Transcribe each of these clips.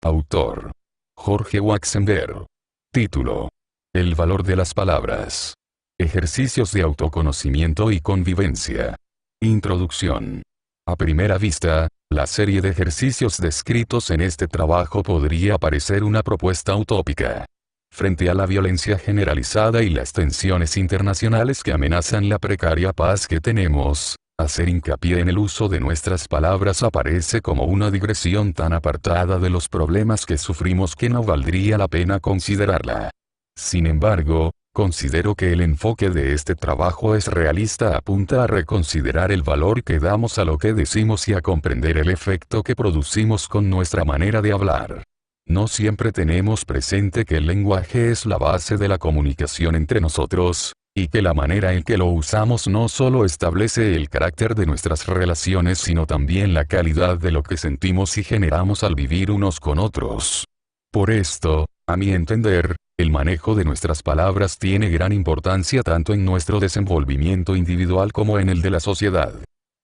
Autor: Jorge Waxenberg. Título: El valor de las palabras. Ejercicios de autoconocimiento y convivencia. Introducción. A primera vista, la serie de ejercicios descritos en este trabajo podría parecer una propuesta utópica. Frente a la violencia generalizada y las tensiones internacionales que amenazan la precaria paz que tenemos, hacer hincapié en el uso de nuestras palabras aparece como una digresión tan apartada de los problemas que sufrimos que no valdría la pena considerarla. Sin embargo, considero que el enfoque de este trabajo es realista, apunta a reconsiderar el valor que damos a lo que decimos y a comprender el efecto que producimos con nuestra manera de hablar. No siempre tenemos presente que el lenguaje es la base de la comunicación entre nosotros, y que la manera en que lo usamos no solo establece el carácter de nuestras relaciones sino también la calidad de lo que sentimos y generamos al vivir unos con otros. Por esto, a mi entender, el manejo de nuestras palabras tiene gran importancia tanto en nuestro desenvolvimiento individual como en el de la sociedad.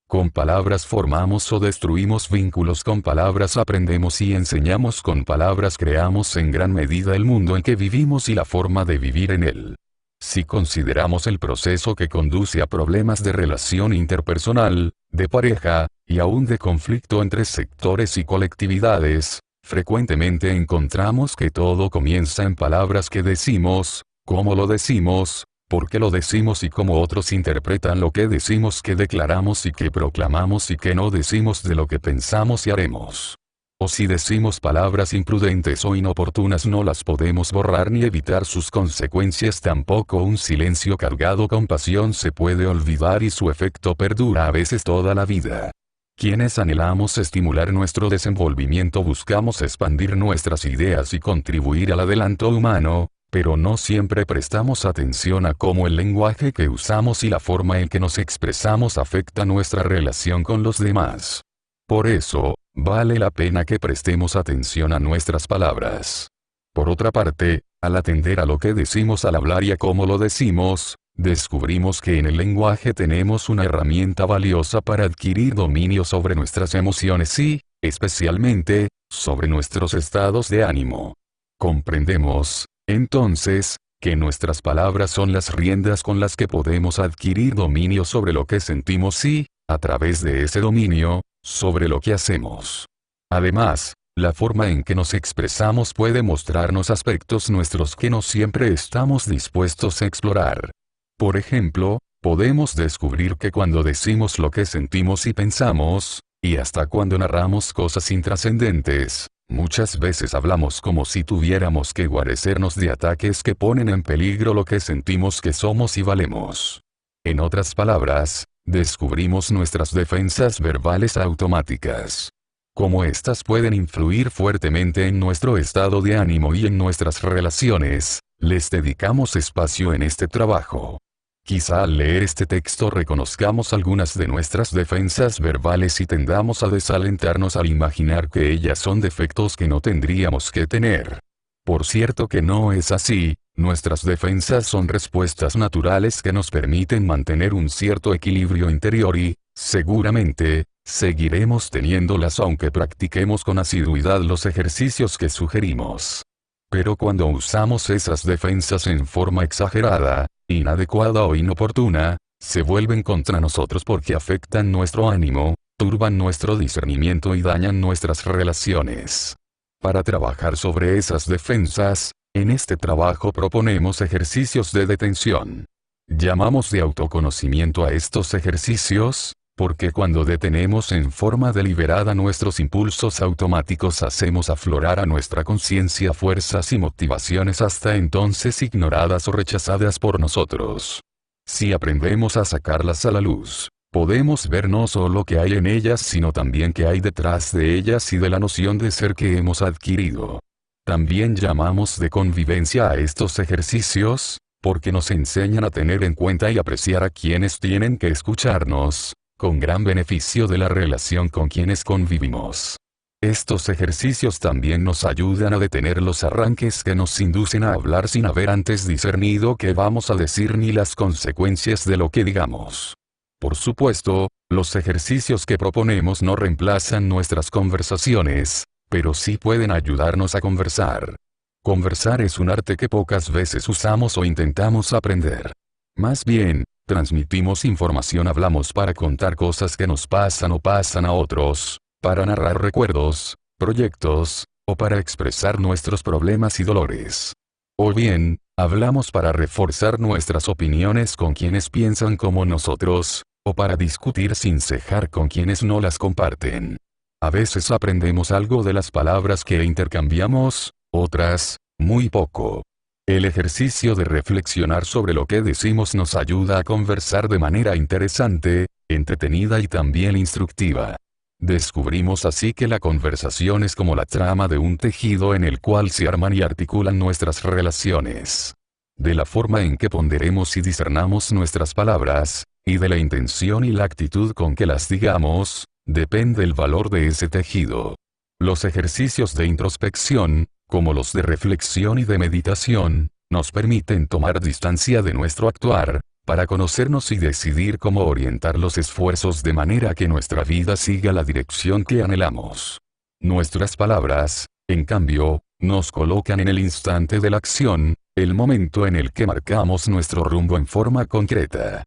Con palabras formamos o destruimos vínculos, con palabras aprendemos y enseñamos, con palabras creamos en gran medida el mundo en que vivimos y la forma de vivir en él. Si consideramos el proceso que conduce a problemas de relación interpersonal, de pareja, y aún de conflicto entre sectores y colectividades, frecuentemente encontramos que todo comienza en palabras que decimos, cómo lo decimos, por qué lo decimos y cómo otros interpretan lo que decimos, que declaramos y que proclamamos y que no decimos de lo que pensamos y haremos. O si decimos palabras imprudentes o inoportunas, no las podemos borrar ni evitar sus consecuencias, tampoco un silencio cargado con pasión se puede olvidar y su efecto perdura a veces toda la vida. Quienes anhelamos estimular nuestro desenvolvimiento buscamos expandir nuestras ideas y contribuir al adelanto humano, pero no siempre prestamos atención a cómo el lenguaje que usamos y la forma en que nos expresamos afecta nuestra relación con los demás. Por eso, vale la pena que prestemos atención a nuestras palabras. Por otra parte, al atender a lo que decimos al hablar y a cómo lo decimos, descubrimos que en el lenguaje tenemos una herramienta valiosa para adquirir dominio sobre nuestras emociones y, especialmente, sobre nuestros estados de ánimo. Comprendemos, entonces, que nuestras palabras son las riendas con las que podemos adquirir dominio sobre lo que sentimos y, a través de ese dominio, sobre lo que hacemos. Además, la forma en que nos expresamos puede mostrarnos aspectos nuestros que no siempre estamos dispuestos a explorar. Por ejemplo, podemos descubrir que cuando decimos lo que sentimos y pensamos, y hasta cuando narramos cosas intrascendentes, muchas veces hablamos como si tuviéramos que guarecernos de ataques que ponen en peligro lo que sentimos que somos y valemos. En otras palabras, descubrimos nuestras defensas verbales automáticas. Cómo éstas pueden influir fuertemente en nuestro estado de ánimo y en nuestras relaciones, les dedicamos espacio en este trabajo. Quizá al leer este texto reconozcamos algunas de nuestras defensas verbales y tendamos a desalentarnos al imaginar que ellas son defectos que no tendríamos que tener. Por cierto que no es así, nuestras defensas son respuestas naturales que nos permiten mantener un cierto equilibrio interior y, seguramente, seguiremos teniéndolas aunque practiquemos con asiduidad los ejercicios que sugerimos. Pero cuando usamos esas defensas en forma exagerada, inadecuada o inoportuna, se vuelven contra nosotros porque afectan nuestro ánimo, turban nuestro discernimiento y dañan nuestras relaciones. Para trabajar sobre esas defensas, en este trabajo proponemos ejercicios de detención. Llamamos de autoconocimiento a estos ejercicios, porque cuando detenemos en forma deliberada nuestros impulsos automáticos hacemos aflorar a nuestra conciencia fuerzas y motivaciones hasta entonces ignoradas o rechazadas por nosotros. Si aprendemos a sacarlas a la luz, podemos ver no solo qué hay en ellas sino también qué hay detrás de ellas y de la noción de ser que hemos adquirido. También llamamos de convivencia a estos ejercicios, porque nos enseñan a tener en cuenta y apreciar a quienes tienen que escucharnos, con gran beneficio de la relación con quienes convivimos. Estos ejercicios también nos ayudan a detener los arranques que nos inducen a hablar sin haber antes discernido qué vamos a decir ni las consecuencias de lo que digamos. Por supuesto, los ejercicios que proponemos no reemplazan nuestras conversaciones, pero sí pueden ayudarnos a conversar. Conversar es un arte que pocas veces usamos o intentamos aprender. Más bien, transmitimos información, hablamos para contar cosas que nos pasan o pasan a otros, para narrar recuerdos, proyectos, o para expresar nuestros problemas y dolores. O bien, hablamos para reforzar nuestras opiniones con quienes piensan como nosotros, o para discutir sin cejar con quienes no las comparten. A veces aprendemos algo de las palabras que intercambiamos, otras, muy poco. El ejercicio de reflexionar sobre lo que decimos nos ayuda a conversar de manera interesante, entretenida y también instructiva. Descubrimos así que la conversación es como la trama de un tejido en el cual se arman y articulan nuestras relaciones. De la forma en que ponderemos y discernamos nuestras palabras, y de la intención y la actitud con que las digamos, depende el valor de ese tejido. Los ejercicios de introspección, como los de reflexión y de meditación, nos permiten tomar distancia de nuestro actuar, para conocernos y decidir cómo orientar los esfuerzos de manera que nuestra vida siga la dirección que anhelamos. Nuestras palabras, en cambio, nos colocan en el instante de la acción, el momento en el que marcamos nuestro rumbo en forma concreta.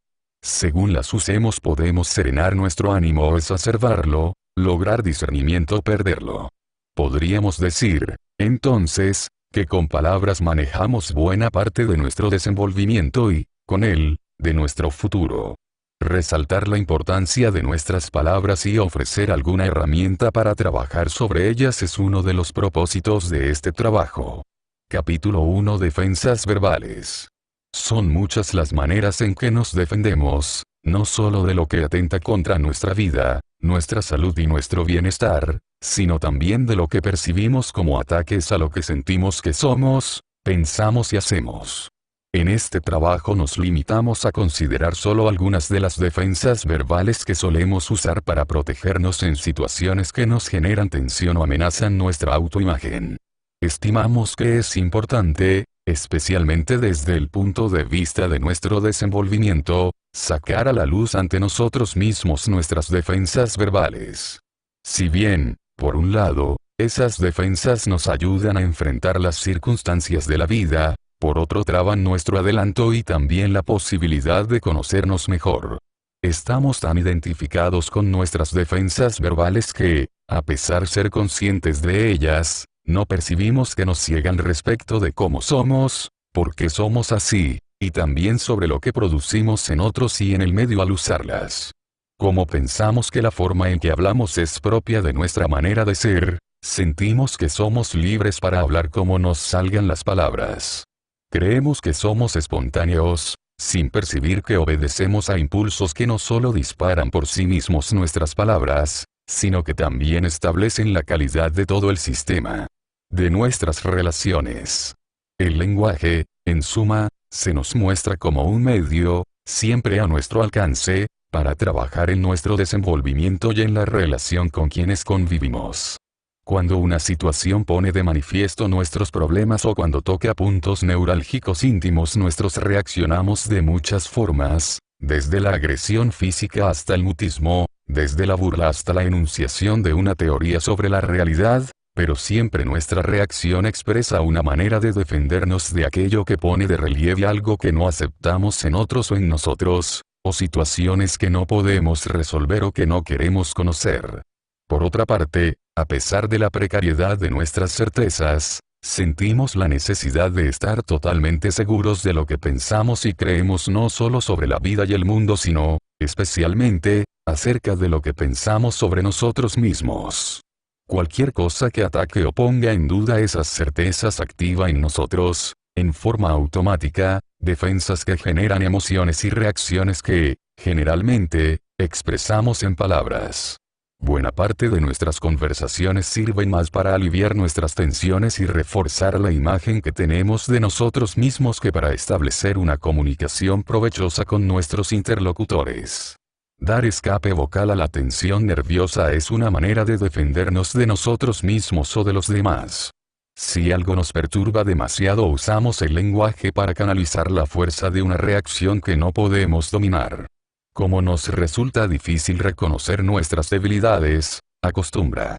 Según las usemos podemos serenar nuestro ánimo o exacerbarlo, lograr discernimiento o perderlo. Podríamos decir, entonces, que con palabras manejamos buena parte de nuestro desenvolvimiento y, con él, de nuestro futuro. Resaltar la importancia de nuestras palabras y ofrecer alguna herramienta para trabajar sobre ellas es uno de los propósitos de este trabajo. Capítulo 1. Defensas verbales. Son muchas las maneras en que nos defendemos, no solo de lo que atenta contra nuestra vida, nuestra salud y nuestro bienestar, sino también de lo que percibimos como ataques a lo que sentimos que somos, pensamos y hacemos. En este trabajo nos limitamos a considerar solo algunas de las defensas verbales que solemos usar para protegernos en situaciones que nos generan tensión o amenazan nuestra autoimagen. Estimamos que es importante, especialmente desde el punto de vista de nuestro desenvolvimiento, sacar a la luz ante nosotros mismos nuestras defensas verbales. Si bien, por un lado, esas defensas nos ayudan a enfrentar las circunstancias de la vida, por otro traban nuestro adelanto y también la posibilidad de conocernos mejor. Estamos tan identificados con nuestras defensas verbales que, a pesar de ser conscientes de ellas, no percibimos que nos ciegan respecto de cómo somos, por qué somos así, y también sobre lo que producimos en otros y en el medio al usarlas. Como pensamos que la forma en que hablamos es propia de nuestra manera de ser, sentimos que somos libres para hablar como nos salgan las palabras. Creemos que somos espontáneos, sin percibir que obedecemos a impulsos que no solo disparan por sí mismos nuestras palabras, sino que también establecen la calidad de todo el sistema de nuestras relaciones. El lenguaje, en suma, se nos muestra como un medio, siempre a nuestro alcance, para trabajar en nuestro desenvolvimiento y en la relación con quienes convivimos. Cuando una situación pone de manifiesto nuestros problemas o cuando toca puntos neurálgicos íntimos nuestros reaccionamos de muchas formas, desde la agresión física hasta el mutismo, desde la burla hasta la enunciación de una teoría sobre la realidad, pero siempre nuestra reacción expresa una manera de defendernos de aquello que pone de relieve algo que no aceptamos en otros o en nosotros, o situaciones que no podemos resolver o que no queremos conocer. Por otra parte, a pesar de la precariedad de nuestras certezas, sentimos la necesidad de estar totalmente seguros de lo que pensamos y creemos no solo sobre la vida y el mundo sino, especialmente, acerca de lo que pensamos sobre nosotros mismos. Cualquier cosa que ataque o ponga en duda esas certezas activa en nosotros, en forma automática, defensas que generan emociones y reacciones que, generalmente, expresamos en palabras. Buena parte de nuestras conversaciones sirven más para aliviar nuestras tensiones y reforzar la imagen que tenemos de nosotros mismos que para establecer una comunicación provechosa con nuestros interlocutores. Dar escape vocal a la tensión nerviosa es una manera de defendernos de nosotros mismos o de los demás. Si algo nos perturba demasiado usamos el lenguaje para canalizar la fuerza de una reacción que no podemos dominar. Como nos resulta difícil reconocer nuestras debilidades, acostumbra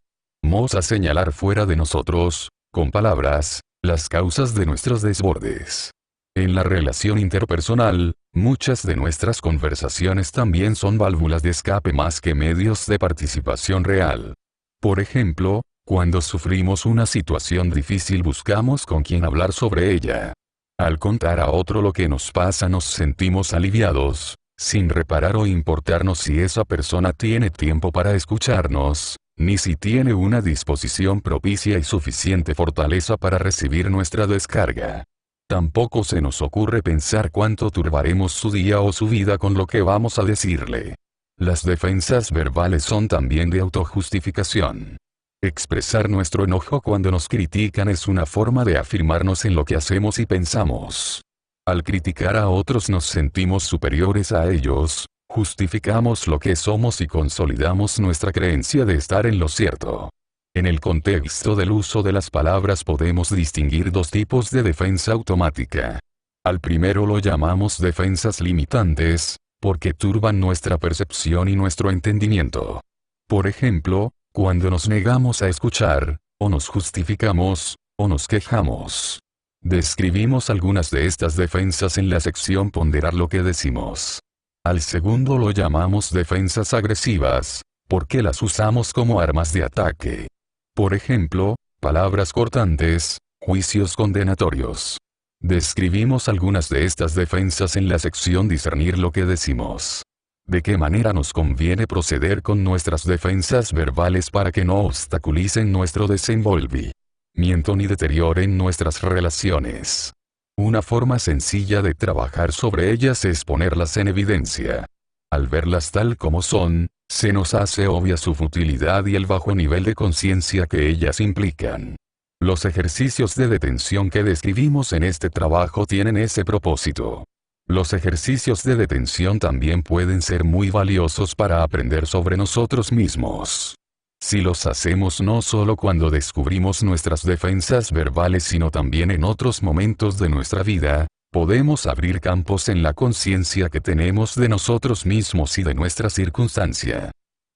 a señalar fuera de nosotros, con palabras, las causas de nuestros desbordes. En la relación interpersonal, muchas de nuestras conversaciones también son válvulas de escape más que medios de participación real. Por ejemplo, cuando sufrimos una situación difícil buscamos con quién hablar sobre ella. Al contar a otro lo que nos pasa nos sentimos aliviados, sin reparar o importarnos si esa persona tiene tiempo para escucharnos, ni si tiene una disposición propicia y suficiente fortaleza para recibir nuestra descarga. Tampoco se nos ocurre pensar cuánto turbaremos su día o su vida con lo que vamos a decirle. Las defensas verbales son también de autojustificación. Expresar nuestro enojo cuando nos critican es una forma de afirmarnos en lo que hacemos y pensamos. Al criticar a otros nos sentimos superiores a ellos, justificamos lo que somos y consolidamos nuestra creencia de estar en lo cierto. En el contexto del uso de las palabras podemos distinguir dos tipos de defensa automática. Al primero lo llamamos defensas limitantes, porque turban nuestra percepción y nuestro entendimiento. Por ejemplo, cuando nos negamos a escuchar, o nos justificamos, o nos quejamos. Describimos algunas de estas defensas en la sección Ponderar lo que decimos. Al segundo lo llamamos defensas agresivas, porque las usamos como armas de ataque. Por ejemplo, palabras cortantes, juicios condenatorios. Describimos algunas de estas defensas en la sección Discernir lo que decimos. ¿De qué manera nos conviene proceder con nuestras defensas verbales para que no obstaculicen nuestro desenvolvimiento ni deterioren nuestras relaciones? Una forma sencilla de trabajar sobre ellas es ponerlas en evidencia. Al verlas tal como son, se nos hace obvia su futilidad y el bajo nivel de conciencia que ellas implican. Los ejercicios de detención que describimos en este trabajo tienen ese propósito. Los ejercicios de detención también pueden ser muy valiosos para aprender sobre nosotros mismos. Si los hacemos no solo cuando descubrimos nuestras defensas verbales sino también en otros momentos de nuestra vida, podemos abrir campos en la conciencia que tenemos de nosotros mismos y de nuestra circunstancia.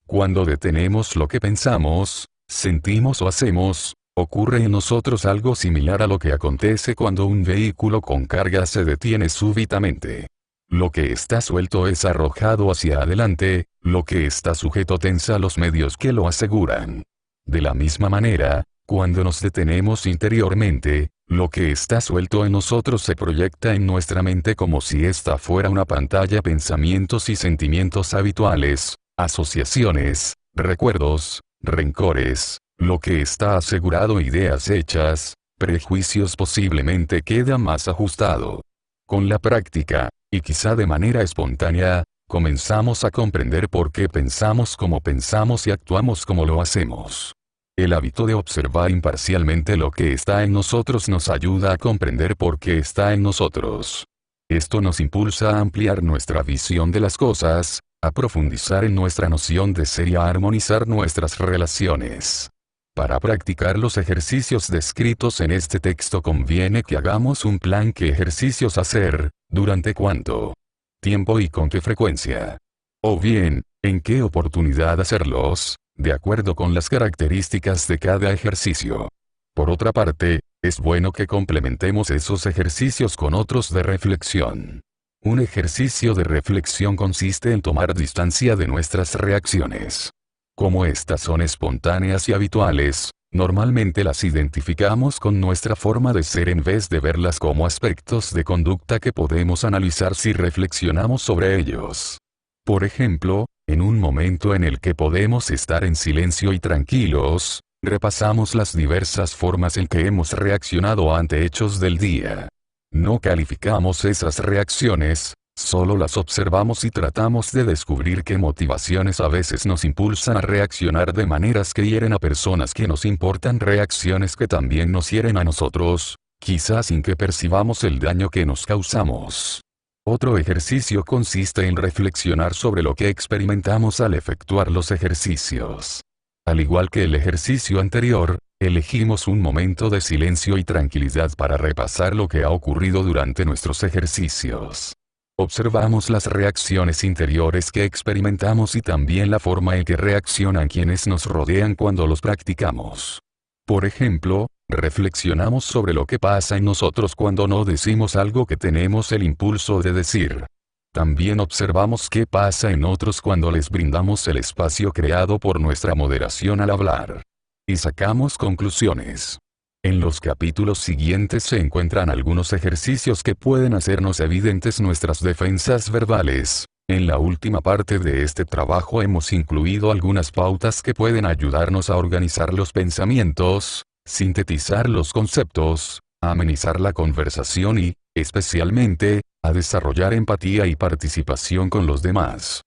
Cuando detenemos lo que pensamos, sentimos o hacemos, ocurre en nosotros algo similar a lo que acontece cuando un vehículo con carga se detiene súbitamente. Lo que está suelto es arrojado hacia adelante, lo que está sujeto tensa los medios que lo aseguran. De la misma manera, cuando nos detenemos interiormente, lo que está suelto en nosotros se proyecta en nuestra mente como si esta fuera una pantalla. Pensamientos y sentimientos habituales, asociaciones, recuerdos, rencores, lo que está asegurado, ideas hechas, prejuicios posiblemente queda más ajustado. Con la práctica, y quizá de manera espontánea, comenzamos a comprender por qué pensamos como pensamos y actuamos como lo hacemos. El hábito de observar imparcialmente lo que está en nosotros nos ayuda a comprender por qué está en nosotros. Esto nos impulsa a ampliar nuestra visión de las cosas, a profundizar en nuestra noción de ser y a armonizar nuestras relaciones. Para practicar los ejercicios descritos en este texto conviene que hagamos un plan. ¿Qué ejercicios hacer? ¿Durante cuánto tiempo y con qué frecuencia? O bien, ¿en qué oportunidad hacerlos? De acuerdo con las características de cada ejercicio. Por otra parte, es bueno que complementemos esos ejercicios con otros de reflexión. Un ejercicio de reflexión consiste en tomar distancia de nuestras reacciones. Como estas son espontáneas y habituales, normalmente las identificamos con nuestra forma de ser en vez de verlas como aspectos de conducta que podemos analizar si reflexionamos sobre ellos. Por ejemplo, en un momento en el que podemos estar en silencio y tranquilos, repasamos las diversas formas en que hemos reaccionado ante hechos del día. No calificamos esas reacciones, solo las observamos y tratamos de descubrir qué motivaciones a veces nos impulsan a reaccionar de maneras que hieren a personas que nos importan, reacciones que también nos hieren a nosotros, quizás sin que percibamos el daño que nos causamos. Otro ejercicio consiste en reflexionar sobre lo que experimentamos al efectuar los ejercicios. Al igual que el ejercicio anterior, elegimos un momento de silencio y tranquilidad para repasar lo que ha ocurrido durante nuestros ejercicios. Observamos las reacciones interiores que experimentamos y también la forma en que reaccionan quienes nos rodean cuando los practicamos. Por ejemplo, reflexionamos sobre lo que pasa en nosotros cuando no decimos algo que tenemos el impulso de decir. También observamos qué pasa en otros cuando les brindamos el espacio creado por nuestra moderación al hablar. Y sacamos conclusiones. En los capítulos siguientes se encuentran algunos ejercicios que pueden hacernos evidentes nuestras defensas verbales. En la última parte de este trabajo hemos incluido algunas pautas que pueden ayudarnos a organizar los pensamientos, sintetizar los conceptos, amenizar la conversación y, especialmente, a desarrollar empatía y participación con los demás.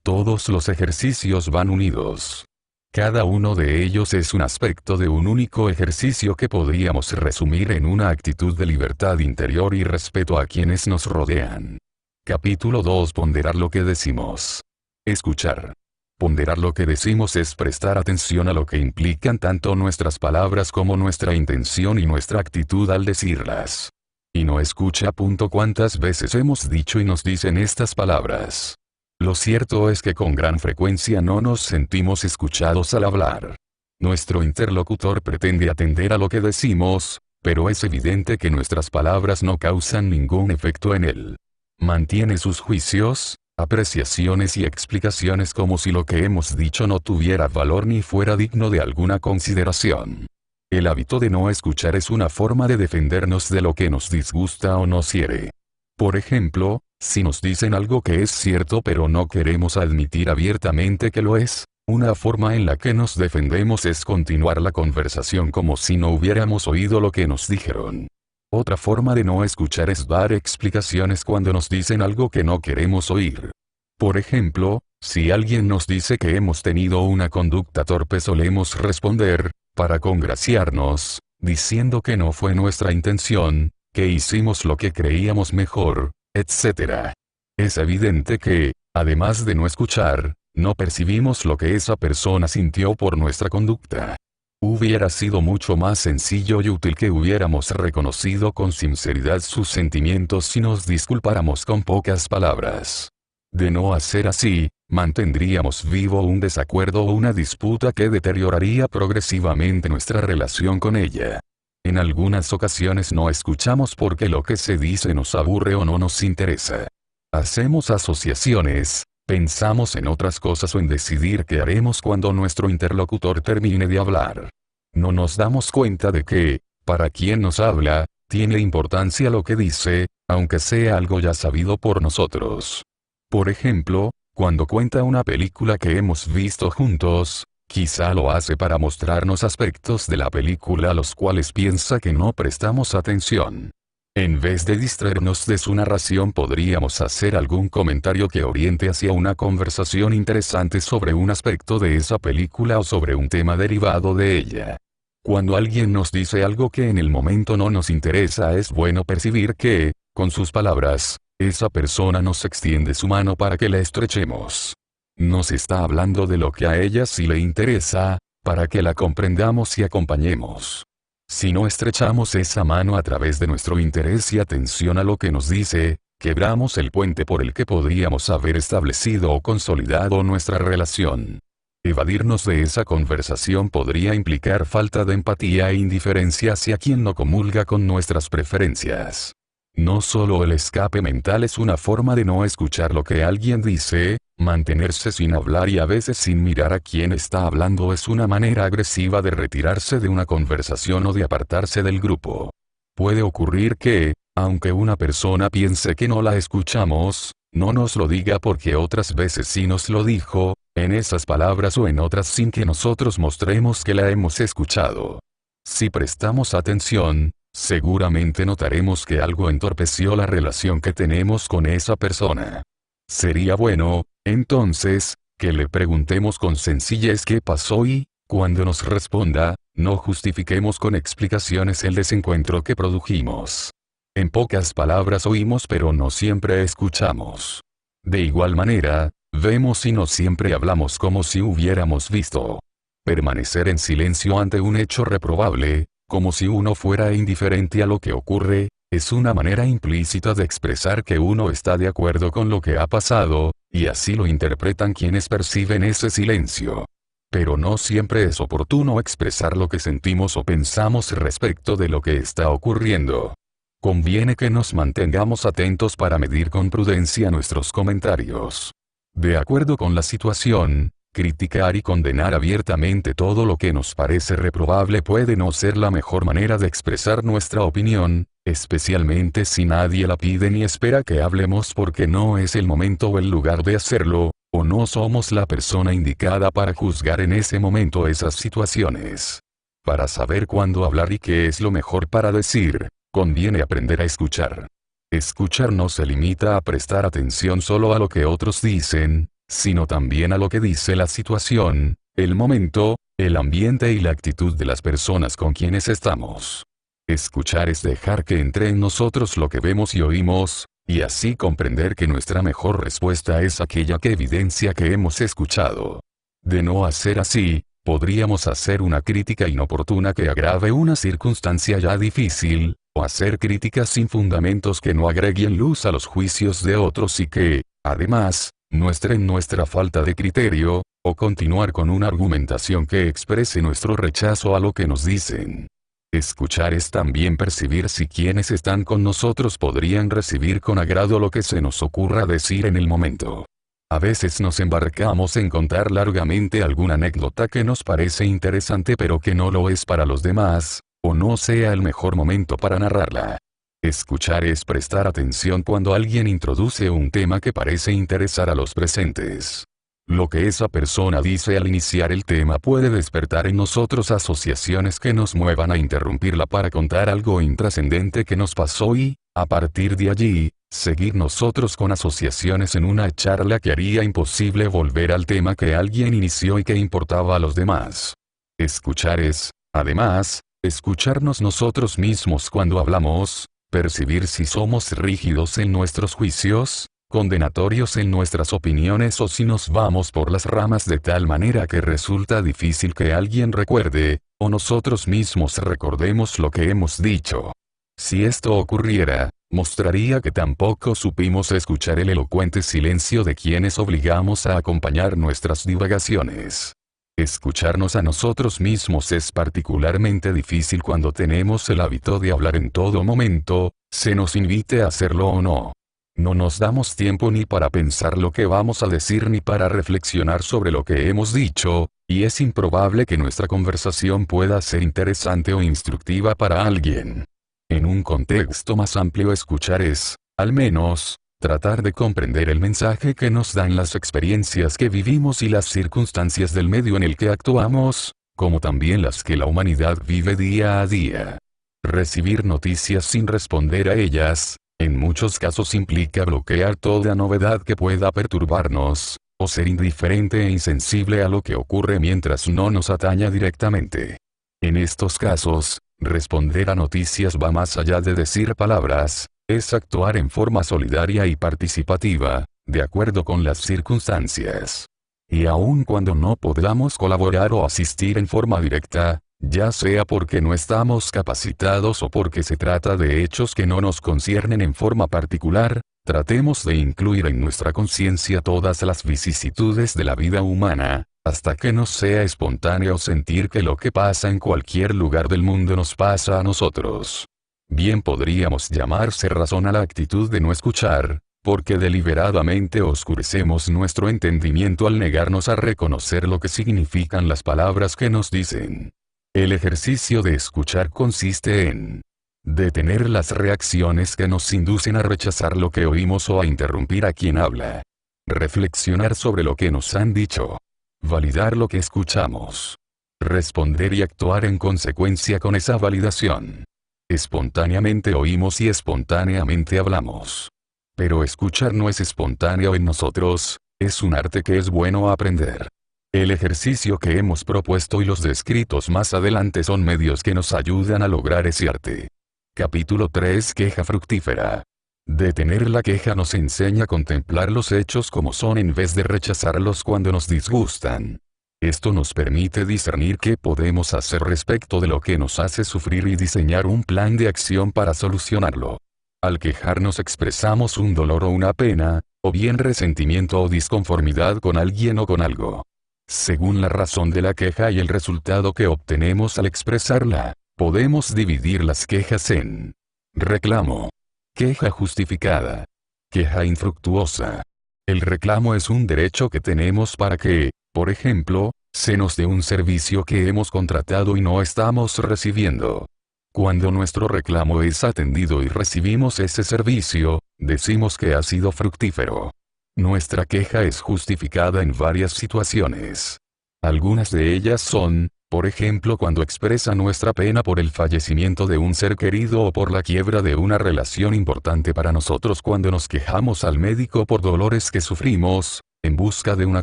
Todos los ejercicios van unidos. Cada uno de ellos es un aspecto de un único ejercicio que podríamos resumir en una actitud de libertad interior y respeto a quienes nos rodean. Capítulo 2. Ponderar lo que decimos. Escuchar. Ponderar lo que decimos es prestar atención a lo que implican tanto nuestras palabras como nuestra intención y nuestra actitud al decirlas. Y no escucha. ¿Cuántas veces hemos dicho y nos dicen estas palabras? Lo cierto es que con gran frecuencia no nos sentimos escuchados al hablar. Nuestro interlocutor pretende atender a lo que decimos, pero es evidente que nuestras palabras no causan ningún efecto en él. Mantiene sus juicios, apreciaciones y explicaciones como si lo que hemos dicho no tuviera valor ni fuera digno de alguna consideración. El hábito de no escuchar es una forma de defendernos de lo que nos disgusta o nos hiere. Por ejemplo, si nos dicen algo que es cierto pero no queremos admitir abiertamente que lo es, una forma en la que nos defendemos es continuar la conversación como si no hubiéramos oído lo que nos dijeron. Otra forma de no escuchar es dar explicaciones cuando nos dicen algo que no queremos oír. Por ejemplo, si alguien nos dice que hemos tenido una conducta torpe, solemos responder, para congraciarnos, diciendo que no fue nuestra intención, que hicimos lo que creíamos mejor, etc. Es evidente que, además de no escuchar, no percibimos lo que esa persona sintió por nuestra conducta. Hubiera sido mucho más sencillo y útil que hubiéramos reconocido con sinceridad sus sentimientos y nos disculpáramos con pocas palabras. De no hacer así, mantendríamos vivo un desacuerdo o una disputa que deterioraría progresivamente nuestra relación con ella. En algunas ocasiones no escuchamos porque lo que se dice nos aburre o no nos interesa. Hacemos asociaciones, pensamos en otras cosas o en decidir qué haremos cuando nuestro interlocutor termine de hablar. No nos damos cuenta de que, para quien nos habla, tiene importancia lo que dice, aunque sea algo ya sabido por nosotros. Por ejemplo, cuando cuenta una película que hemos visto juntos, quizá lo hace para mostrarnos aspectos de la película a los cuales piensa que no prestamos atención. En vez de distraernos de su narración, podríamos hacer algún comentario que oriente hacia una conversación interesante sobre un aspecto de esa película o sobre un tema derivado de ella. Cuando alguien nos dice algo que en el momento no nos interesa, es bueno percibir que, con sus palabras, esa persona nos extiende su mano para que la estrechemos. Nos está hablando de lo que a ella sí le interesa, para que la comprendamos y acompañemos. Si no estrechamos esa mano a través de nuestro interés y atención a lo que nos dice, quebramos el puente por el que podríamos haber establecido o consolidado nuestra relación. Evadirnos de esa conversación podría implicar falta de empatía e indiferencia hacia quien no comulga con nuestras preferencias. No solo el escape mental es una forma de no escuchar lo que alguien dice, mantenerse sin hablar y a veces sin mirar a quien está hablando es una manera agresiva de retirarse de una conversación o de apartarse del grupo. Puede ocurrir que, aunque una persona piense que no la escuchamos, no nos lo diga porque otras veces sí nos lo dijo, en esas palabras o en otras sin que nosotros mostremos que la hemos escuchado. Si prestamos atención, seguramente notaremos que algo entorpeció la relación que tenemos con esa persona. Sería bueno, entonces, que le preguntemos con sencillez qué pasó y, cuando nos responda, no justifiquemos con explicaciones el desencuentro que produjimos. En pocas palabras oímos pero no siempre escuchamos. De igual manera, vemos y no siempre hablamos como si hubiéramos visto. Permanecer en silencio ante un hecho reprobable, como si uno fuera indiferente a lo que ocurre, Es una manera implícita de expresar que uno está de acuerdo con lo que ha pasado, y así lo interpretan quienes perciben ese silencio. Pero no siempre es oportuno expresar lo que sentimos o pensamos respecto de lo que está ocurriendo. Conviene que nos mantengamos atentos para medir con prudencia nuestros comentarios. De acuerdo con la situación, criticar y condenar abiertamente todo lo que nos parece reprobable puede no ser la mejor manera de expresar nuestra opinión, especialmente si nadie la pide ni espera que hablemos porque no es el momento o el lugar de hacerlo, o no somos la persona indicada para juzgar en ese momento esas situaciones. Para saber cuándo hablar y qué es lo mejor para decir, conviene aprender a escuchar. Escuchar no se limita a prestar atención solo a lo que otros dicen, sino también a lo que dice la situación, el momento, el ambiente y la actitud de las personas con quienes estamos. Escuchar es dejar que entre en nosotros lo que vemos y oímos, y así comprender que nuestra mejor respuesta es aquella que evidencia que hemos escuchado. De no hacer así, podríamos hacer una crítica inoportuna que agrave una circunstancia ya difícil, o hacer críticas sin fundamentos que no agreguen luz a los juicios de otros y que, además, muestren nuestra falta de criterio, o continuar con una argumentación que exprese nuestro rechazo a lo que nos dicen. Escuchar es también percibir si quienes están con nosotros podrían recibir con agrado lo que se nos ocurra decir en el momento. A veces nos embarcamos en contar largamente alguna anécdota que nos parece interesante pero que no lo es para los demás, o no sea el mejor momento para narrarla. Escuchar es prestar atención cuando alguien introduce un tema que parece interesar a los presentes. Lo que esa persona dice al iniciar el tema puede despertar en nosotros asociaciones que nos muevan a interrumpirla para contar algo intrascendente que nos pasó y, a partir de allí, seguir nosotros con asociaciones en una charla que haría imposible volver al tema que alguien inició y que importaba a los demás. Escuchar es, además, escucharnos nosotros mismos cuando hablamos, percibir si somos rígidos en nuestros juicios, condenatorios en nuestras opiniones o si nos vamos por las ramas de tal manera que resulta difícil que alguien recuerde, o nosotros mismos recordemos lo que hemos dicho. Si esto ocurriera, mostraría que tampoco supimos escuchar el elocuente silencio de quienes obligamos a acompañar nuestras divagaciones. Escucharnos a nosotros mismos es particularmente difícil cuando tenemos el hábito de hablar en todo momento, se nos invite a hacerlo o no. No nos damos tiempo ni para pensar lo que vamos a decir ni para reflexionar sobre lo que hemos dicho, y es improbable que nuestra conversación pueda ser interesante o instructiva para alguien. En un contexto más amplio, escuchar es, al menos, tratar de comprender el mensaje que nos dan las experiencias que vivimos y las circunstancias del medio en el que actuamos, como también las que la humanidad vive día a día. Recibir noticias sin responder a ellas, en muchos casos implica bloquear toda novedad que pueda perturbarnos, o ser indiferente e insensible a lo que ocurre mientras no nos ataña directamente. En estos casos, responder a noticias va más allá de decir palabras, es actuar en forma solidaria y participativa, de acuerdo con las circunstancias. Y aun cuando no podamos colaborar o asistir en forma directa, ya sea porque no estamos capacitados o porque se trata de hechos que no nos conciernen en forma particular, tratemos de incluir en nuestra conciencia todas las vicisitudes de la vida humana, hasta que nos sea espontáneo sentir que lo que pasa en cualquier lugar del mundo nos pasa a nosotros. Bien podríamos llamarse razón a la actitud de no escuchar, porque deliberadamente oscurecemos nuestro entendimiento al negarnos a reconocer lo que significan las palabras que nos dicen. El ejercicio de escuchar consiste en detener las reacciones que nos inducen a rechazar lo que oímos o a interrumpir a quien habla. Reflexionar sobre lo que nos han dicho. Validar lo que escuchamos. Responder y actuar en consecuencia con esa validación. Espontáneamente oímos y espontáneamente hablamos. Pero escuchar no es espontáneo en nosotros, es un arte que es bueno aprender. El ejercicio que hemos propuesto y los descritos más adelante son medios que nos ayudan a lograr ese arte. Capítulo 3. Queja fructífera. Detener la queja nos enseña a contemplar los hechos como son en vez de rechazarlos cuando nos disgustan. Esto nos permite discernir qué podemos hacer respecto de lo que nos hace sufrir y diseñar un plan de acción para solucionarlo. Al quejarnos expresamos un dolor o una pena, o bien resentimiento o disconformidad con alguien o con algo. Según la razón de la queja y el resultado que obtenemos al expresarla, podemos dividir las quejas en reclamo, queja justificada, queja infructuosa. El reclamo es un derecho que tenemos para que, por ejemplo, se nos dé un servicio que hemos contratado y no estamos recibiendo. Cuando nuestro reclamo es atendido y recibimos ese servicio, decimos que ha sido fructífero. Nuestra queja es justificada en varias situaciones. Algunas de ellas son, por ejemplo, cuando expresa nuestra pena por el fallecimiento de un ser querido o por la quiebra de una relación importante para nosotros, cuando nos quejamos al médico por dolores que sufrimos, en busca de una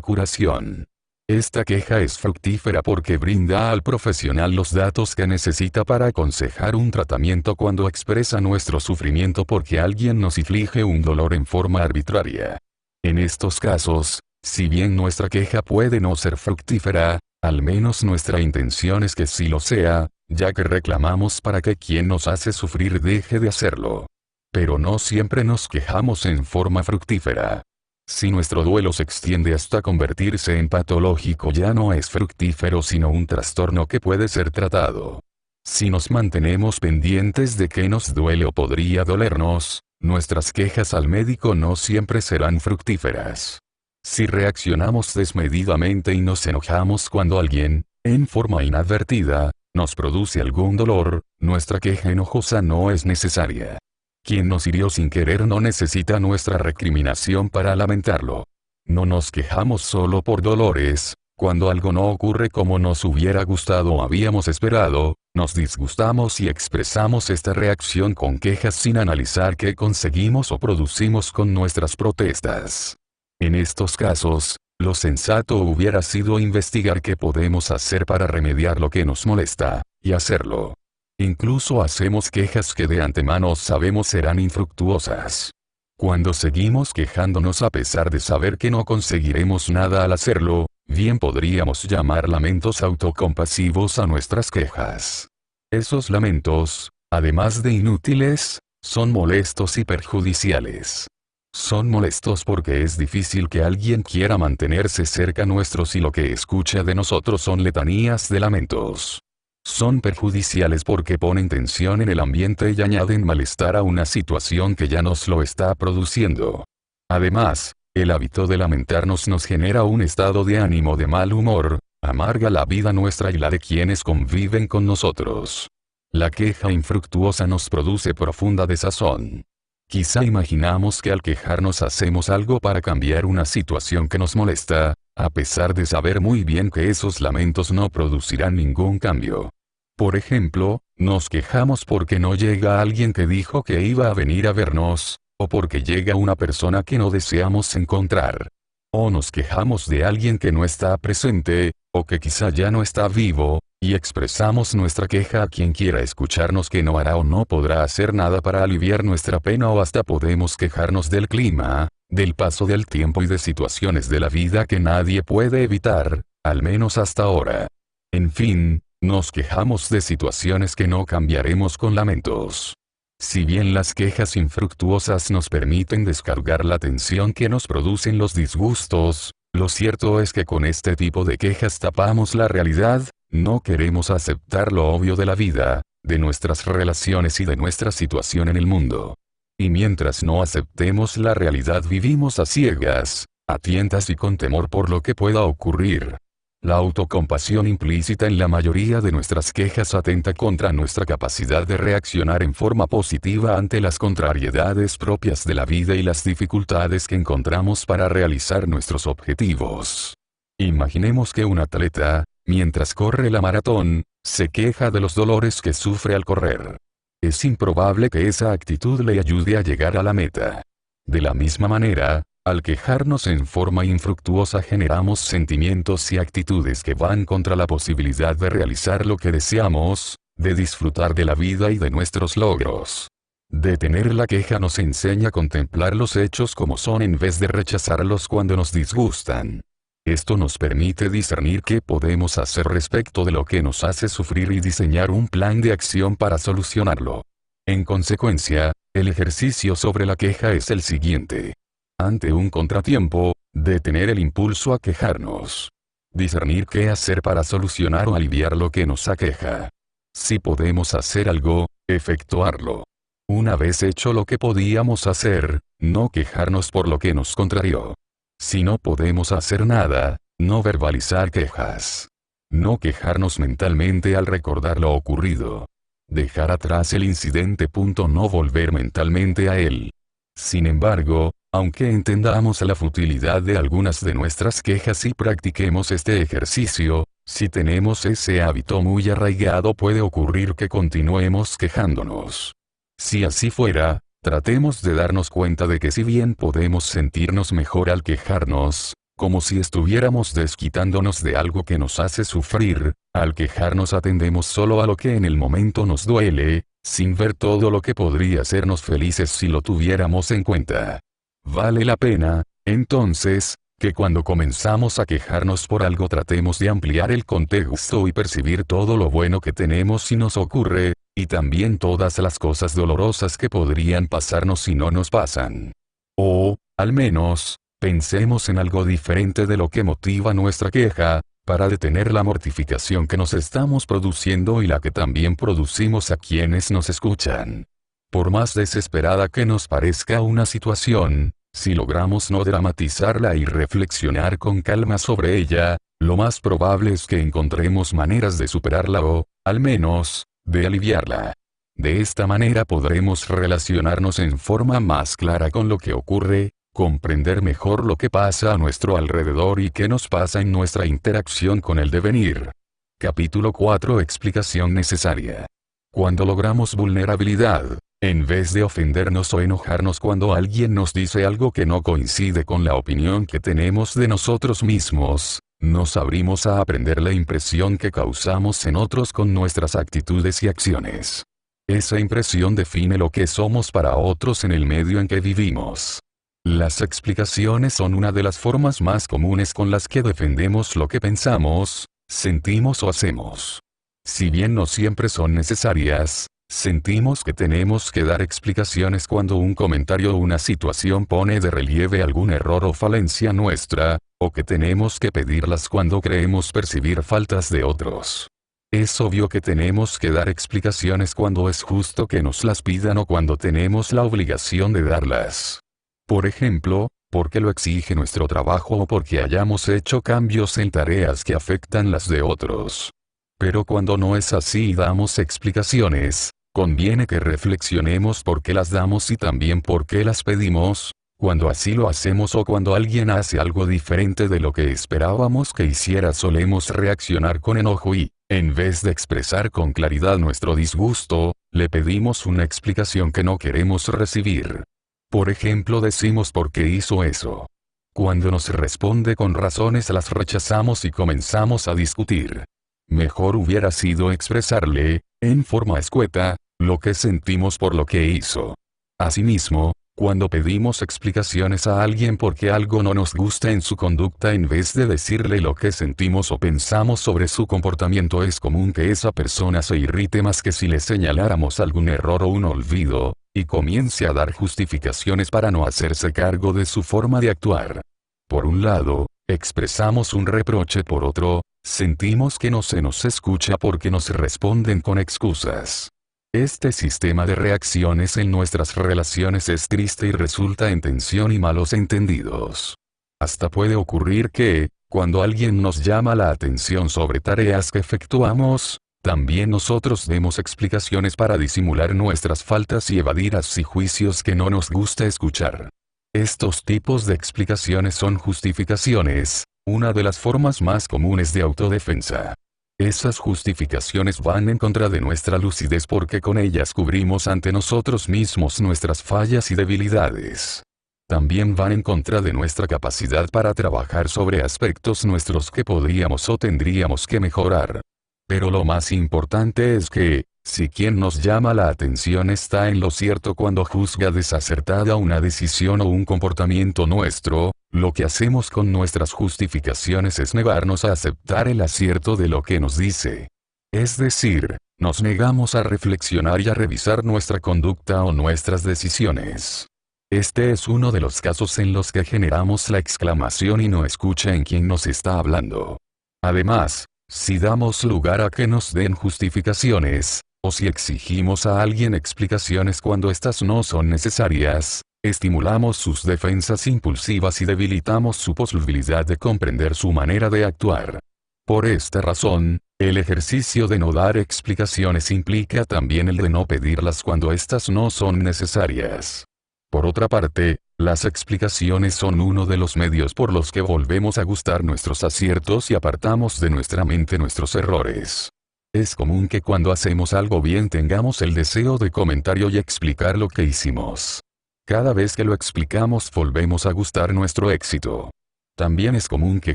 curación. Esta queja es fructífera porque brinda al profesional los datos que necesita para aconsejar un tratamiento cuando expresa nuestro sufrimiento porque alguien nos inflige un dolor en forma arbitraria. En estos casos, si bien nuestra queja puede no ser fructífera, al menos nuestra intención es que sí lo sea, ya que reclamamos para que quien nos hace sufrir deje de hacerlo. Pero no siempre nos quejamos en forma fructífera. Si nuestro duelo se extiende hasta convertirse en patológico, ya no es fructífero sino un trastorno que puede ser tratado. Si nos mantenemos pendientes de que nos duele o podría dolernos, nuestras quejas al médico no siempre serán fructíferas. Si reaccionamos desmedidamente y nos enojamos cuando alguien, en forma inadvertida, nos produce algún dolor, nuestra queja enojosa no es necesaria. Quien nos hirió sin querer no necesita nuestra recriminación para lamentarlo. No nos quejamos solo por dolores. Cuando algo no ocurre como nos hubiera gustado o habíamos esperado, nos disgustamos y expresamos esta reacción con quejas sin analizar qué conseguimos o producimos con nuestras protestas. En estos casos, lo sensato hubiera sido investigar qué podemos hacer para remediar lo que nos molesta, y hacerlo. Incluso hacemos quejas que de antemano sabemos serán infructuosas. Cuando seguimos quejándonos a pesar de saber que no conseguiremos nada al hacerlo, bien podríamos llamar lamentos autocompasivos a nuestras quejas. Esos lamentos, además de inútiles, son molestos y perjudiciales. Son molestos porque es difícil que alguien quiera mantenerse cerca nuestro si lo que escucha de nosotros son letanías de lamentos. Son perjudiciales porque ponen tensión en el ambiente y añaden malestar a una situación que ya nos lo está produciendo. Además, el hábito de lamentarnos nos genera un estado de ánimo de mal humor, amarga la vida nuestra y la de quienes conviven con nosotros. La queja infructuosa nos produce profunda desazón. Quizá imaginamos que al quejarnos hacemos algo para cambiar una situación que nos molesta, a pesar de saber muy bien que esos lamentos no producirán ningún cambio. Por ejemplo, nos quejamos porque no llega alguien que dijo que iba a venir a vernos, o porque llega una persona que no deseamos encontrar. O nos quejamos de alguien que no está presente, o que quizá ya no está vivo, y expresamos nuestra queja a quien quiera escucharnos que no hará o no podrá hacer nada para aliviar nuestra pena, o hasta podemos quejarnos del clima, del paso del tiempo y de situaciones de la vida que nadie puede evitar, al menos hasta ahora. En fin, nos quejamos de situaciones que no cambiaremos con lamentos. Si bien las quejas infructuosas nos permiten descargar la tensión que nos producen los disgustos, lo cierto es que con este tipo de quejas tapamos la realidad. No queremos aceptar lo obvio de la vida, de nuestras relaciones y de nuestra situación en el mundo. Y mientras no aceptemos la realidad vivimos a ciegas, a tientas y con temor por lo que pueda ocurrir. La autocompasión implícita en la mayoría de nuestras quejas atenta contra nuestra capacidad de reaccionar en forma positiva ante las contrariedades propias de la vida y las dificultades que encontramos para realizar nuestros objetivos. Imaginemos que un atleta, mientras corre la maratón, se queja de los dolores que sufre al correr. Es improbable que esa actitud le ayude a llegar a la meta. De la misma manera, al quejarnos en forma infructuosa generamos sentimientos y actitudes que van contra la posibilidad de realizar lo que deseamos, de disfrutar de la vida y de nuestros logros. Detener la queja nos enseña a contemplar los hechos como son en vez de rechazarlos cuando nos disgustan. Esto nos permite discernir qué podemos hacer respecto de lo que nos hace sufrir y diseñar un plan de acción para solucionarlo. En consecuencia, el ejercicio sobre la queja es el siguiente. Ante un contratiempo, detener el impulso a quejarnos. Discernir qué hacer para solucionar o aliviar lo que nos aqueja. Si podemos hacer algo, efectuarlo. Una vez hecho lo que podíamos hacer, no quejarnos por lo que nos contrarió. Si no podemos hacer nada, no verbalizar quejas. No quejarnos mentalmente al recordar lo ocurrido. Dejar atrás el incidente. No volver mentalmente a él. Sin embargo, aunque entendamos la futilidad de algunas de nuestras quejas y practiquemos este ejercicio, si tenemos ese hábito muy arraigado puede ocurrir que continuemos quejándonos. Si así fuera, tratemos de darnos cuenta de que si bien podemos sentirnos mejor al quejarnos, como si estuviéramos desquitándonos de algo que nos hace sufrir, al quejarnos atendemos solo a lo que en el momento nos duele, sin ver todo lo que podría hacernos felices si lo tuviéramos en cuenta. Vale la pena, entonces, que cuando comenzamos a quejarnos por algo tratemos de ampliar el contexto y percibir todo lo bueno que tenemos si nos ocurre, y también todas las cosas dolorosas que podrían pasarnos si no nos pasan. O, al menos, pensemos en algo diferente de lo que motiva nuestra queja, para detener la mortificación que nos estamos produciendo y la que también producimos a quienes nos escuchan. Por más desesperada que nos parezca una situación, si logramos no dramatizarla y reflexionar con calma sobre ella, lo más probable es que encontremos maneras de superarla o, al menos, de aliviarla. De esta manera podremos relacionarnos en forma más clara con lo que ocurre, comprender mejor lo que pasa a nuestro alrededor y qué nos pasa en nuestra interacción con el devenir. Capítulo 4. Explicación necesaria. Cuando logramos vulnerabilidad, en vez de ofendernos o enojarnos cuando alguien nos dice algo que no coincide con la opinión que tenemos de nosotros mismos, nos abrimos a aprender la impresión que causamos en otros con nuestras actitudes y acciones. Esa impresión define lo que somos para otros en el medio en que vivimos. Las explicaciones son una de las formas más comunes con las que defendemos lo que pensamos, sentimos o hacemos. Si bien no siempre son necesarias, sentimos que tenemos que dar explicaciones cuando un comentario o una situación pone de relieve algún error o falencia nuestra, o que tenemos que pedirlas cuando creemos percibir faltas de otros. Es obvio que tenemos que dar explicaciones cuando es justo que nos las pidan o cuando tenemos la obligación de darlas. Por ejemplo, porque lo exige nuestro trabajo o porque hayamos hecho cambios en tareas que afectan las de otros. Pero cuando no es así y damos explicaciones, conviene que reflexionemos por qué las damos y también por qué las pedimos. Cuando así lo hacemos o cuando alguien hace algo diferente de lo que esperábamos que hiciera, solemos reaccionar con enojo y, en vez de expresar con claridad nuestro disgusto, le pedimos una explicación que no queremos recibir. Por ejemplo, decimos por qué hizo eso. Cuando nos responde con razones las rechazamos y comenzamos a discutir. Mejor hubiera sido expresarle, en forma escueta, lo que sentimos por lo que hizo. Asimismo, cuando pedimos explicaciones a alguien porque algo no nos gusta en su conducta, en vez de decirle lo que sentimos o pensamos sobre su comportamiento, es común que esa persona se irrite más que si le señaláramos algún error o un olvido, y comience a dar justificaciones para no hacerse cargo de su forma de actuar. Por un lado, expresamos un reproche; por otro, sentimos que no se nos escucha porque nos responden con excusas. Este sistema de reacciones en nuestras relaciones es triste y resulta en tensión y malos entendidos. Hasta puede ocurrir que, cuando alguien nos llama la atención sobre tareas que efectuamos, también nosotros demos explicaciones para disimular nuestras faltas y evadir así juicios que no nos gusta escuchar. Estos tipos de explicaciones son justificaciones, una de las formas más comunes de autodefensa. Esas justificaciones van en contra de nuestra lucidez porque con ellas cubrimos ante nosotros mismos nuestras fallas y debilidades. También van en contra de nuestra capacidad para trabajar sobre aspectos nuestros que podríamos o tendríamos que mejorar. Pero lo más importante es que, si quien nos llama la atención está en lo cierto cuando juzga desacertada una decisión o un comportamiento nuestro, lo que hacemos con nuestras justificaciones es negarnos a aceptar el acierto de lo que nos dice. Es decir, nos negamos a reflexionar y a revisar nuestra conducta o nuestras decisiones. Este es uno de los casos en los que generamos la exclamación y no escucha en quien nos está hablando. Además, si damos lugar a que nos den justificaciones, o si exigimos a alguien explicaciones cuando éstas no son necesarias, estimulamos sus defensas impulsivas y debilitamos su posibilidad de comprender su manera de actuar. Por esta razón, el ejercicio de no dar explicaciones implica también el de no pedirlas cuando éstas no son necesarias. Por otra parte, las explicaciones son uno de los medios por los que volvemos a gustar nuestros aciertos y apartamos de nuestra mente nuestros errores. Es común que cuando hacemos algo bien tengamos el deseo de comentario y explicar lo que hicimos. Cada vez que lo explicamos volvemos a gustar nuestro éxito. También es común que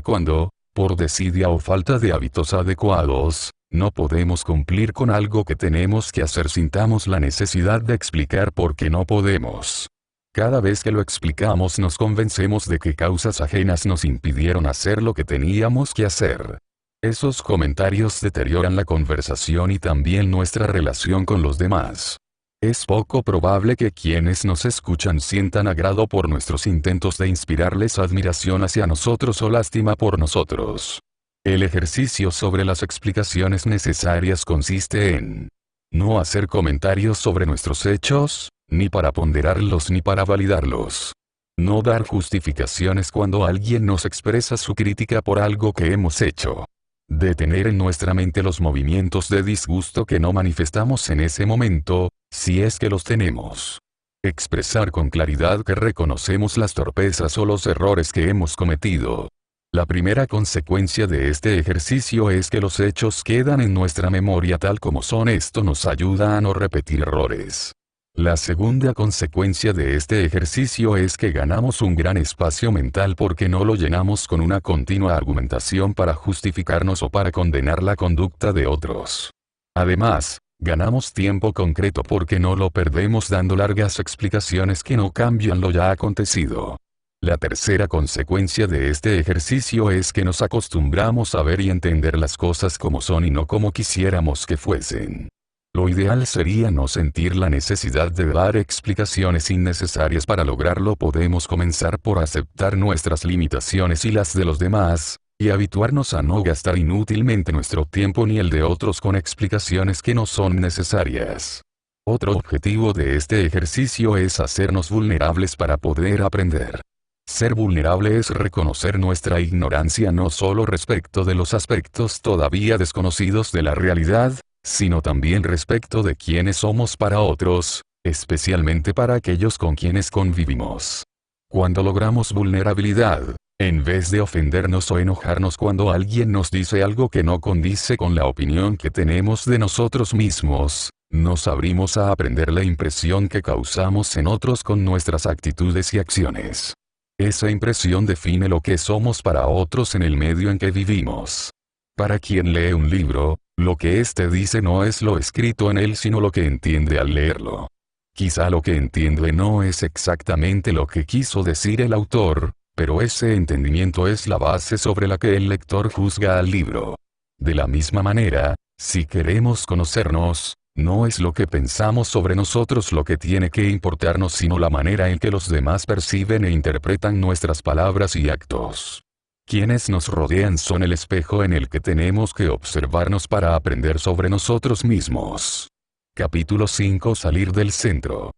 cuando, por desidia o falta de hábitos adecuados, no podemos cumplir con algo que tenemos que hacer sintamos la necesidad de explicar por qué no podemos. Cada vez que lo explicamos nos convencemos de que causas ajenas nos impidieron hacer lo que teníamos que hacer. Esos comentarios deterioran la conversación y también nuestra relación con los demás. Es poco probable que quienes nos escuchan sientan agrado por nuestros intentos de inspirarles admiración hacia nosotros o lástima por nosotros. El ejercicio sobre las explicaciones necesarias consiste en no hacer comentarios sobre nuestros hechos, ni para ponderarlos ni para validarlos. No dar justificaciones cuando alguien nos expresa su crítica por algo que hemos hecho. Detener en nuestra mente los movimientos de disgusto que no manifestamos en ese momento, si es que los tenemos. Expresar con claridad que reconocemos las torpezas o los errores que hemos cometido. La primera consecuencia de este ejercicio es que los hechos quedan en nuestra memoria tal como son. Esto nos ayuda a no repetir errores. La segunda consecuencia de este ejercicio es que ganamos un gran espacio mental porque no lo llenamos con una continua argumentación para justificarnos o para condenar la conducta de otros. Además, ganamos tiempo concreto porque no lo perdemos dando largas explicaciones que no cambian lo ya acontecido. La tercera consecuencia de este ejercicio es que nos acostumbramos a ver y entender las cosas como son y no como quisiéramos que fuesen. Lo ideal sería no sentir la necesidad de dar explicaciones innecesarias. Para lograrlo podemos comenzar por aceptar nuestras limitaciones y las de los demás, y habituarnos a no gastar inútilmente nuestro tiempo ni el de otros con explicaciones que no son necesarias. Otro objetivo de este ejercicio es hacernos vulnerables para poder aprender. Ser vulnerable es reconocer nuestra ignorancia no solo respecto de los aspectos todavía desconocidos de la realidad, sino también respecto de quiénes somos para otros, especialmente para aquellos con quienes convivimos. Cuando logramos vulnerabilidad, en vez de ofendernos o enojarnos cuando alguien nos dice algo que no condice con la opinión que tenemos de nosotros mismos, nos abrimos a aprender la impresión que causamos en otros con nuestras actitudes y acciones. Esa impresión define lo que somos para otros en el medio en que vivimos. Para quien lee un libro, lo que éste dice no es lo escrito en él sino lo que entiende al leerlo. Quizá lo que entiende no es exactamente lo que quiso decir el autor, pero ese entendimiento es la base sobre la que el lector juzga al libro. De la misma manera, si queremos conocernos, no es lo que pensamos sobre nosotros lo que tiene que importarnos sino la manera en que los demás perciben e interpretan nuestras palabras y actos. Quienes nos rodean son el espejo en el que tenemos que observarnos para aprender sobre nosotros mismos. Capítulo 5. Salir del centro.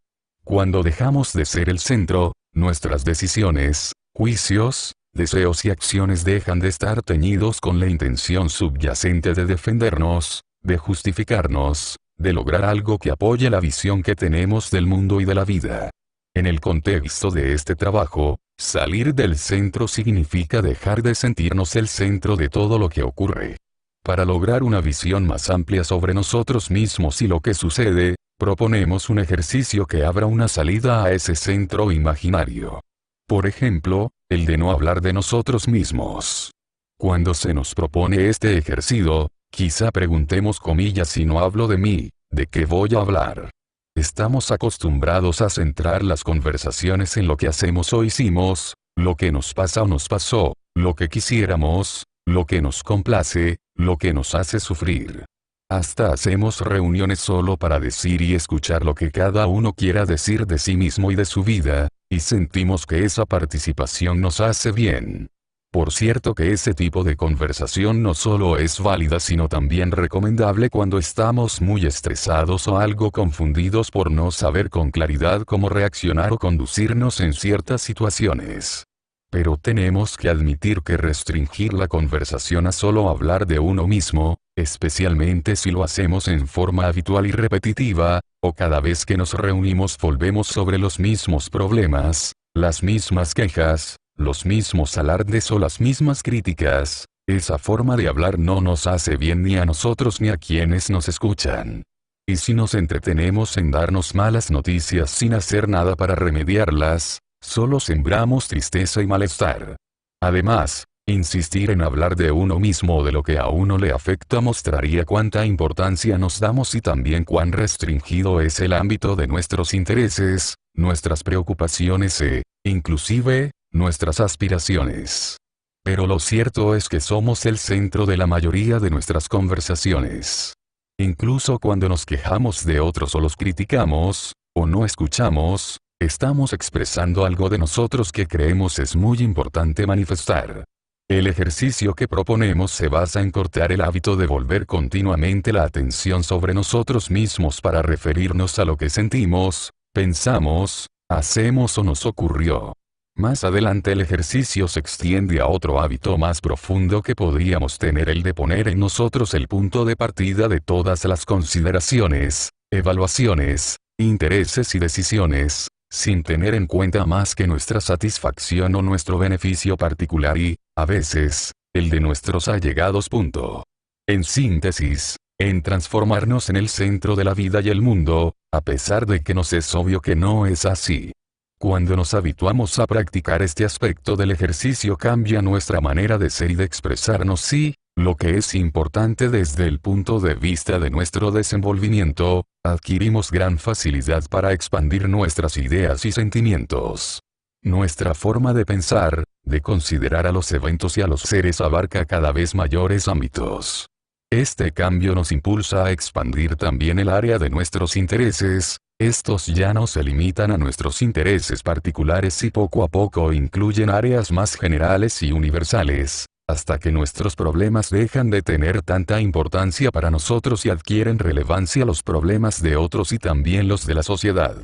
Cuando dejamos de ser el centro, nuestras decisiones, juicios, deseos y acciones dejan de estar teñidos con la intención subyacente de defendernos, de justificarnos, de lograr algo que apoye la visión que tenemos del mundo y de la vida. En el contexto de este trabajo, salir del centro significa dejar de sentirnos el centro de todo lo que ocurre. Para lograr una visión más amplia sobre nosotros mismos y lo que sucede, proponemos un ejercicio que abra una salida a ese centro imaginario. Por ejemplo, el de no hablar de nosotros mismos. Cuando se nos propone este ejercicio, Quizá preguntemos comillas si no hablo de mí, ¿de qué voy a hablar? Estamos acostumbrados a centrar las conversaciones en lo que hacemos o hicimos, lo que nos pasa o nos pasó, lo que quisiéramos, lo que nos complace, lo que nos hace sufrir. Hasta hacemos reuniones solo para decir y escuchar lo que cada uno quiera decir de sí mismo y de su vida, y sentimos que esa participación nos hace bien. Por cierto que ese tipo de conversación no solo es válida sino también recomendable cuando estamos muy estresados o algo confundidos por no saber con claridad cómo reaccionar o conducirnos en ciertas situaciones. Pero tenemos que admitir que restringir la conversación a solo hablar de uno mismo, especialmente si lo hacemos en forma habitual y repetitiva, o cada vez que nos reunimos volvemos sobre los mismos problemas, las mismas quejas, los mismos alardes o las mismas críticas, esa forma de hablar no nos hace bien ni a nosotros ni a quienes nos escuchan. Y si nos entretenemos en darnos malas noticias sin hacer nada para remediarlas, solo sembramos tristeza y malestar. Además, insistir en hablar de uno mismo o de lo que a uno le afecta mostraría cuánta importancia nos damos y también cuán restringido es el ámbito de nuestros intereses, nuestras preocupaciones e, inclusive, nuestras aspiraciones. Pero lo cierto es que somos el centro de la mayoría de nuestras conversaciones. Incluso cuando nos quejamos de otros o los criticamos, o no escuchamos, estamos expresando algo de nosotros que creemos es muy importante manifestar. El ejercicio que proponemos se basa en cortar el hábito de volver continuamente la atención sobre nosotros mismos para referirnos a lo que sentimos, pensamos, hacemos o nos ocurrió. Más adelante el ejercicio se extiende a otro hábito más profundo que podríamos tener, el de poner en nosotros el punto de partida de todas las consideraciones, evaluaciones, intereses y decisiones, sin tener en cuenta más que nuestra satisfacción o nuestro beneficio particular y, a veces, el de nuestros allegados. En síntesis, en transformarnos en el centro de la vida y el mundo, a pesar de que nos es obvio que no es así. Cuando nos habituamos a practicar este aspecto del ejercicio cambia nuestra manera de ser y de expresarnos y, lo que es importante desde el punto de vista de nuestro desenvolvimiento, adquirimos gran facilidad para expandir nuestras ideas y sentimientos. Nuestra forma de pensar, de considerar a los eventos y a los seres abarca cada vez mayores ámbitos. Este cambio nos impulsa a expandir también el área de nuestros intereses. Estos ya no se limitan a nuestros intereses particulares y poco a poco incluyen áreas más generales y universales, hasta que nuestros problemas dejan de tener tanta importancia para nosotros y adquieren relevancia los problemas de otros y también los de la sociedad.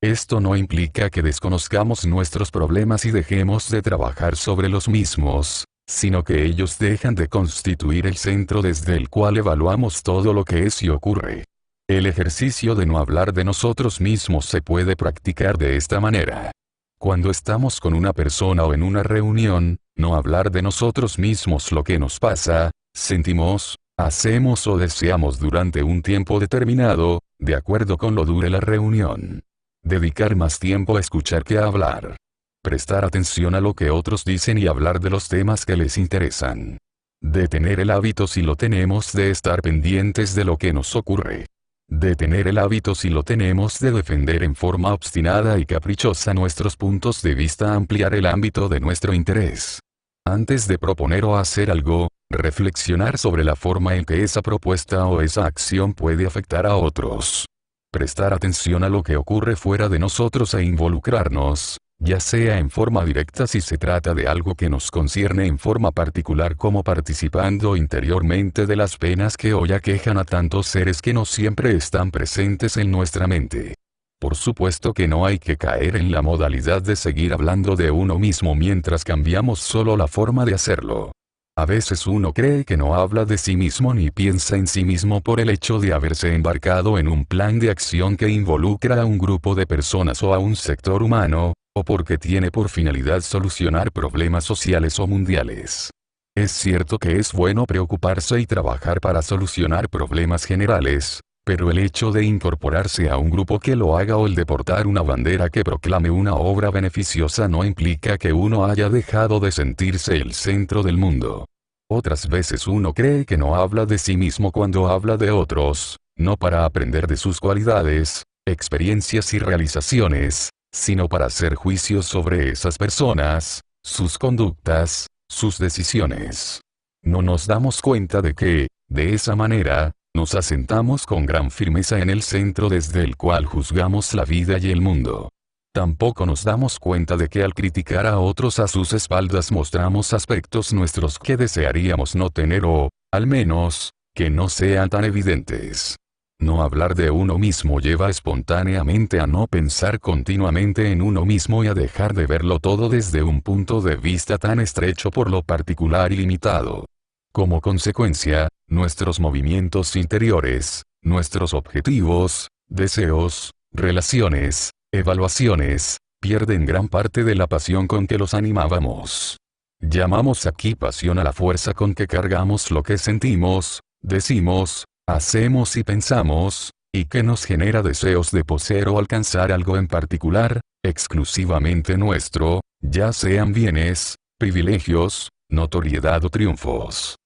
Esto no implica que desconozcamos nuestros problemas y dejemos de trabajar sobre los mismos, sino que ellos dejan de constituir el centro desde el cual evaluamos todo lo que es y ocurre. El ejercicio de no hablar de nosotros mismos se puede practicar de esta manera. Cuando estamos con una persona o en una reunión, no hablar de nosotros mismos lo que nos pasa, sentimos, hacemos o deseamos durante un tiempo determinado, de acuerdo con lo dure la reunión. Dedicar más tiempo a escuchar que a hablar. Prestar atención a lo que otros dicen y hablar de los temas que les interesan. De tener el hábito, si lo tenemos, de estar pendientes de lo que nos ocurre. De tener el hábito, si lo tenemos, de defender en forma obstinada y caprichosa nuestros puntos de vista, ampliar el ámbito de nuestro interés. Antes de proponer o hacer algo, reflexionar sobre la forma en que esa propuesta o esa acción puede afectar a otros. Prestar atención a lo que ocurre fuera de nosotros e involucrarnos, ya sea en forma directa si se trata de algo que nos concierne en forma particular, como participando interiormente de las penas que hoy aquejan a tantos seres que no siempre están presentes en nuestra mente. Por supuesto que no hay que caer en la modalidad de seguir hablando de uno mismo mientras cambiamos solo la forma de hacerlo. A veces uno cree que no habla de sí mismo ni piensa en sí mismo por el hecho de haberse embarcado en un plan de acción que involucra a un grupo de personas o a un sector humano, o porque tiene por finalidad solucionar problemas sociales o mundiales. Es cierto que es bueno preocuparse y trabajar para solucionar problemas generales, pero el hecho de incorporarse a un grupo que lo haga o el de portar una bandera que proclame una obra beneficiosa no implica que uno haya dejado de sentirse el centro del mundo. Otras veces uno cree que no habla de sí mismo cuando habla de otros, no para aprender de sus cualidades, experiencias y realizaciones, sino para hacer juicios sobre esas personas, sus conductas, sus decisiones. No nos damos cuenta de que, de esa manera, nos asentamos con gran firmeza en el centro desde el cual juzgamos la vida y el mundo. Tampoco nos damos cuenta de que al criticar a otros a sus espaldas mostramos aspectos nuestros que desearíamos no tener o, al menos, que no sean tan evidentes. No hablar de uno mismo lleva espontáneamente a no pensar continuamente en uno mismo y a dejar de verlo todo desde un punto de vista tan estrecho por lo particular y limitado. Como consecuencia, nuestros movimientos interiores, nuestros objetivos, deseos, relaciones, evaluaciones, pierden gran parte de la pasión con que los animábamos. Llamamos aquí pasión a la fuerza con que cargamos lo que sentimos, decimos, hacemos y pensamos, y que nos genera deseos de poseer o alcanzar algo en particular, exclusivamente nuestro, ya sean bienes, privilegios, notoriedad o triunfos.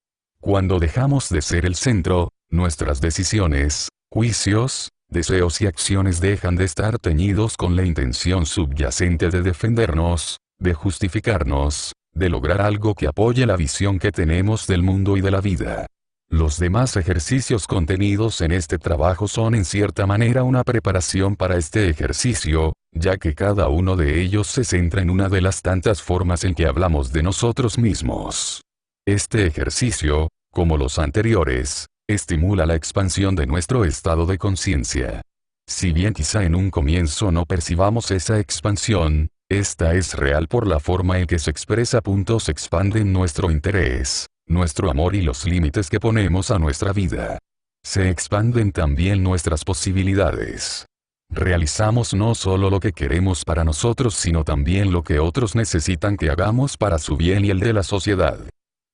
Cuando dejamos de ser el centro, nuestras decisiones, juicios, deseos y acciones dejan de estar teñidos con la intención subyacente de defendernos, de justificarnos, de lograr algo que apoye la visión que tenemos del mundo y de la vida. Los demás ejercicios contenidos en este trabajo son en cierta manera una preparación para este ejercicio, ya que cada uno de ellos se centra en una de las tantas formas en que hablamos de nosotros mismos. Este ejercicio, como los anteriores, estimula la expansión de nuestro estado de conciencia. Si bien quizá en un comienzo no percibamos esa expansión, esta es real por la forma en que se expresa. Se expande nuestro interés, nuestro amor y los límites que ponemos a nuestra vida. Se expanden también nuestras posibilidades. Realizamos no solo lo que queremos para nosotros sino también lo que otros necesitan que hagamos para su bien y el de la sociedad.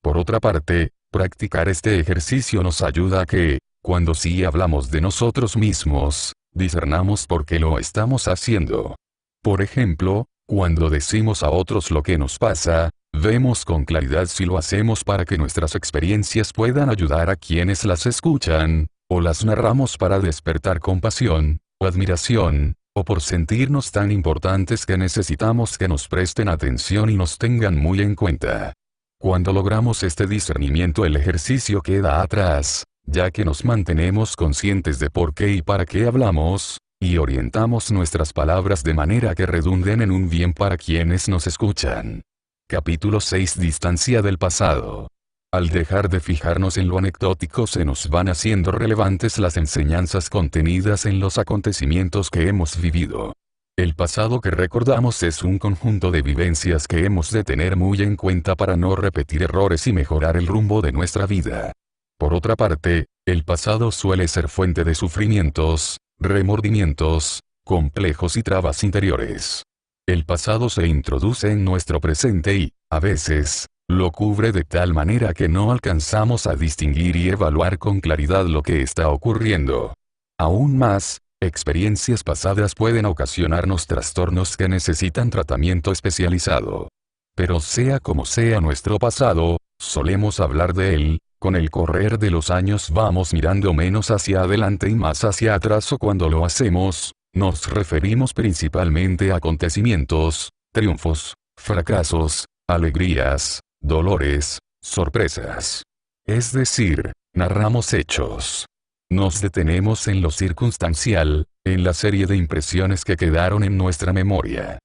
Por otra parte, practicar este ejercicio nos ayuda a que, cuando sí hablamos de nosotros mismos, discernamos por qué lo estamos haciendo. Por ejemplo, cuando decimos a otros lo que nos pasa, vemos con claridad si lo hacemos para que nuestras experiencias puedan ayudar a quienes las escuchan, o las narramos para despertar compasión, o admiración, o por sentirnos tan importantes que necesitamos que nos presten atención y nos tengan muy en cuenta. Cuando logramos este discernimiento el ejercicio queda atrás, ya que nos mantenemos conscientes de por qué y para qué hablamos, y orientamos nuestras palabras de manera que redunden en un bien para quienes nos escuchan. Capítulo 6. Distancia del pasado. Al dejar de fijarnos en lo anecdótico se nos van haciendo relevantes las enseñanzas contenidas en los acontecimientos que hemos vivido. El pasado que recordamos es un conjunto de vivencias que hemos de tener muy en cuenta para no repetir errores y mejorar el rumbo de nuestra vida. Por otra parte, el pasado suele ser fuente de sufrimientos, remordimientos, complejos y trabas interiores. El pasado se introduce en nuestro presente y, a veces, lo cubre de tal manera que no alcanzamos a distinguir y evaluar con claridad lo que está ocurriendo. Aún más, experiencias pasadas pueden ocasionarnos trastornos que necesitan tratamiento especializado. Pero sea como sea nuestro pasado, solemos hablar de él, con el correr de los años vamos mirando menos hacia adelante y más hacia atrás o cuando lo hacemos, nos referimos principalmente a acontecimientos, triunfos, fracasos, alegrías, dolores, sorpresas. Es decir, narramos hechos. Nos detenemos en lo circunstancial, en la serie de impresiones que quedaron en nuestra memoria.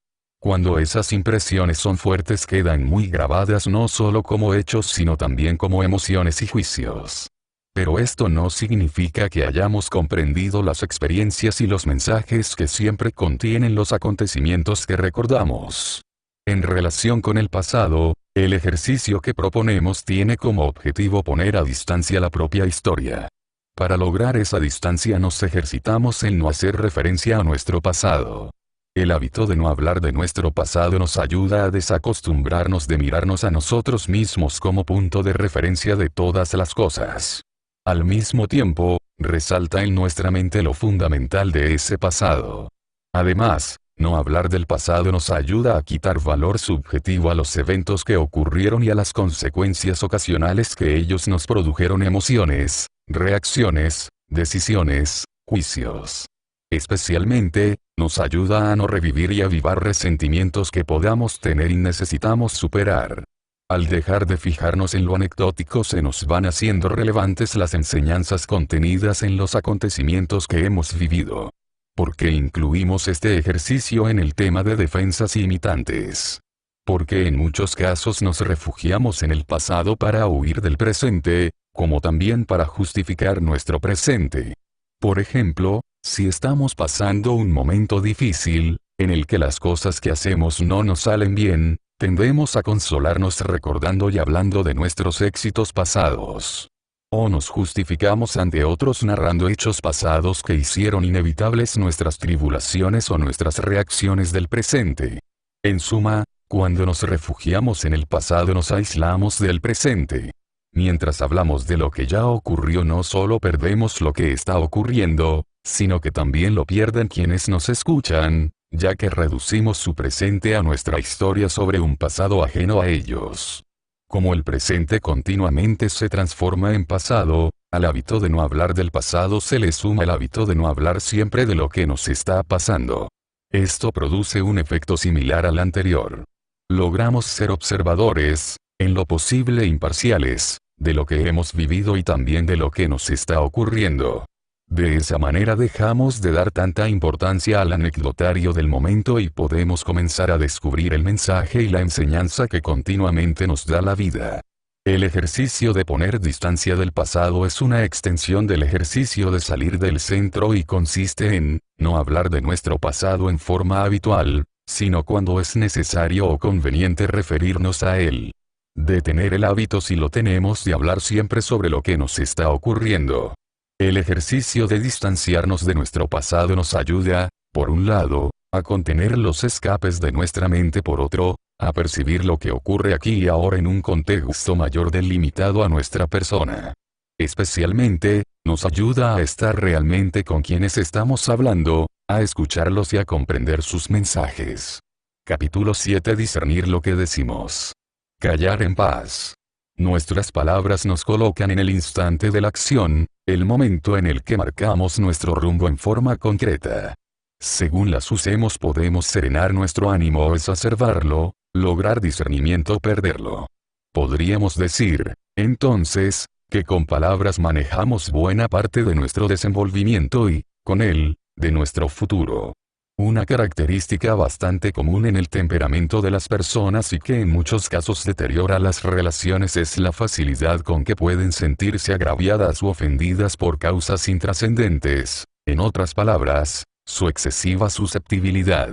Cuando esas impresiones son fuertes quedan muy grabadas no solo como hechos sino también como emociones y juicios. Pero esto no significa que hayamos comprendido las experiencias y los mensajes que siempre contienen los acontecimientos que recordamos. En relación con el pasado, el ejercicio que proponemos tiene como objetivo poner a distancia la propia historia. Para lograr esa distancia nos ejercitamos en no hacer referencia a nuestro pasado. El hábito de no hablar de nuestro pasado nos ayuda a desacostumbrarnos de mirarnos a nosotros mismos como punto de referencia de todas las cosas. Al mismo tiempo, resalta en nuestra mente lo fundamental de ese pasado. Además, No hablar del pasado nos ayuda a quitar valor subjetivo a los eventos que ocurrieron y a las consecuencias ocasionales que ellos nos produjeron: emociones, reacciones, decisiones, juicios. Especialmente, nos ayuda a no revivir y avivar resentimientos que podamos tener y necesitamos superar. Al dejar de fijarnos en lo anecdótico, se nos van haciendo relevantes las enseñanzas contenidas en los acontecimientos que hemos vivido. ¿Por qué incluimos este ejercicio en el tema de defensas imitantes? Porque en muchos casos nos refugiamos en el pasado para huir del presente, como también para justificar nuestro presente. Por ejemplo, si estamos pasando un momento difícil, en el que las cosas que hacemos no nos salen bien, tendemos a consolarnos recordando y hablando de nuestros éxitos pasados. O nos justificamos ante otros narrando hechos pasados que hicieron inevitables nuestras tribulaciones o nuestras reacciones del presente. En suma, cuando nos refugiamos en el pasado nos aislamos del presente. Mientras hablamos de lo que ya ocurrió, no solo perdemos lo que está ocurriendo, sino que también lo pierden quienes nos escuchan, ya que reducimos su presente a nuestra historia sobre un pasado ajeno a ellos. Como el presente continuamente se transforma en pasado, al hábito de no hablar del pasado se le suma el hábito de no hablar siempre de lo que nos está pasando. Esto produce un efecto similar al anterior. Logramos ser observadores, en lo posible imparciales, de lo que hemos vivido y también de lo que nos está ocurriendo. De esa manera dejamos de dar tanta importancia al anecdotario del momento y podemos comenzar a descubrir el mensaje y la enseñanza que continuamente nos da la vida. El ejercicio de poner distancia del pasado es una extensión del ejercicio de salir del centro y consiste en, no hablar de nuestro pasado en forma habitual, sino cuando es necesario o conveniente referirnos a él. De tener el hábito, si lo tenemos, de hablar siempre sobre lo que nos está ocurriendo. El ejercicio de distanciarnos de nuestro pasado nos ayuda, por un lado, a contener los escapes de nuestra mente, por otro, a percibir lo que ocurre aquí y ahora en un contexto mayor delimitado a nuestra persona. Especialmente, nos ayuda a estar realmente con quienes estamos hablando, a escucharlos y a comprender sus mensajes. Capítulo 7. Discernir lo que decimos. Callar en paz. Nuestras palabras nos colocan en el instante de la acción, el momento en el que marcamos nuestro rumbo en forma concreta. Según las usemos podemos serenar nuestro ánimo o exacerbarlo, lograr discernimiento o perderlo. Podríamos decir, entonces, que con palabras manejamos buena parte de nuestro desenvolvimiento y, con él, de nuestro futuro. Una característica bastante común en el temperamento de las personas y que en muchos casos deteriora las relaciones es la facilidad con que pueden sentirse agraviadas u ofendidas por causas intrascendentes, en otras palabras, su excesiva susceptibilidad.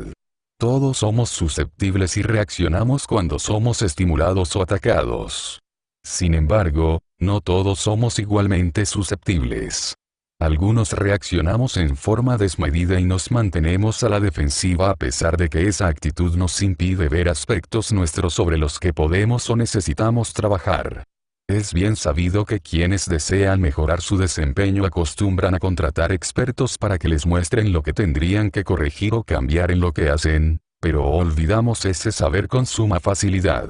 Todos somos susceptibles y reaccionamos cuando somos estimulados o atacados. Sin embargo, no todos somos igualmente susceptibles. Algunos reaccionamos en forma desmedida y nos mantenemos a la defensiva a pesar de que esa actitud nos impide ver aspectos nuestros sobre los que podemos o necesitamos trabajar. Es bien sabido que quienes desean mejorar su desempeño acostumbran a contratar expertos para que les muestren lo que tendrían que corregir o cambiar en lo que hacen, pero olvidamos ese saber con suma facilidad.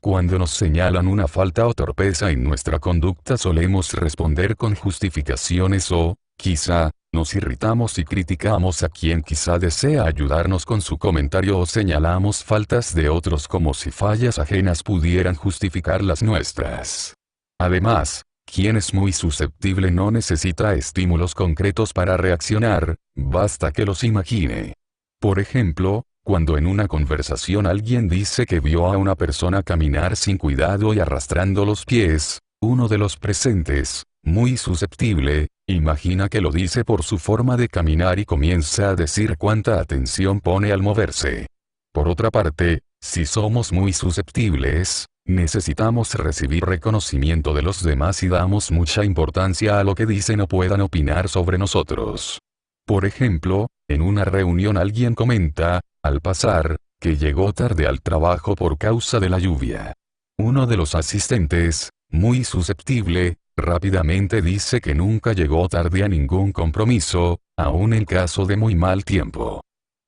Cuando nos señalan una falta o torpeza en nuestra conducta solemos responder con justificaciones o, quizá, nos irritamos y criticamos a quien quizá desea ayudarnos con su comentario o señalamos faltas de otros como si fallas ajenas pudieran justificar las nuestras. Además, quien es muy susceptible no necesita estímulos concretos para reaccionar, basta que los imagine. Por ejemplo, cuando en una conversación alguien dice que vio a una persona caminar sin cuidado y arrastrando los pies, uno de los presentes, muy susceptible, imagina que lo dice por su forma de caminar y comienza a decir cuánta atención pone al moverse. Por otra parte, si somos muy susceptibles, necesitamos recibir reconocimiento de los demás y damos mucha importancia a lo que dicen o puedan opinar sobre nosotros. Por ejemplo, en una reunión alguien comenta, al pasar, que llegó tarde al trabajo por causa de la lluvia. Uno de los asistentes, muy susceptible, rápidamente dice que nunca llegó tarde a ningún compromiso, aun en caso de muy mal tiempo.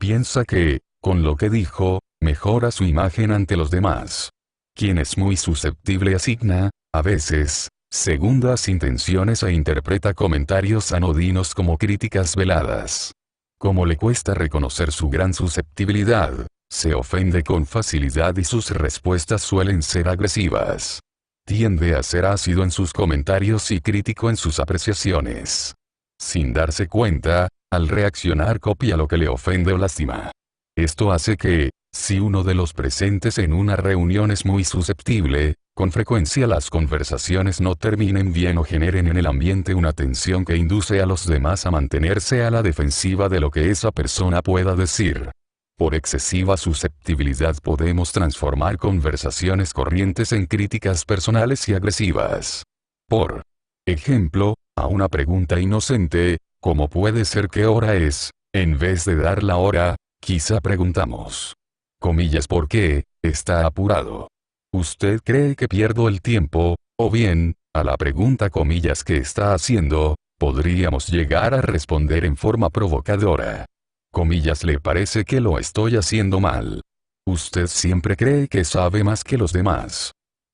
Piensa que, con lo que dijo, mejora su imagen ante los demás. Quien es muy susceptible asigna, a veces, segundas intenciones e interpreta comentarios anodinos como críticas veladas. Como le cuesta reconocer su gran susceptibilidad, se ofende con facilidad y sus respuestas suelen ser agresivas. Tiende a ser ácido en sus comentarios y crítico en sus apreciaciones. Sin darse cuenta, al reaccionar copia lo que le ofende o lastima. Esto hace que, si uno de los presentes en una reunión es muy susceptible, con frecuencia las conversaciones no terminen bien o generen en el ambiente una tensión que induce a los demás a mantenerse a la defensiva de lo que esa persona pueda decir. Por excesiva susceptibilidad podemos transformar conversaciones corrientes en críticas personales y agresivas. Por ejemplo, a una pregunta inocente, ¿cómo puede ser qué hora es? En vez de dar la hora, quizá preguntamos. Comillas, ¿por qué? Está apurado. ¿Usted cree que pierdo el tiempo? O bien, a la pregunta comillas que está haciendo, podríamos llegar a responder en forma provocadora. Comillas, ¿le parece que lo estoy haciendo mal? Usted siempre cree que sabe más que los demás.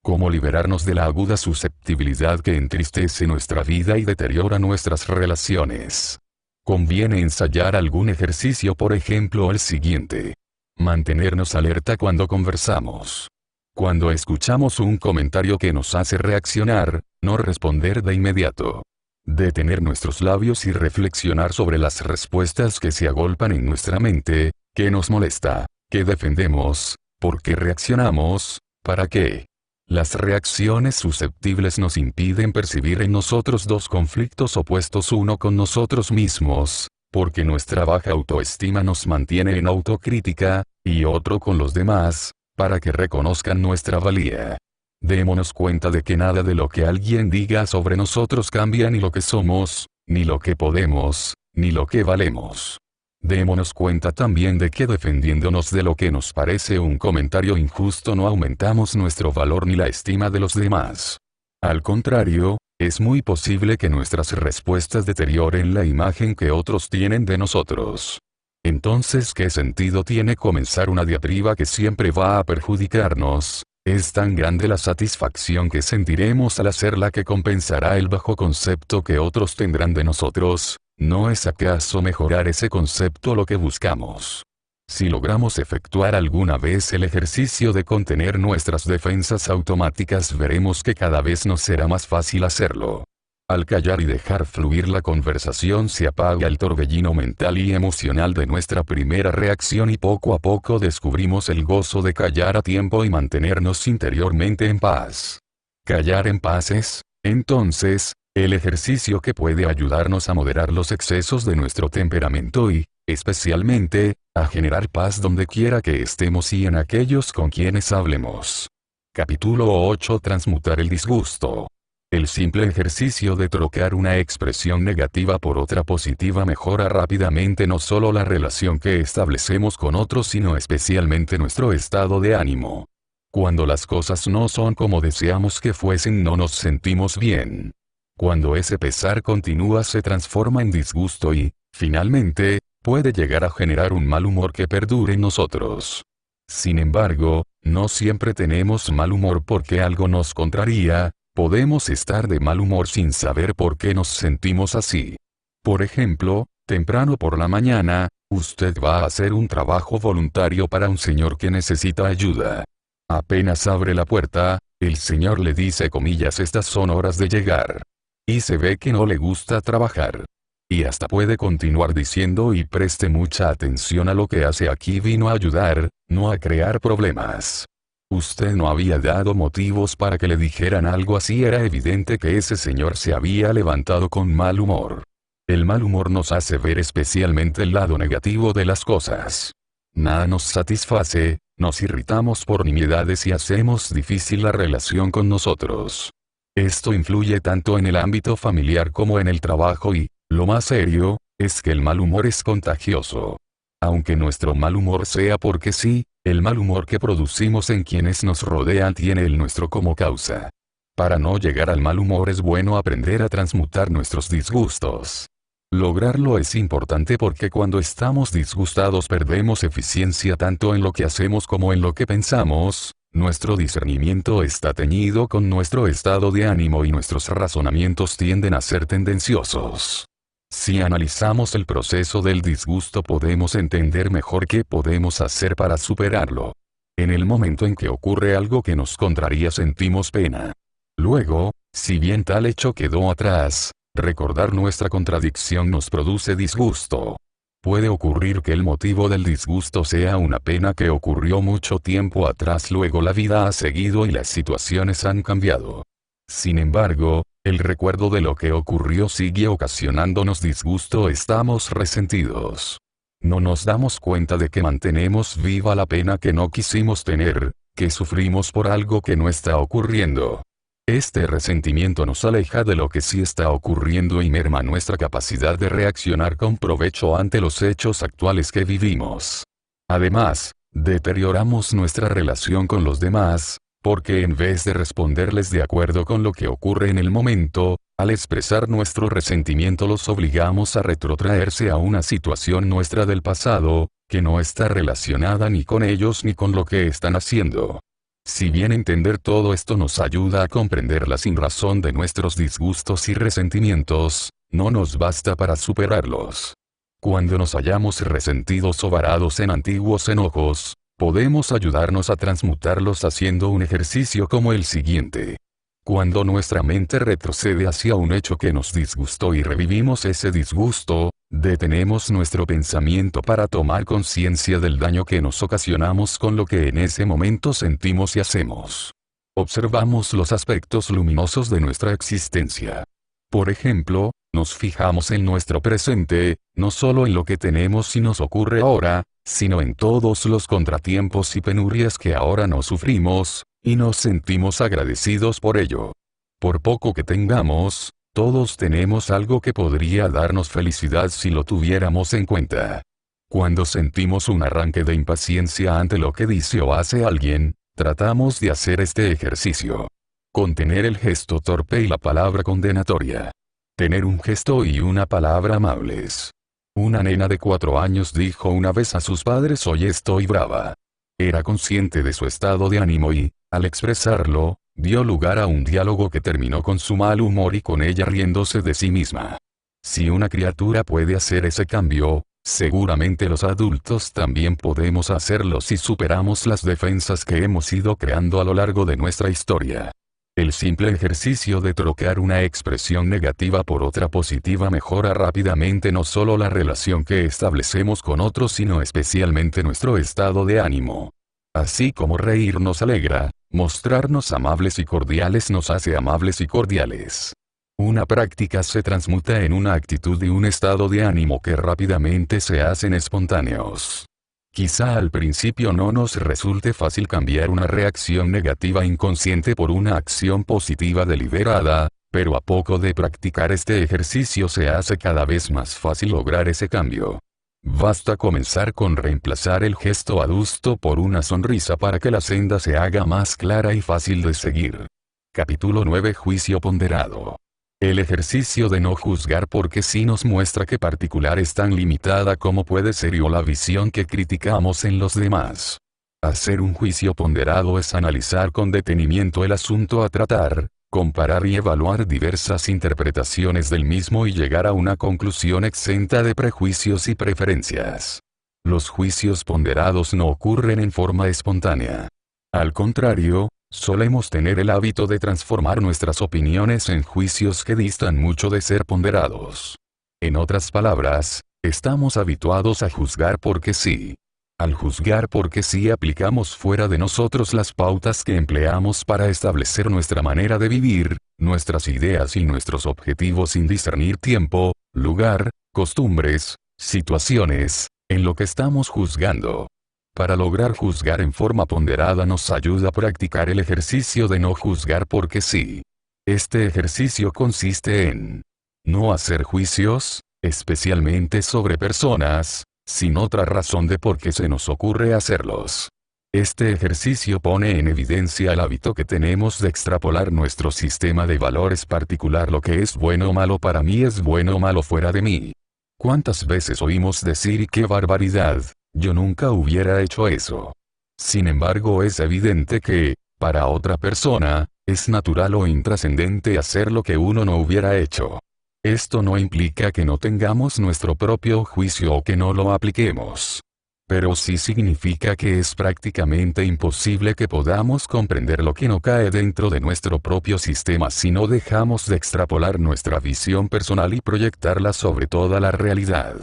¿Cómo liberarnos de la aguda susceptibilidad que entristece nuestra vida y deteriora nuestras relaciones? Conviene ensayar algún ejercicio, por ejemplo el siguiente. Mantenernos alerta cuando conversamos. Cuando escuchamos un comentario que nos hace reaccionar, no responder de inmediato. Detener nuestros labios y reflexionar sobre las respuestas que se agolpan en nuestra mente, qué nos molesta, qué defendemos, por qué reaccionamos, para qué. Las reacciones susceptibles nos impiden percibir en nosotros dos conflictos opuestos, uno con nosotros mismos, porque nuestra baja autoestima nos mantiene en autocrítica, y otro con los demás, para que reconozcan nuestra valía. Démonos cuenta de que nada de lo que alguien diga sobre nosotros cambia ni lo que somos, ni lo que podemos, ni lo que valemos. Démonos cuenta también de que defendiéndonos de lo que nos parece un comentario injusto no aumentamos nuestro valor ni la estima de los demás. Al contrario, es muy posible que nuestras respuestas deterioren la imagen que otros tienen de nosotros. Entonces, ¿qué sentido tiene comenzar una diatriba que siempre va a perjudicarnos? Es tan grande la satisfacción que sentiremos al hacerla que compensará el bajo concepto que otros tendrán de nosotros. ¿No es acaso mejorar ese concepto lo que buscamos? Si logramos efectuar alguna vez el ejercicio de contener nuestras defensas automáticas, veremos que cada vez nos será más fácil hacerlo. Al callar y dejar fluir la conversación se apaga el torbellino mental y emocional de nuestra primera reacción y poco a poco descubrimos el gozo de callar a tiempo y mantenernos interiormente en paz. Callar en paz es, entonces, el ejercicio que puede ayudarnos a moderar los excesos de nuestro temperamento y, especialmente, a generar paz donde quiera que estemos y en aquellos con quienes hablemos. Capítulo 8. Transmutar el disgusto. El simple ejercicio de trocar una expresión negativa por otra positiva mejora rápidamente no solo la relación que establecemos con otros, sino especialmente nuestro estado de ánimo. Cuando las cosas no son como deseamos que fuesen, no nos sentimos bien. Cuando ese pesar continúa, se transforma en disgusto y, finalmente, puede llegar a generar un mal humor que perdure en nosotros. Sin embargo, no siempre tenemos mal humor porque algo nos contraría. Podemos estar de mal humor sin saber por qué nos sentimos así. Por ejemplo, temprano por la mañana, usted va a hacer un trabajo voluntario para un señor que necesita ayuda. Apenas abre la puerta, el señor le dice comillas, estas son horas de llegar. Y se ve que no le gusta trabajar. Y hasta puede continuar diciendo, y preste mucha atención a lo que hace aquí, vino a ayudar, no a crear problemas. Usted no había dado motivos para que le dijeran algo así. Era evidente que ese señor se había levantado con mal humor. El mal humor nos hace ver especialmente el lado negativo de las cosas. Nada nos satisface, nos irritamos por nimiedades y hacemos difícil la relación con nosotros. Esto influye tanto en el ámbito familiar como en el trabajo y, lo más serio, es que el mal humor es contagioso. Aunque nuestro mal humor sea porque sí, el mal humor que producimos en quienes nos rodean tiene el nuestro como causa. Para no llegar al mal humor es bueno aprender a transmutar nuestros disgustos. Lograrlo es importante porque cuando estamos disgustados perdemos eficiencia tanto en lo que hacemos como en lo que pensamos, nuestro discernimiento está teñido con nuestro estado de ánimo y nuestros razonamientos tienden a ser tendenciosos. Si analizamos el proceso del disgusto podemos entender mejor qué podemos hacer para superarlo. En el momento en que ocurre algo que nos contraría sentimos pena. Luego, si bien tal hecho quedó atrás, recordar nuestra contradicción nos produce disgusto. Puede ocurrir que el motivo del disgusto sea una pena que ocurrió mucho tiempo atrás, luego la vida ha seguido y las situaciones han cambiado. Sin embargo, el recuerdo de lo que ocurrió sigue ocasionándonos disgusto, estamos resentidos. No nos damos cuenta de que mantenemos viva la pena que no quisimos tener, que sufrimos por algo que no está ocurriendo. Este resentimiento nos aleja de lo que sí está ocurriendo y merma nuestra capacidad de reaccionar con provecho ante los hechos actuales que vivimos. Además, deterioramos nuestra relación con los demás, porque en vez de responderles de acuerdo con lo que ocurre en el momento, al expresar nuestro resentimiento los obligamos a retrotraerse a una situación nuestra del pasado, que no está relacionada ni con ellos ni con lo que están haciendo. Si bien entender todo esto nos ayuda a comprender la sinrazón de nuestros disgustos y resentimientos, no nos basta para superarlos. Cuando nos hallamos resentidos o varados en antiguos enojos, podemos ayudarnos a transmutarlos haciendo un ejercicio como el siguiente. Cuando nuestra mente retrocede hacia un hecho que nos disgustó y revivimos ese disgusto, detenemos nuestro pensamiento para tomar conciencia del daño que nos ocasionamos con lo que en ese momento sentimos y hacemos. Observamos los aspectos luminosos de nuestra existencia. Por ejemplo, nos fijamos en nuestro presente, no solo en lo que tenemos y nos ocurre ahora, sino en todos los contratiempos y penurias que ahora no sufrimos, y nos sentimos agradecidos por ello. Por poco que tengamos, todos tenemos algo que podría darnos felicidad si lo tuviéramos en cuenta. Cuando sentimos un arranque de impaciencia ante lo que dice o hace alguien, tratamos de hacer este ejercicio. Contener el gesto torpe y la palabra condenatoria. Tener un gesto y una palabra amables. Una nena de 4 años dijo una vez a sus padres: "Hoy estoy brava". Era consciente de su estado de ánimo y, al expresarlo, dio lugar a un diálogo que terminó con su mal humor y con ella riéndose de sí misma. Si una criatura puede hacer ese cambio, seguramente los adultos también podemos hacerlo si superamos las defensas que hemos ido creando a lo largo de nuestra historia. El simple ejercicio de trocar una expresión negativa por otra positiva mejora rápidamente no solo la relación que establecemos con otros, sino especialmente nuestro estado de ánimo. Así como reír nos alegra, mostrarnos amables y cordiales nos hace amables y cordiales. Una práctica se transmuta en una actitud y un estado de ánimo que rápidamente se hacen espontáneos. Quizá al principio no nos resulte fácil cambiar una reacción negativa inconsciente por una acción positiva deliberada, pero a poco de practicar este ejercicio se hace cada vez más fácil lograr ese cambio. Basta comenzar con reemplazar el gesto adusto por una sonrisa para que la senda se haga más clara y fácil de seguir. Capítulo 9: Juicio ponderado. El ejercicio de no juzgar porque sí nos muestra qué particular es tan limitada como puede ser yo la visión que criticamos en los demás. Hacer un juicio ponderado es analizar con detenimiento el asunto a tratar, comparar y evaluar diversas interpretaciones del mismo y llegar a una conclusión exenta de prejuicios y preferencias. Los juicios ponderados no ocurren en forma espontánea. Al contrario, solemos tener el hábito de transformar nuestras opiniones en juicios que distan mucho de ser ponderados. En otras palabras, estamos habituados a juzgar porque sí. Al juzgar porque sí aplicamos fuera de nosotros las pautas que empleamos para establecer nuestra manera de vivir, nuestras ideas y nuestros objetivos sin discernir tiempo, lugar, costumbres, situaciones, en lo que estamos juzgando. Para lograr juzgar en forma ponderada nos ayuda a practicar el ejercicio de no juzgar porque sí. Este ejercicio consiste en no hacer juicios, especialmente sobre personas, sin otra razón de por qué se nos ocurre hacerlos. Este ejercicio pone en evidencia el hábito que tenemos de extrapolar nuestro sistema de valores particular. Lo que es bueno o malo para mí es bueno o malo fuera de mí. ¿Cuántas veces oímos decir "y qué barbaridad, yo nunca hubiera hecho eso"? Sin embargo, es evidente que, para otra persona, es natural o intrascendente hacer lo que uno no hubiera hecho. Esto no implica que no tengamos nuestro propio juicio o que no lo apliquemos. Pero sí significa que es prácticamente imposible que podamos comprender lo que no cae dentro de nuestro propio sistema si no dejamos de extrapolar nuestra visión personal y proyectarla sobre toda la realidad.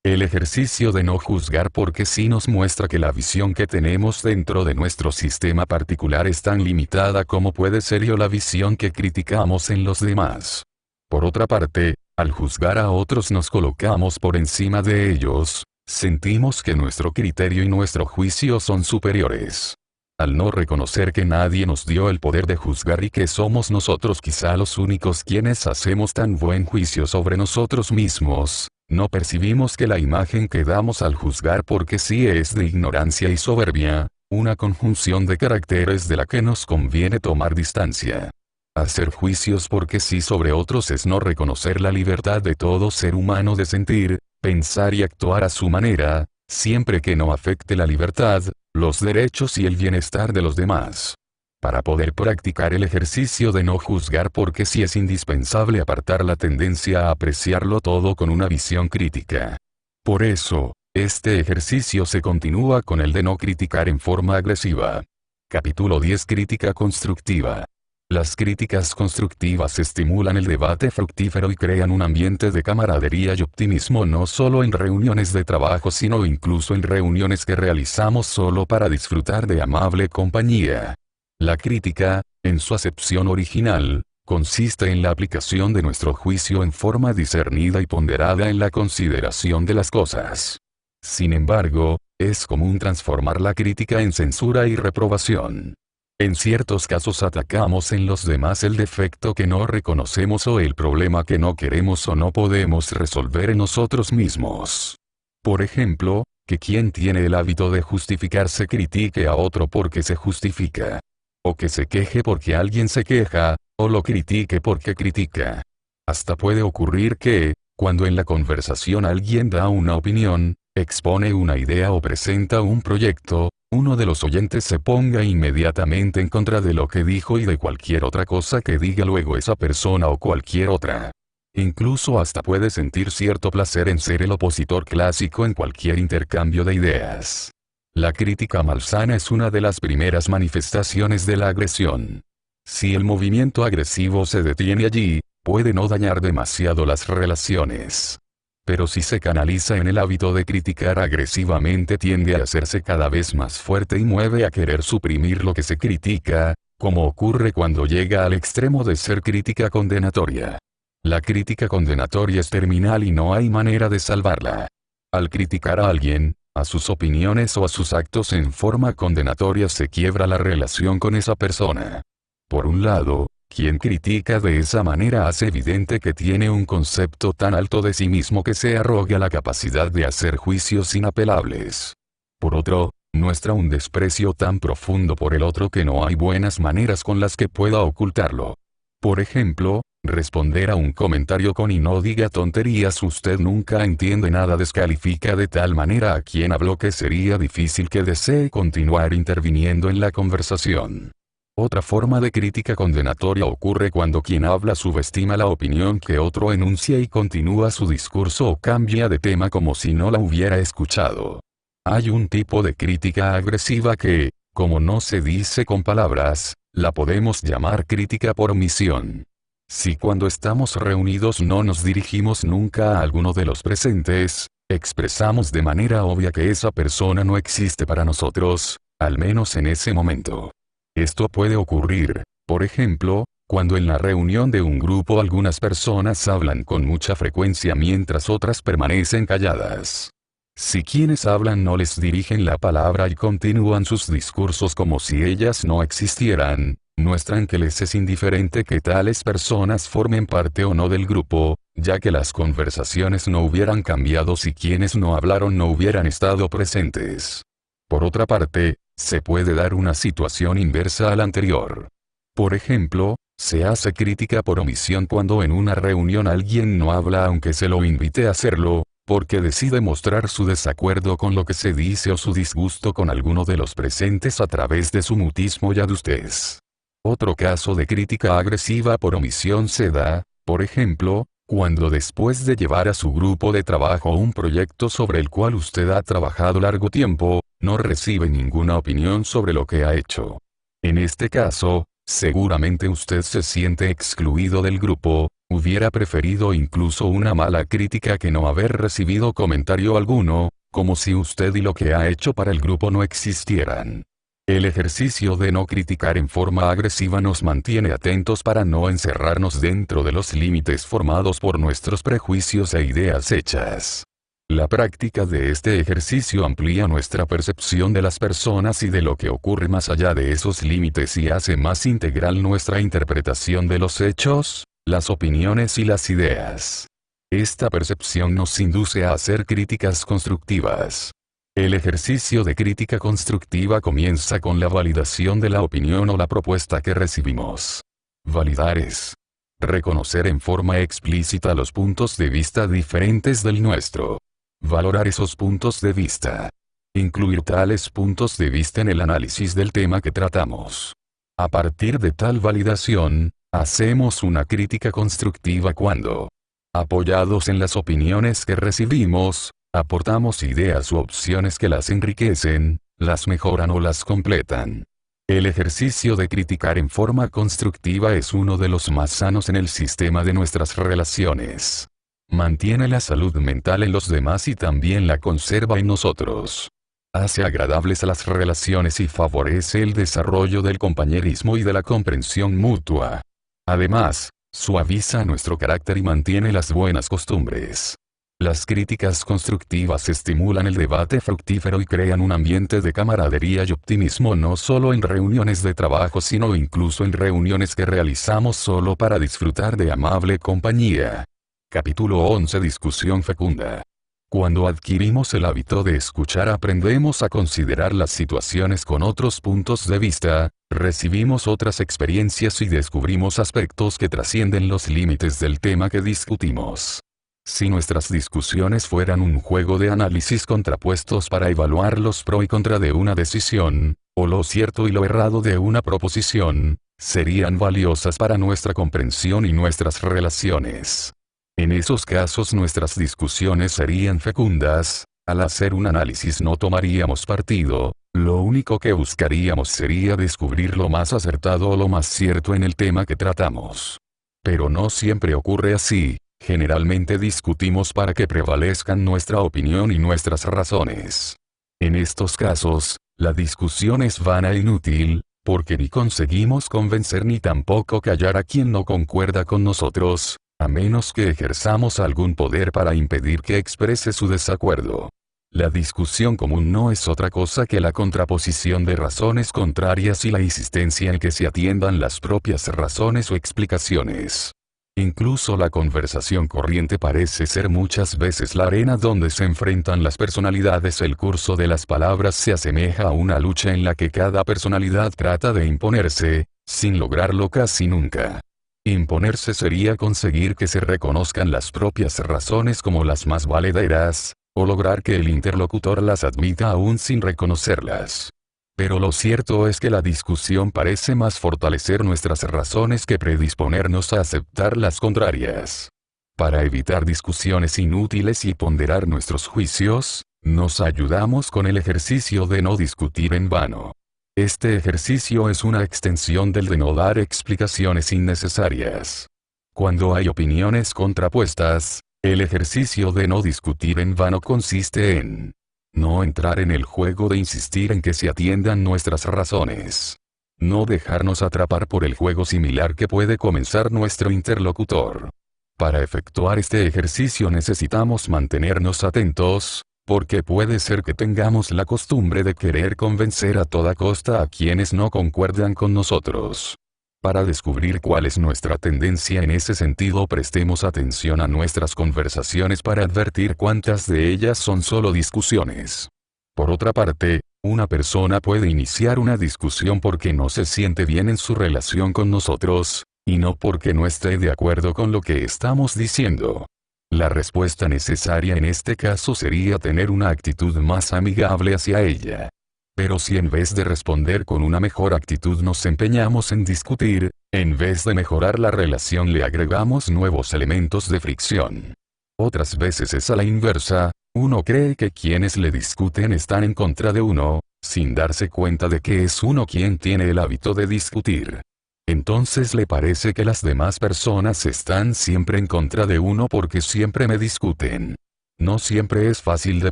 El ejercicio de no juzgar porque sí nos muestra que la visión que tenemos dentro de nuestro sistema particular es tan limitada como puede ser la visión que criticamos en los demás. Por otra parte, al juzgar a otros nos colocamos por encima de ellos. Sentimos que nuestro criterio y nuestro juicio son superiores. Al no reconocer que nadie nos dio el poder de juzgar y que somos nosotros quizá los únicos quienes hacemos tan buen juicio sobre nosotros mismos, no percibimos que la imagen que damos al juzgar porque sí es de ignorancia y soberbia, una conjunción de caracteres de la que nos conviene tomar distancia. Hacer juicios porque sí sobre otros es no reconocer la libertad de todo ser humano de sentir, pensar y actuar a su manera, siempre que no afecte la libertad, los derechos y el bienestar de los demás. Para poder practicar el ejercicio de no juzgar porque sí es indispensable apartar la tendencia a apreciarlo todo con una visión crítica. Por eso, este ejercicio se continúa con el de no criticar en forma agresiva. Capítulo 10. Crítica constructiva. Las críticas constructivas estimulan el debate fructífero y crean un ambiente de camaradería y optimismo no solo en reuniones de trabajo sino incluso en reuniones que realizamos solo para disfrutar de amable compañía. La crítica, en su acepción original, consiste en la aplicación de nuestro juicio en forma discernida y ponderada en la consideración de las cosas. Sin embargo, es común transformar la crítica en censura y reprobación. En ciertos casos atacamos en los demás el defecto que no reconocemos o el problema que no queremos o no podemos resolver en nosotros mismos. Por ejemplo, que quien tiene el hábito de justificarse critique a otro porque se justifica. O que se queje porque alguien se queja, o lo critique porque critica. Hasta puede ocurrir que, cuando en la conversación alguien da una opinión, expone una idea o presenta un proyecto, uno de los oyentes se ponga inmediatamente en contra de lo que dijo y de cualquier otra cosa que diga luego esa persona o cualquier otra. Incluso hasta puede sentir cierto placer en ser el opositor clásico en cualquier intercambio de ideas. La crítica malsana es una de las primeras manifestaciones de la agresión. Si el movimiento agresivo se detiene allí, puede no dañar demasiado las relaciones. Pero si se canaliza en el hábito de criticar agresivamente tiende a hacerse cada vez más fuerte y mueve a querer suprimir lo que se critica, como ocurre cuando llega al extremo de ser crítica condenatoria. La crítica condenatoria es terminal y no hay manera de salvarla. Al criticar a alguien, a sus opiniones o a sus actos en forma condenatoria se quiebra la relación con esa persona. Por un lado, quien critica de esa manera hace evidente que tiene un concepto tan alto de sí mismo que se arroga la capacidad de hacer juicios inapelables. Por otro, muestra un desprecio tan profundo por el otro que no hay buenas maneras con las que pueda ocultarlo. Por ejemplo, responder a un comentario con "y no diga tonterías, usted nunca entiende nada" descalifica de tal manera a quien habló que sería difícil que desee continuar interviniendo en la conversación. Otra forma de crítica condenatoria ocurre cuando quien habla subestima la opinión que otro enuncia y continúa su discurso o cambia de tema como si no la hubiera escuchado. Hay un tipo de crítica agresiva que, como no se dice con palabras, la podemos llamar crítica por omisión. Si cuando estamos reunidos no nos dirigimos nunca a alguno de los presentes, expresamos de manera obvia que esa persona no existe para nosotros, al menos en ese momento. Esto puede ocurrir, por ejemplo, cuando en la reunión de un grupo algunas personas hablan con mucha frecuencia mientras otras permanecen calladas. Si quienes hablan no les dirigen la palabra y continúan sus discursos como si ellas no existieran, muestran que les es indiferente que tales personas formen parte o no del grupo, ya que las conversaciones no hubieran cambiado si quienes no hablaron no hubieran estado presentes. Por otra parte, se puede dar una situación inversa a la anterior. Por ejemplo, se hace crítica por omisión cuando en una reunión alguien no habla aunque se lo invite a hacerlo, porque decide mostrar su desacuerdo con lo que se dice o su disgusto con alguno de los presentes a través de su mutismo y adustez. Otro caso de crítica agresiva por omisión se da, por ejemplo, cuando después de llevar a su grupo de trabajo un proyecto sobre el cual usted ha trabajado largo tiempo, no recibe ninguna opinión sobre lo que ha hecho. En este caso, seguramente usted se siente excluido del grupo, hubiera preferido incluso una mala crítica que no haber recibido comentario alguno, como si usted y lo que ha hecho para el grupo no existieran. El ejercicio de no criticar en forma agresiva nos mantiene atentos para no encerrarnos dentro de los límites formados por nuestros prejuicios e ideas hechas. La práctica de este ejercicio amplía nuestra percepción de las personas y de lo que ocurre más allá de esos límites y hace más integral nuestra interpretación de los hechos, las opiniones y las ideas. Esta percepción nos induce a hacer críticas constructivas. El ejercicio de crítica constructiva comienza con la validación de la opinión o la propuesta que recibimos. Validar es reconocer en forma explícita los puntos de vista diferentes del nuestro. Valorar esos puntos de vista. Incluir tales puntos de vista en el análisis del tema que tratamos. A partir de tal validación, hacemos una crítica constructiva cuando, apoyados en las opiniones que recibimos, aportamos ideas u opciones que las enriquecen, las mejoran o las completan. El ejercicio de criticar en forma constructiva es uno de los más sanos en el sistema de nuestras relaciones. Mantiene la salud mental en los demás y también la conserva en nosotros. Hace agradables a las relaciones y favorece el desarrollo del compañerismo y de la comprensión mutua. Además, suaviza nuestro carácter y mantiene las buenas costumbres. Las críticas constructivas estimulan el debate fructífero y crean un ambiente de camaradería y optimismo no solo en reuniones de trabajo sino incluso en reuniones que realizamos solo para disfrutar de amable compañía. Capítulo 11. Discusión fecunda. Cuando adquirimos el hábito de escuchar aprendemos a considerar las situaciones con otros puntos de vista, recibimos otras experiencias y descubrimos aspectos que trascienden los límites del tema que discutimos. Si nuestras discusiones fueran un juego de análisis contrapuestos para evaluar los pro y contra de una decisión, o lo cierto y lo errado de una proposición, serían valiosas para nuestra comprensión y nuestras relaciones. En esos casos nuestras discusiones serían fecundas, al hacer un análisis no tomaríamos partido, lo único que buscaríamos sería descubrir lo más acertado o lo más cierto en el tema que tratamos. Pero no siempre ocurre así. Generalmente discutimos para que prevalezcan nuestra opinión y nuestras razones. En estos casos, la discusión es vana e inútil, porque ni conseguimos convencer ni tampoco callar a quien no concuerda con nosotros, a menos que ejerzamos algún poder para impedir que exprese su desacuerdo. La discusión común no es otra cosa que la contraposición de razones contrarias y la insistencia en que se atiendan las propias razones o explicaciones. Incluso la conversación corriente parece ser muchas veces la arena donde se enfrentan las personalidades. El curso de las palabras se asemeja a una lucha en la que cada personalidad trata de imponerse, sin lograrlo casi nunca. Imponerse sería conseguir que se reconozcan las propias razones como las más valederas, o lograr que el interlocutor las admita aún sin reconocerlas. Pero lo cierto es que la discusión parece más fortalecer nuestras razones que predisponernos a aceptar las contrarias. Para evitar discusiones inútiles y ponderar nuestros juicios, nos ayudamos con el ejercicio de no discutir en vano. Este ejercicio es una extensión del de no dar explicaciones innecesarias. Cuando hay opiniones contrapuestas, el ejercicio de no discutir en vano consiste en no entrar en el juego de insistir en que se atiendan nuestras razones. No dejarnos atrapar por el juego similar que puede comenzar nuestro interlocutor. Para efectuar este ejercicio necesitamos mantenernos atentos, porque puede ser que tengamos la costumbre de querer convencer a toda costa a quienes no concuerdan con nosotros. Para descubrir cuál es nuestra tendencia en ese sentido, prestemos atención a nuestras conversaciones para advertir cuántas de ellas son solo discusiones. Por otra parte, Una persona puede iniciar una discusión porque no se siente bien en su relación con nosotros, y no porque no esté de acuerdo con lo que estamos diciendo. La respuesta necesaria en este caso sería tener una actitud más amigable hacia ella. Pero si en vez de responder con una mejor actitud nos empeñamos en discutir, en vez de mejorar la relación le agregamos nuevos elementos de fricción. Otras veces es a la inversa, uno cree que quienes le discuten están en contra de uno, sin darse cuenta de que es uno quien tiene el hábito de discutir. Entonces le parece que las demás personas están siempre en contra de uno porque siempre me discuten. No siempre es fácil de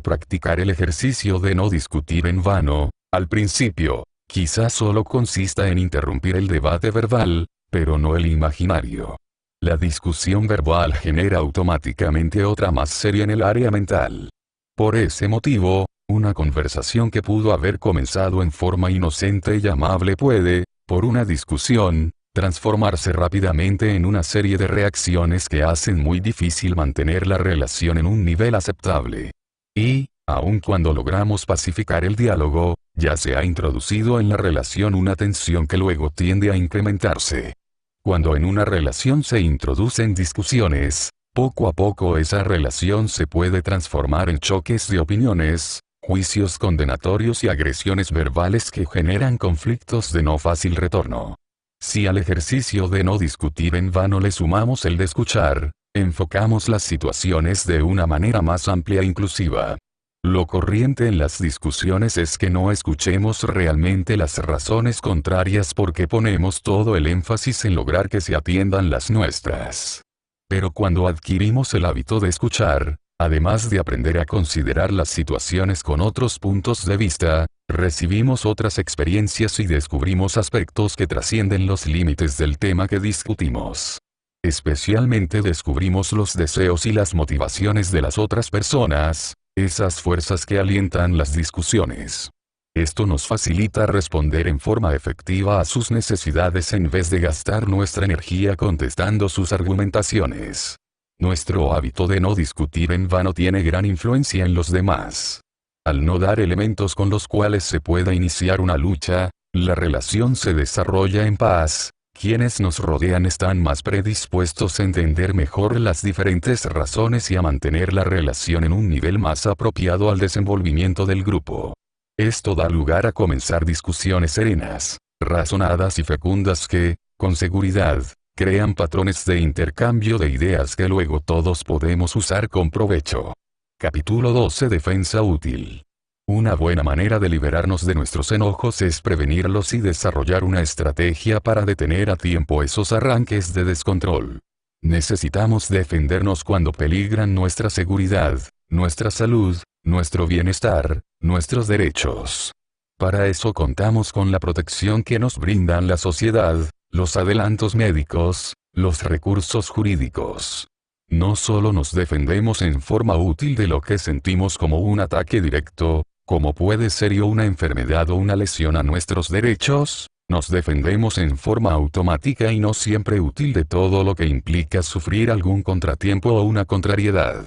practicar el ejercicio de no discutir en vano. Al principio, quizás solo consista en interrumpir el debate verbal, pero no el imaginario. La discusión verbal genera automáticamente otra más seria en el área mental. Por ese motivo, una conversación que pudo haber comenzado en forma inocente y amable puede, por una discusión, transformarse rápidamente en una serie de reacciones que hacen muy difícil mantener la relación en un nivel aceptable. Y, aun cuando logramos pacificar el diálogo, ya se ha introducido en la relación una tensión que luego tiende a incrementarse. Cuando en una relación se introducen discusiones, poco a poco esa relación se puede transformar en choques de opiniones, juicios condenatorios y agresiones verbales que generan conflictos de no fácil retorno. Si al ejercicio de no discutir en vano le sumamos el de escuchar, enfocamos las situaciones de una manera más amplia e inclusiva. Lo corriente en las discusiones es que no escuchemos realmente las razones contrarias porque ponemos todo el énfasis en lograr que se atiendan las nuestras. Pero cuando adquirimos el hábito de escuchar, además de aprender a considerar las situaciones con otros puntos de vista, recibimos otras experiencias y descubrimos aspectos que trascienden los límites del tema que discutimos. Especialmente descubrimos los deseos y las motivaciones de las otras personas, esas fuerzas que alientan las discusiones. Esto nos facilita responder en forma efectiva a sus necesidades en vez de gastar nuestra energía contestando sus argumentaciones. Nuestro hábito de no discutir en vano tiene gran influencia en los demás. Al no dar elementos con los cuales se pueda iniciar una lucha, la relación se desarrolla en paz. Quienes nos rodean están más predispuestos a entender mejor las diferentes razones y a mantener la relación en un nivel más apropiado al desenvolvimiento del grupo. Esto da lugar a comenzar discusiones serenas, razonadas y fecundas que, con seguridad, crean patrones de intercambio de ideas que luego todos podemos usar con provecho. Capítulo 12. Defensa útil. Una buena manera de liberarnos de nuestros enojos es prevenirlos y desarrollar una estrategia para detener a tiempo esos arranques de descontrol. Necesitamos defendernos cuando peligran nuestra seguridad, nuestra salud, nuestro bienestar, nuestros derechos. Para eso contamos con la protección que nos brindan la sociedad, los adelantos médicos, los recursos jurídicos. No solo nos defendemos en forma útil de lo que sentimos como un ataque directo, como puede ser una enfermedad o una lesión a nuestros derechos, nos defendemos en forma automática y no siempre útil de todo lo que implica sufrir algún contratiempo o una contrariedad.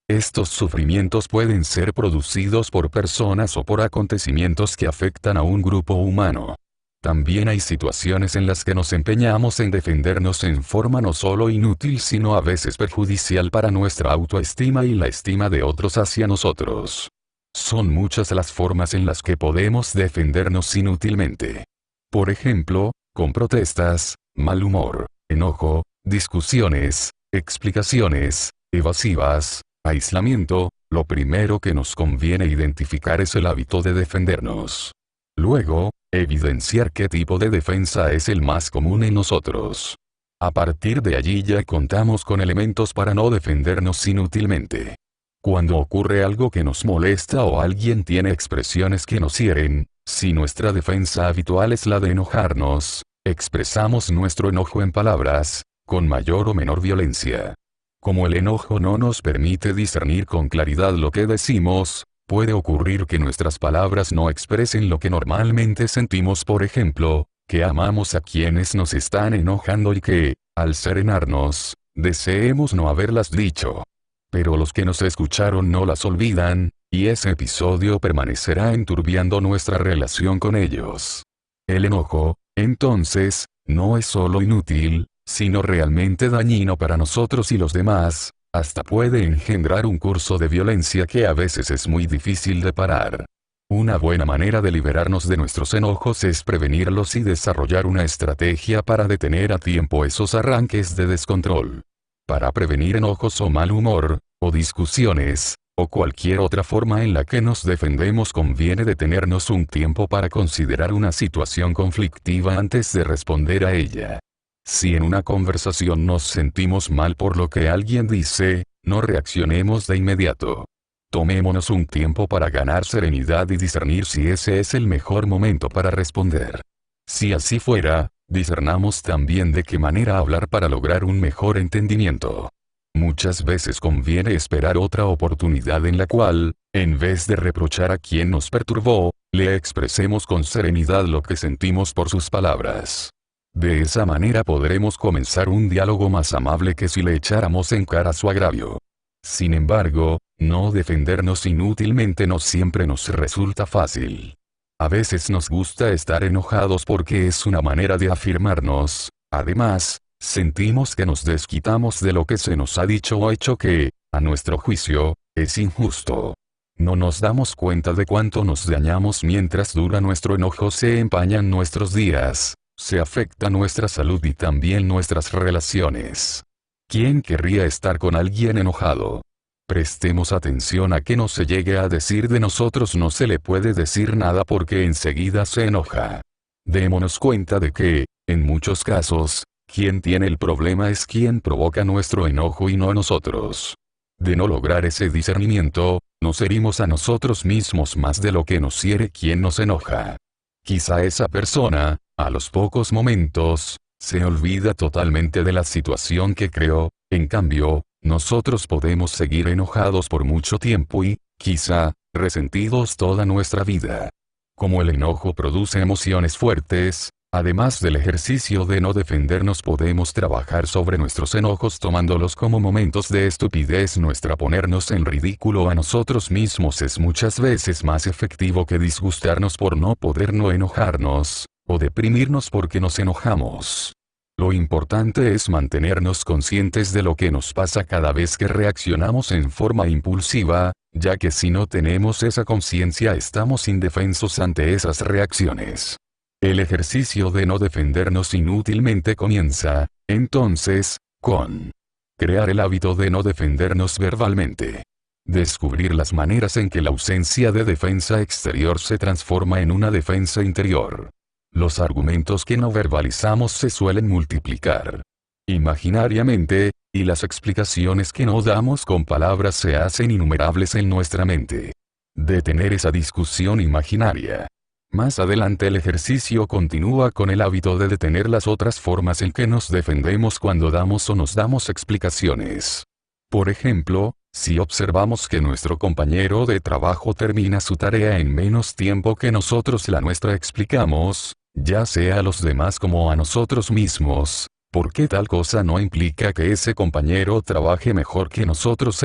Estos sufrimientos pueden ser producidos por personas o por acontecimientos que afectan a un grupo humano. También hay situaciones en las que nos empeñamos en defendernos en forma no solo inútil sino a veces perjudicial para nuestra autoestima y la estima de otros hacia nosotros. Son muchas las formas en las que podemos defendernos inútilmente. Por ejemplo, con protestas, mal humor, enojo, discusiones, explicaciones, evasivas, aislamiento. Lo primero que nos conviene identificar es el hábito de defendernos. Luego, evidenciar qué tipo de defensa es el más común en nosotros. A partir de allí ya contamos con elementos para no defendernos inútilmente. Cuando ocurre algo que nos molesta o alguien tiene expresiones que nos hieren, si nuestra defensa habitual es la de enojarnos, expresamos nuestro enojo en palabras, con mayor o menor violencia. Como el enojo no nos permite discernir con claridad lo que decimos, puede ocurrir que nuestras palabras no expresen lo que normalmente sentimos, por ejemplo, que amamos a quienes nos están enojando y que, al serenarnos, deseemos no haberlas dicho. Pero los que nos escucharon no las olvidan, y ese episodio permanecerá enturbiando nuestra relación con ellos. El enojo, entonces, no es solo inútil, sino realmente dañino para nosotros y los demás, hasta puede engendrar un curso de violencia que a veces es muy difícil de parar. Una buena manera de liberarnos de nuestros enojos es prevenirlos y desarrollar una estrategia para detener a tiempo esos arranques de descontrol. Para prevenir enojos o mal humor, o discusiones, o cualquier otra forma en la que nos defendemos, conviene detenernos un tiempo para considerar una situación conflictiva antes de responder a ella. Si en una conversación nos sentimos mal por lo que alguien dice, no reaccionemos de inmediato. Tomémonos un tiempo para ganar serenidad y discernir si ese es el mejor momento para responder. Si así fuera, discernamos también de qué manera hablar para lograr un mejor entendimiento. Muchas veces conviene esperar otra oportunidad en la cual, en vez de reprochar a quien nos perturbó, le expresemos con serenidad lo que sentimos por sus palabras. De esa manera podremos comenzar un diálogo más amable que si le echáramos en cara su agravio. Sin embargo, no defendernos inútilmente no siempre nos resulta fácil. A veces nos gusta estar enojados porque es una manera de afirmarnos. Además, sentimos que nos desquitamos de lo que se nos ha dicho o hecho que, a nuestro juicio, es injusto. No nos damos cuenta de cuánto nos dañamos mientras dura nuestro enojo. Se empañan nuestros días, se afecta nuestra salud y también nuestras relaciones. ¿Quién querría estar con alguien enojado? Prestemos atención a que no se llegue a decir de nosotros no se le puede decir nada porque enseguida se enoja. Démonos cuenta de que, en muchos casos, quien tiene el problema es quien provoca nuestro enojo y no nosotros. De no lograr ese discernimiento, nos herimos a nosotros mismos más de lo que nos hiere quien nos enoja. Quizá esa persona, a los pocos momentos, se olvida totalmente de la situación que creó. En cambio, nosotros podemos seguir enojados por mucho tiempo y, quizá, resentidos toda nuestra vida. Como el enojo produce emociones fuertes, además del ejercicio de no defendernos, podemos trabajar sobre nuestros enojos tomándolos como momentos de estupidez. Nuestra ponernos en ridículo a nosotros mismos es muchas veces más efectivo que disgustarnos por no poder no enojarnos, o deprimirnos porque nos enojamos. Lo importante es mantenernos conscientes de lo que nos pasa cada vez que reaccionamos en forma impulsiva, ya que si no tenemos esa conciencia estamos indefensos ante esas reacciones. El ejercicio de no defendernos inútilmente comienza, entonces, con crear el hábito de no defendernos verbalmente. Descubrir las maneras en que la ausencia de defensa exterior se transforma en una defensa interior. Los argumentos que no verbalizamos se suelen multiplicar imaginariamente, y las explicaciones que no damos con palabras se hacen innumerables en nuestra mente. Detener esa discusión imaginaria. Más adelante el ejercicio continúa con el hábito de detener las otras formas en que nos defendemos cuando damos o nos damos explicaciones. Por ejemplo, si observamos que nuestro compañero de trabajo termina su tarea en menos tiempo que nosotros la nuestra, explicamos, ya sea a los demás como a nosotros mismos, ¿por qué tal cosa no implica que ese compañero trabaje mejor que nosotros?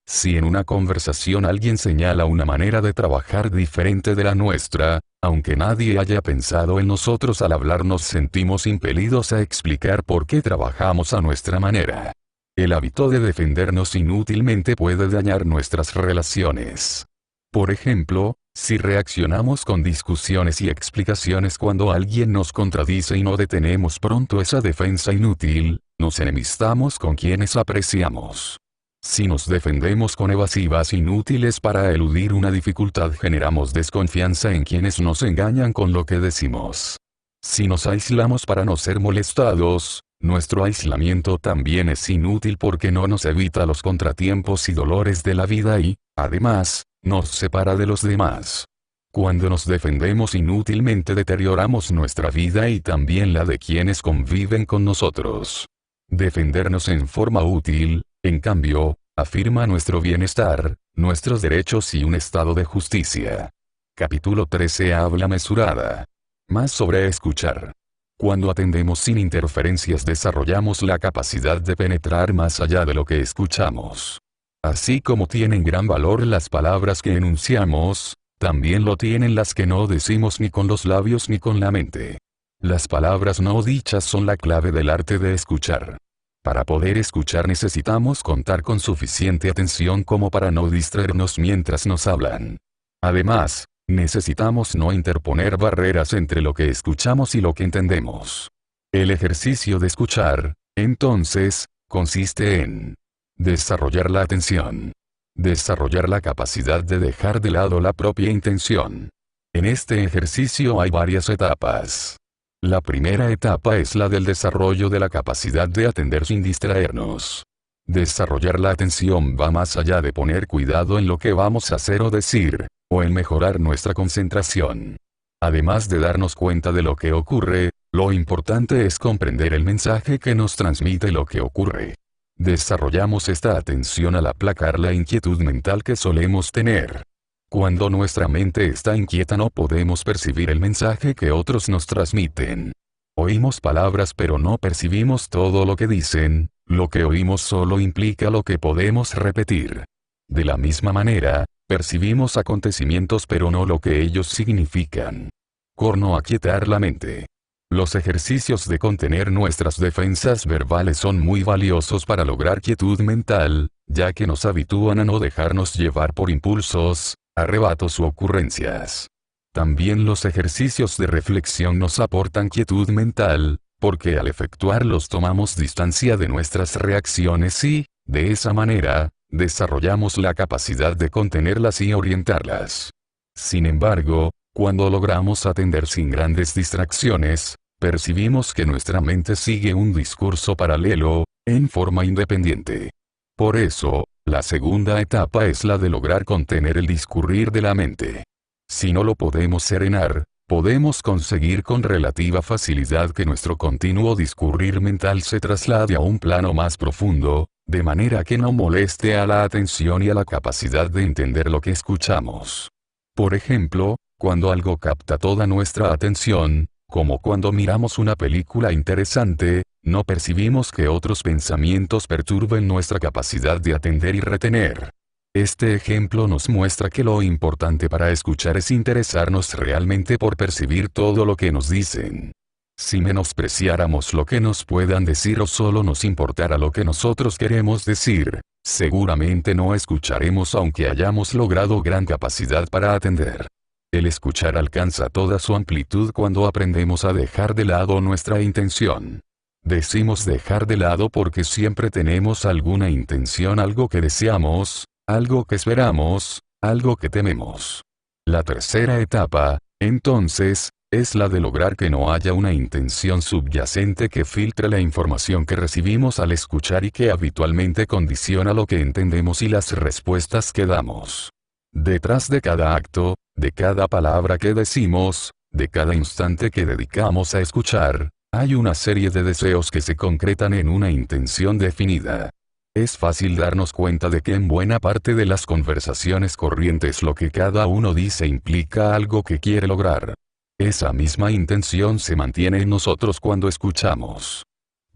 Si en una conversación alguien señala una manera de trabajar diferente de la nuestra, aunque nadie haya pensado en nosotros al hablar, nos sentimos impelidos a explicar por qué trabajamos a nuestra manera. El hábito de defendernos inútilmente puede dañar nuestras relaciones. Por ejemplo, si reaccionamos con discusiones y explicaciones cuando alguien nos contradice y no detenemos pronto esa defensa inútil, nos enemistamos con quienes apreciamos. Si nos defendemos con evasivas inútiles para eludir una dificultad, generamos desconfianza en quienes nos engañan con lo que decimos. Si nos aislamos para no ser molestados, nuestro aislamiento también es inútil porque no nos evita los contratiempos y dolores de la vida y, además, nos separa de los demás. Cuando nos defendemos inútilmente deterioramos nuestra vida y también la de quienes conviven con nosotros. Defendernos en forma útil, en cambio, afirma nuestro bienestar, nuestros derechos y un estado de justicia. Capítulo 13. Habla mesurada. Más sobre escuchar. Cuando atendemos sin interferencias desarrollamos la capacidad de penetrar más allá de lo que escuchamos. Así como tienen gran valor las palabras que enunciamos, también lo tienen las que no decimos ni con los labios ni con la mente. Las palabras no dichas son la clave del arte de escuchar. Para poder escuchar necesitamos contar con suficiente atención como para no distraernos mientras nos hablan. Además, necesitamos no interponer barreras entre lo que escuchamos y lo que entendemos. El ejercicio de escuchar, entonces, consiste en desarrollar la atención. Desarrollar la capacidad de dejar de lado la propia intención. En este ejercicio hay varias etapas. La primera etapa es la del desarrollo de la capacidad de atender sin distraernos. Desarrollar la atención va más allá de poner cuidado en lo que vamos a hacer o decir, o en mejorar nuestra concentración. Además de darnos cuenta de lo que ocurre, lo importante es comprender el mensaje que nos transmite lo que ocurre. Desarrollamos esta atención al aplacar la inquietud mental que solemos tener. Cuando nuestra mente está inquieta no podemos percibir el mensaje que otros nos transmiten. Oímos palabras pero no percibimos todo lo que dicen, lo que oímos solo implica lo que podemos repetir. De la misma manera, percibimos acontecimientos pero no lo que ellos significan. Corno aquietar la mente. Los ejercicios de contener nuestras defensas verbales son muy valiosos para lograr quietud mental, ya que nos habitúan a no dejarnos llevar por impulsos, arrebatos u ocurrencias. También los ejercicios de reflexión nos aportan quietud mental, porque al efectuarlos tomamos distancia de nuestras reacciones y, de esa manera, desarrollamos la capacidad de contenerlas y orientarlas. Sin embargo, cuando logramos atender sin grandes distracciones, percibimos que nuestra mente sigue un discurso paralelo, en forma independiente. Por eso, la segunda etapa es la de lograr contener el discurrir de la mente. Si no lo podemos serenar, podemos conseguir con relativa facilidad que nuestro continuo discurrir mental se traslade a un plano más profundo, de manera que no moleste a la atención y a la capacidad de entender lo que escuchamos. Por ejemplo, cuando algo capta toda nuestra atención, como cuando miramos una película interesante, no percibimos que otros pensamientos perturben nuestra capacidad de atender y retener. Este ejemplo nos muestra que lo importante para escuchar es interesarnos realmente por percibir todo lo que nos dicen. Si menospreciáramos lo que nos puedan decir o solo nos importara lo que nosotros queremos decir, seguramente no escucharemos aunque hayamos logrado gran capacidad para atender. El escuchar alcanza toda su amplitud cuando aprendemos a dejar de lado nuestra intención. Decimos dejar de lado porque siempre tenemos alguna intención, algo que deseamos, algo que esperamos, algo que tememos. La tercera etapa, entonces, es la de lograr que no haya una intención subyacente que filtre la información que recibimos al escuchar y que habitualmente condiciona lo que entendemos y las respuestas que damos. Detrás de cada acto, de cada palabra que decimos, de cada instante que dedicamos a escuchar, hay una serie de deseos que se concretan en una intención definida. Es fácil darnos cuenta de que en buena parte de las conversaciones corrientes lo que cada uno dice implica algo que quiere lograr. Esa misma intención se mantiene en nosotros cuando escuchamos.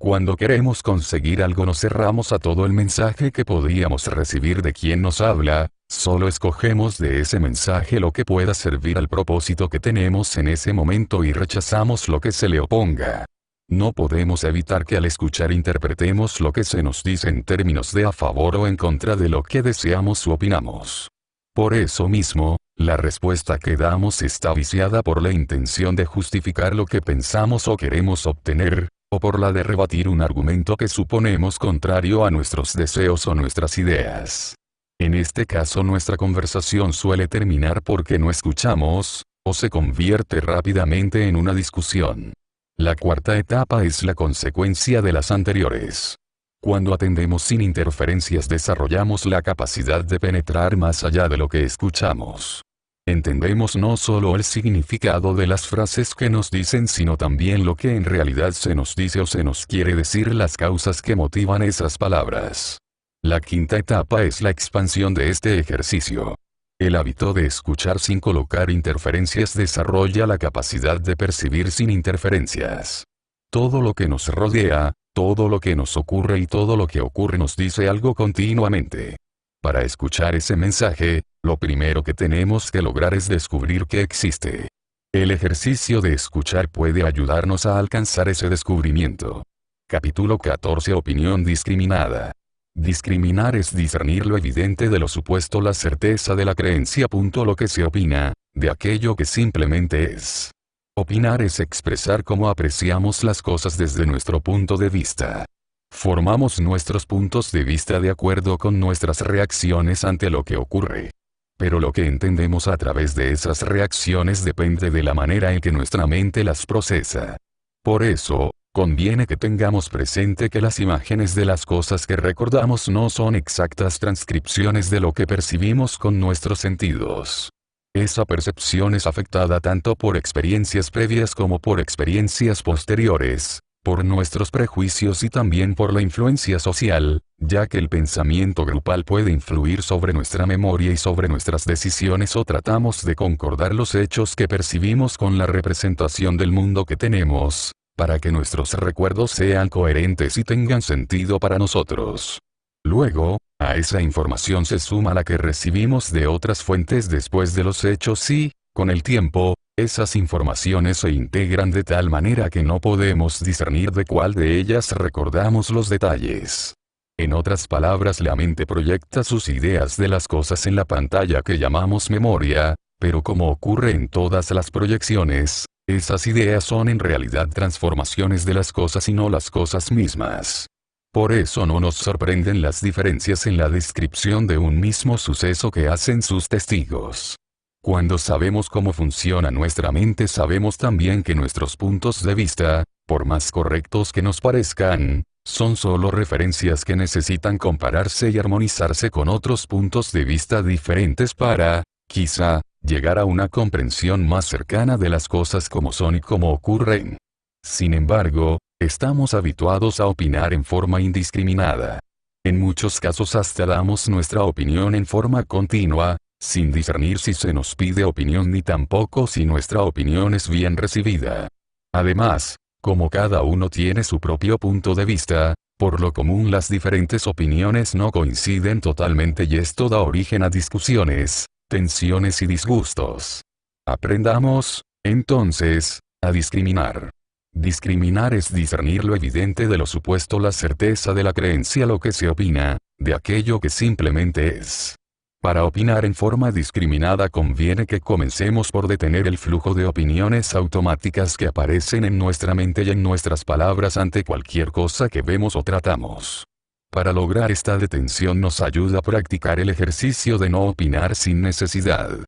Cuando queremos conseguir algo nos cerramos a todo el mensaje que podríamos recibir de quien nos habla, solo escogemos de ese mensaje lo que pueda servir al propósito que tenemos en ese momento y rechazamos lo que se le oponga. No podemos evitar que al escuchar interpretemos lo que se nos dice en términos de a favor o en contra de lo que deseamos u opinamos. Por eso mismo, la respuesta que damos está viciada por la intención de justificar lo que pensamos o queremos obtener, o por la de rebatir un argumento que suponemos contrario a nuestros deseos o nuestras ideas. En este caso nuestra conversación suele terminar porque no escuchamos, o se convierte rápidamente en una discusión. La cuarta etapa es la consecuencia de las anteriores. Cuando atendemos sin interferencias desarrollamos la capacidad de penetrar más allá de lo que escuchamos. Entendemos no solo el significado de las frases que nos dicen sino también lo que en realidad se nos dice o se nos quiere decir, las causas que motivan esas palabras. La quinta etapa es la expansión de este ejercicio. El hábito de escuchar sin colocar interferencias desarrolla la capacidad de percibir sin interferencias. Todo lo que nos rodea, todo lo que nos ocurre y todo lo que ocurre nos dice algo continuamente. Para escuchar ese mensaje, lo primero que tenemos que lograr es descubrir que existe. El ejercicio de escuchar puede ayudarnos a alcanzar ese descubrimiento. Capítulo 14. Opinión discriminada. Discriminar es discernir lo evidente de lo supuesto, la certeza de la creencia. Lo que se opina, de aquello que simplemente es. Opinar es expresar cómo apreciamos las cosas desde nuestro punto de vista. Formamos nuestros puntos de vista de acuerdo con nuestras reacciones ante lo que ocurre. Pero lo que entendemos a través de esas reacciones depende de la manera en que nuestra mente las procesa. Por eso, conviene que tengamos presente que las imágenes de las cosas que recordamos no son exactas transcripciones de lo que percibimos con nuestros sentidos. Esa percepción es afectada tanto por experiencias previas como por experiencias posteriores, por nuestros prejuicios y también por la influencia social, ya que el pensamiento grupal puede influir sobre nuestra memoria y sobre nuestras decisiones, o tratamos de concordar los hechos que percibimos con la representación del mundo que tenemos, para que nuestros recuerdos sean coherentes y tengan sentido para nosotros. Luego, a esa información se suma la que recibimos de otras fuentes después de los hechos y, con el tiempo, esas informaciones se integran de tal manera que no podemos discernir de cuál de ellas recordamos los detalles. En otras palabras, la mente proyecta sus ideas de las cosas en la pantalla que llamamos memoria, pero como ocurre en todas las proyecciones, esas ideas son en realidad transformaciones de las cosas y no las cosas mismas. Por eso no nos sorprenden las diferencias en la descripción de un mismo suceso que hacen sus testigos. Cuando sabemos cómo funciona nuestra mente, sabemos también que nuestros puntos de vista, por más correctos que nos parezcan, son solo referencias que necesitan compararse y armonizarse con otros puntos de vista diferentes para, quizá, llegar a una comprensión más cercana de las cosas como son y cómo ocurren. Sin embargo, estamos habituados a opinar en forma indiscriminada. En muchos casos hasta damos nuestra opinión en forma continua, sin discernir si se nos pide opinión ni tampoco si nuestra opinión es bien recibida. Además, como cada uno tiene su propio punto de vista, por lo común las diferentes opiniones no coinciden totalmente y esto da origen a discusiones, tensiones y disgustos. Aprendamos, entonces, a discriminar. Discriminar es discernir lo evidente de lo supuesto, la certeza de la creencia, lo que se opina, de aquello que simplemente es. Para opinar en forma discriminada conviene que comencemos por detener el flujo de opiniones automáticas que aparecen en nuestra mente y en nuestras palabras ante cualquier cosa que vemos o tratamos. Para lograr esta detención nos ayuda a practicar el ejercicio de no opinar sin necesidad.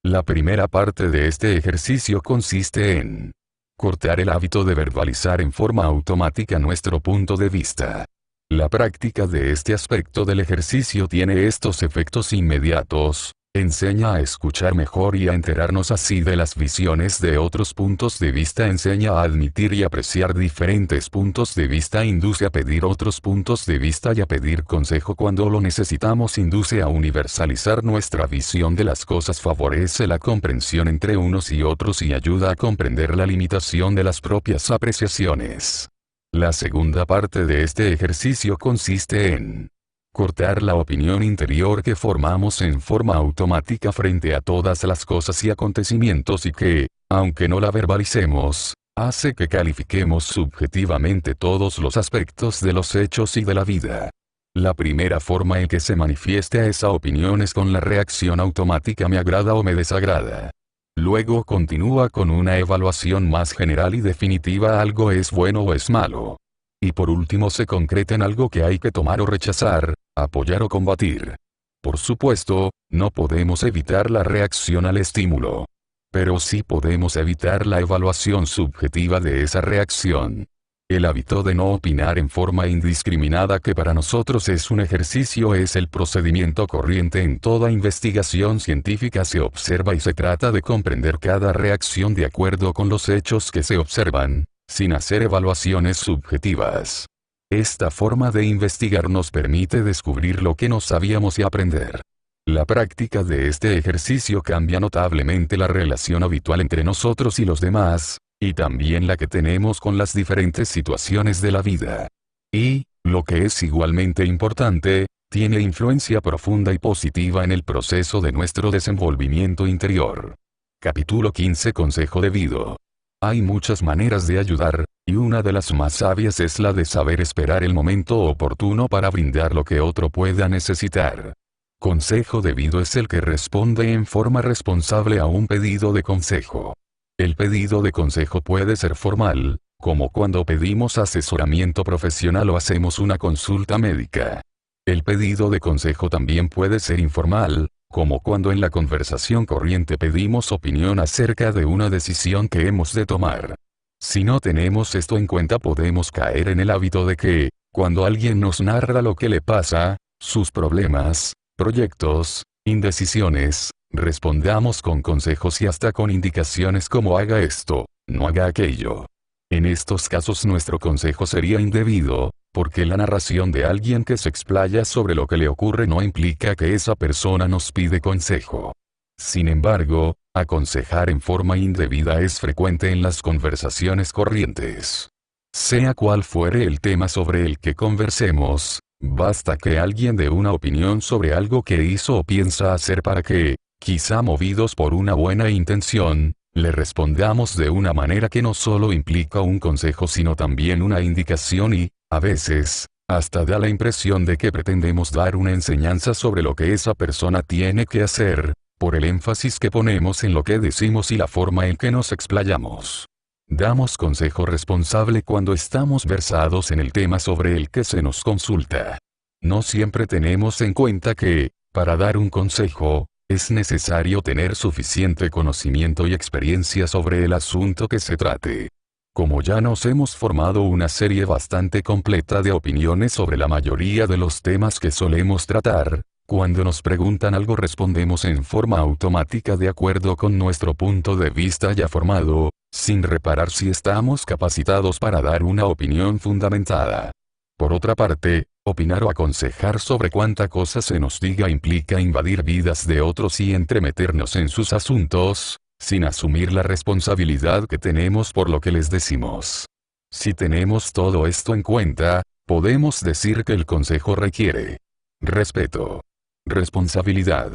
La primera parte de este ejercicio consiste en cortar el hábito de verbalizar en forma automática nuestro punto de vista. La práctica de este aspecto del ejercicio tiene estos efectos inmediatos: enseña a escuchar mejor y a enterarnos así de las visiones de otros puntos de vista, enseña a admitir y apreciar diferentes puntos de vista, induce a pedir otros puntos de vista y a pedir consejo cuando lo necesitamos, induce a universalizar nuestra visión de las cosas, favorece la comprensión entre unos y otros y ayuda a comprender la limitación de las propias apreciaciones. La segunda parte de este ejercicio consiste en cortar la opinión interior que formamos en forma automática frente a todas las cosas y acontecimientos y que, aunque no la verbalicemos, hace que califiquemos subjetivamente todos los aspectos de los hechos y de la vida. La primera forma en que se manifiesta esa opinión es con la reacción automática me agrada o me desagrada. Luego continúa con una evaluación más general y definitiva: algo es bueno o es malo. Y por último se concreta en algo que hay que tomar o rechazar, apoyar o combatir. Por supuesto, no podemos evitar la reacción al estímulo. Pero sí podemos evitar la evaluación subjetiva de esa reacción. El hábito de no opinar en forma indiscriminada, que para nosotros es un ejercicio, es el procedimiento corriente en toda investigación científica. Se observa y se trata de comprender cada reacción de acuerdo con los hechos que se observan, sin hacer evaluaciones subjetivas. Esta forma de investigar nos permite descubrir lo que no sabíamos y aprender. La práctica de este ejercicio cambia notablemente la relación habitual entre nosotros y los demás, y también la que tenemos con las diferentes situaciones de la vida. Y, Lo que es igualmente importante, tiene influencia profunda y positiva en el proceso de nuestro desenvolvimiento interior. Capítulo 15. Consejo debido. Hay muchas maneras de ayudar, y una de las más sabias es la de saber esperar el momento oportuno para brindar lo que otro pueda necesitar. Consejo debido es el que responde en forma responsable a un pedido de consejo. El pedido de consejo puede ser formal, como cuando pedimos asesoramiento profesional o hacemos una consulta médica. El pedido de consejo también puede ser informal, como cuando en la conversación corriente pedimos opinión acerca de una decisión que hemos de tomar. Si no tenemos esto en cuenta podemos caer en el hábito de que, cuando alguien nos narra lo que le pasa, sus problemas, proyectos, indecisiones, respondamos con consejos y hasta con indicaciones como haga esto, no haga aquello. En estos casos nuestro consejo sería indebido, porque la narración de alguien que se explaya sobre lo que le ocurre no implica que esa persona nos pide consejo. Sin embargo, aconsejar en forma indebida es frecuente en las conversaciones corrientes. Sea cual fuere el tema sobre el que conversemos, basta que alguien dé una opinión sobre algo que hizo o piensa hacer para que, quizá movidos por una buena intención, le respondamos de una manera que no solo implica un consejo sino también una indicación y, a veces, hasta da la impresión de que pretendemos dar una enseñanza sobre lo que esa persona tiene que hacer, por el énfasis que ponemos en lo que decimos y la forma en que nos explayamos. Damos consejo responsable cuando estamos versados en el tema sobre el que se nos consulta. No siempre tenemos en cuenta que, para dar un consejo, es necesario tener suficiente conocimiento y experiencia sobre el asunto que se trate. Como ya nos hemos formado una serie bastante completa de opiniones sobre la mayoría de los temas que solemos tratar, cuando nos preguntan algo respondemos en forma automática de acuerdo con nuestro punto de vista ya formado, sin reparar si estamos capacitados para dar una opinión fundamentada. Por otra parte, opinar o aconsejar sobre cuánta cosa se nos diga implica invadir vidas de otros y entremeternos en sus asuntos, sin asumir la responsabilidad que tenemos por lo que les decimos. Si tenemos todo esto en cuenta, podemos decir que el consejo requiere respeto, responsabilidad,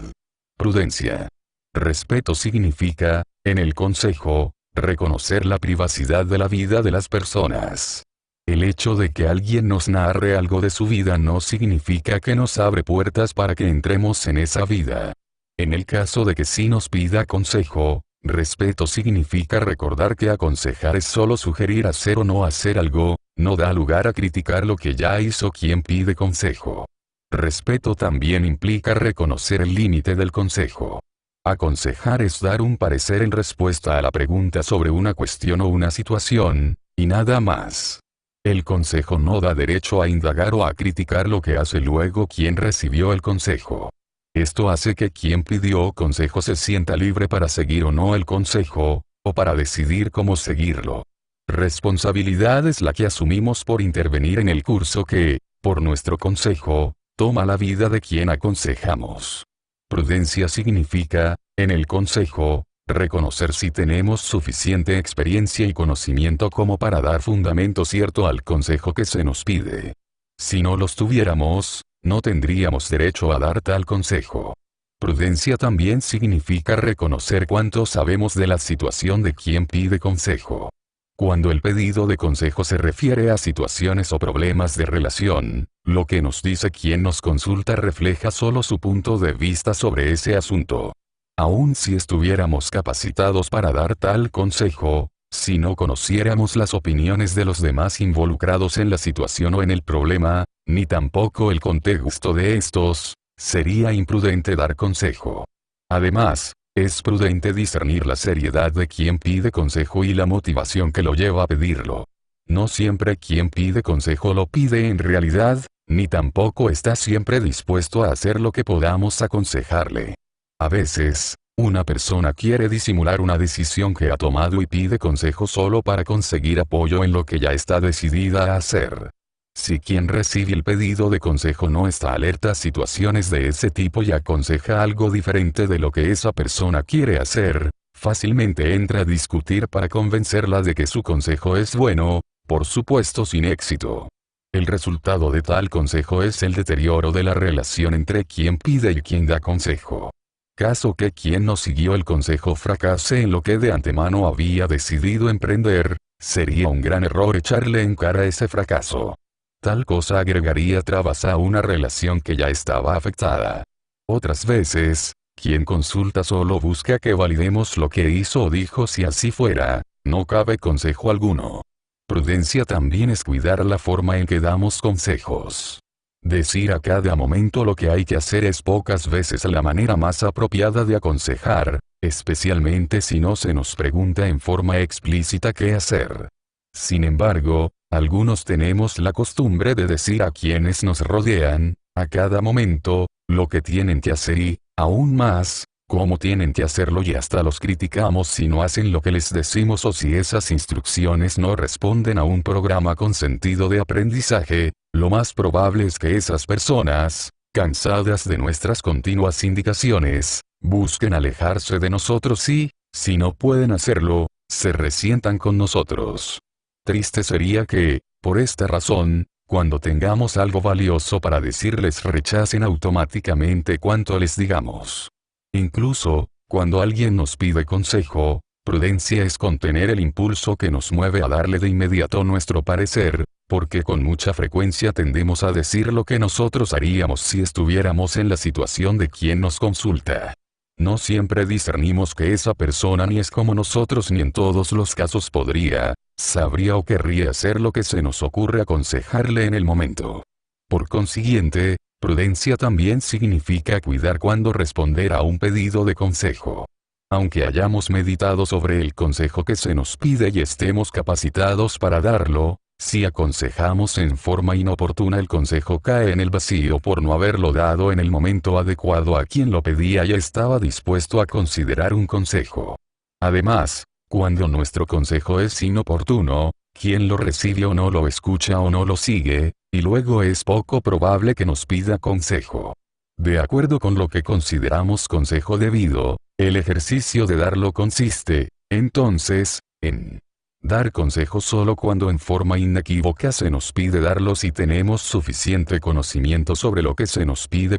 prudencia. Respeto significa, en el consejo, reconocer la privacidad de la vida de las personas. El hecho de que alguien nos narre algo de su vida no significa que nos abre puertas para que entremos en esa vida. En el caso de que sí nos pida consejo, respeto significa recordar que aconsejar es solo sugerir hacer o no hacer algo, no da lugar a criticar lo que ya hizo quien pide consejo. Respeto también implica reconocer el límite del consejo. Aconsejar es dar un parecer en respuesta a la pregunta sobre una cuestión o una situación, y nada más. El consejo no da derecho a indagar o a criticar lo que hace luego quien recibió el consejo. Esto hace que quien pidió consejo se sienta libre para seguir o no el consejo, o para decidir cómo seguirlo. Responsabilidad es la que asumimos por intervenir en el curso que, por nuestro consejo, toma la vida de quien aconsejamos. Prudencia significa, en el consejo, reconocer si tenemos suficiente experiencia y conocimiento como para dar fundamento cierto al consejo que se nos pide. Si no los tuviéramos, no tendríamos derecho a dar tal consejo. Prudencia también significa reconocer cuánto sabemos de la situación de quien pide consejo. Cuando el pedido de consejo se refiere a situaciones o problemas de relación, lo que nos dice quien nos consulta refleja solo su punto de vista sobre ese asunto. Aun si estuviéramos capacitados para dar tal consejo, si no conociéramos las opiniones de los demás involucrados en la situación o en el problema, ni tampoco el contexto de estos, sería imprudente dar consejo. Además, es prudente discernir la seriedad de quien pide consejo y la motivación que lo lleva a pedirlo. No siempre quien pide consejo lo pide en realidad, ni tampoco está siempre dispuesto a hacer lo que podamos aconsejarle. A veces, una persona quiere disimular una decisión que ha tomado y pide consejo solo para conseguir apoyo en lo que ya está decidida a hacer. Si quien recibe el pedido de consejo no está alerta a situaciones de ese tipo y aconseja algo diferente de lo que esa persona quiere hacer, fácilmente entra a discutir para convencerla de que su consejo es bueno, por supuesto sin éxito. El resultado de tal consejo es el deterioro de la relación entre quien pide y quien da consejo. Caso que quien no siguió el consejo fracase en lo que de antemano había decidido emprender, sería un gran error echarle en cara ese fracaso. Tal cosa agregaría trabas a una relación que ya estaba afectada. Otras veces, quien consulta solo busca que validemos lo que hizo o dijo. Si así fuera, no cabe consejo alguno. Prudencia también es cuidar la forma en que damos consejos. Decir a cada momento lo que hay que hacer es pocas veces la manera más apropiada de aconsejar, especialmente si no se nos pregunta en forma explícita qué hacer. Sin embargo, algunos tenemos la costumbre de decir a quienes nos rodean, a cada momento, lo que tienen que hacer y, aún más, cómo tienen que hacerlo, y hasta los criticamos si no hacen lo que les decimos o si esas instrucciones no responden a un programa con sentido de aprendizaje. Lo más probable es que esas personas, cansadas de nuestras continuas indicaciones, busquen alejarse de nosotros y, si no pueden hacerlo, se resientan con nosotros. Triste sería que, por esta razón, cuando tengamos algo valioso para decirles, rechacen automáticamente cuanto les digamos. Incluso, cuando alguien nos pide consejo, prudencia es contener el impulso que nos mueve a darle de inmediato nuestro parecer, porque con mucha frecuencia tendemos a decir lo que nosotros haríamos si estuviéramos en la situación de quien nos consulta. No siempre discernimos que esa persona ni es como nosotros ni en todos los casos podría, sabría o querría hacer lo que se nos ocurre aconsejarle en el momento. Por consiguiente, prudencia también significa cuidar cuándo responder a un pedido de consejo. Aunque hayamos meditado sobre el consejo que se nos pide y estemos capacitados para darlo, si aconsejamos en forma inoportuna, el consejo cae en el vacío por no haberlo dado en el momento adecuado a quien lo pedía y estaba dispuesto a considerar un consejo. Además, cuando nuestro consejo es inoportuno, quien lo recibe o no lo escucha o no lo sigue, y luego es poco probable que nos pida consejo. De acuerdo con lo que consideramos consejo debido, el ejercicio de darlo consiste, entonces, en dar consejo solo cuando en forma inequívoca se nos pide darlo si tenemos suficiente conocimiento sobre lo que se nos pide.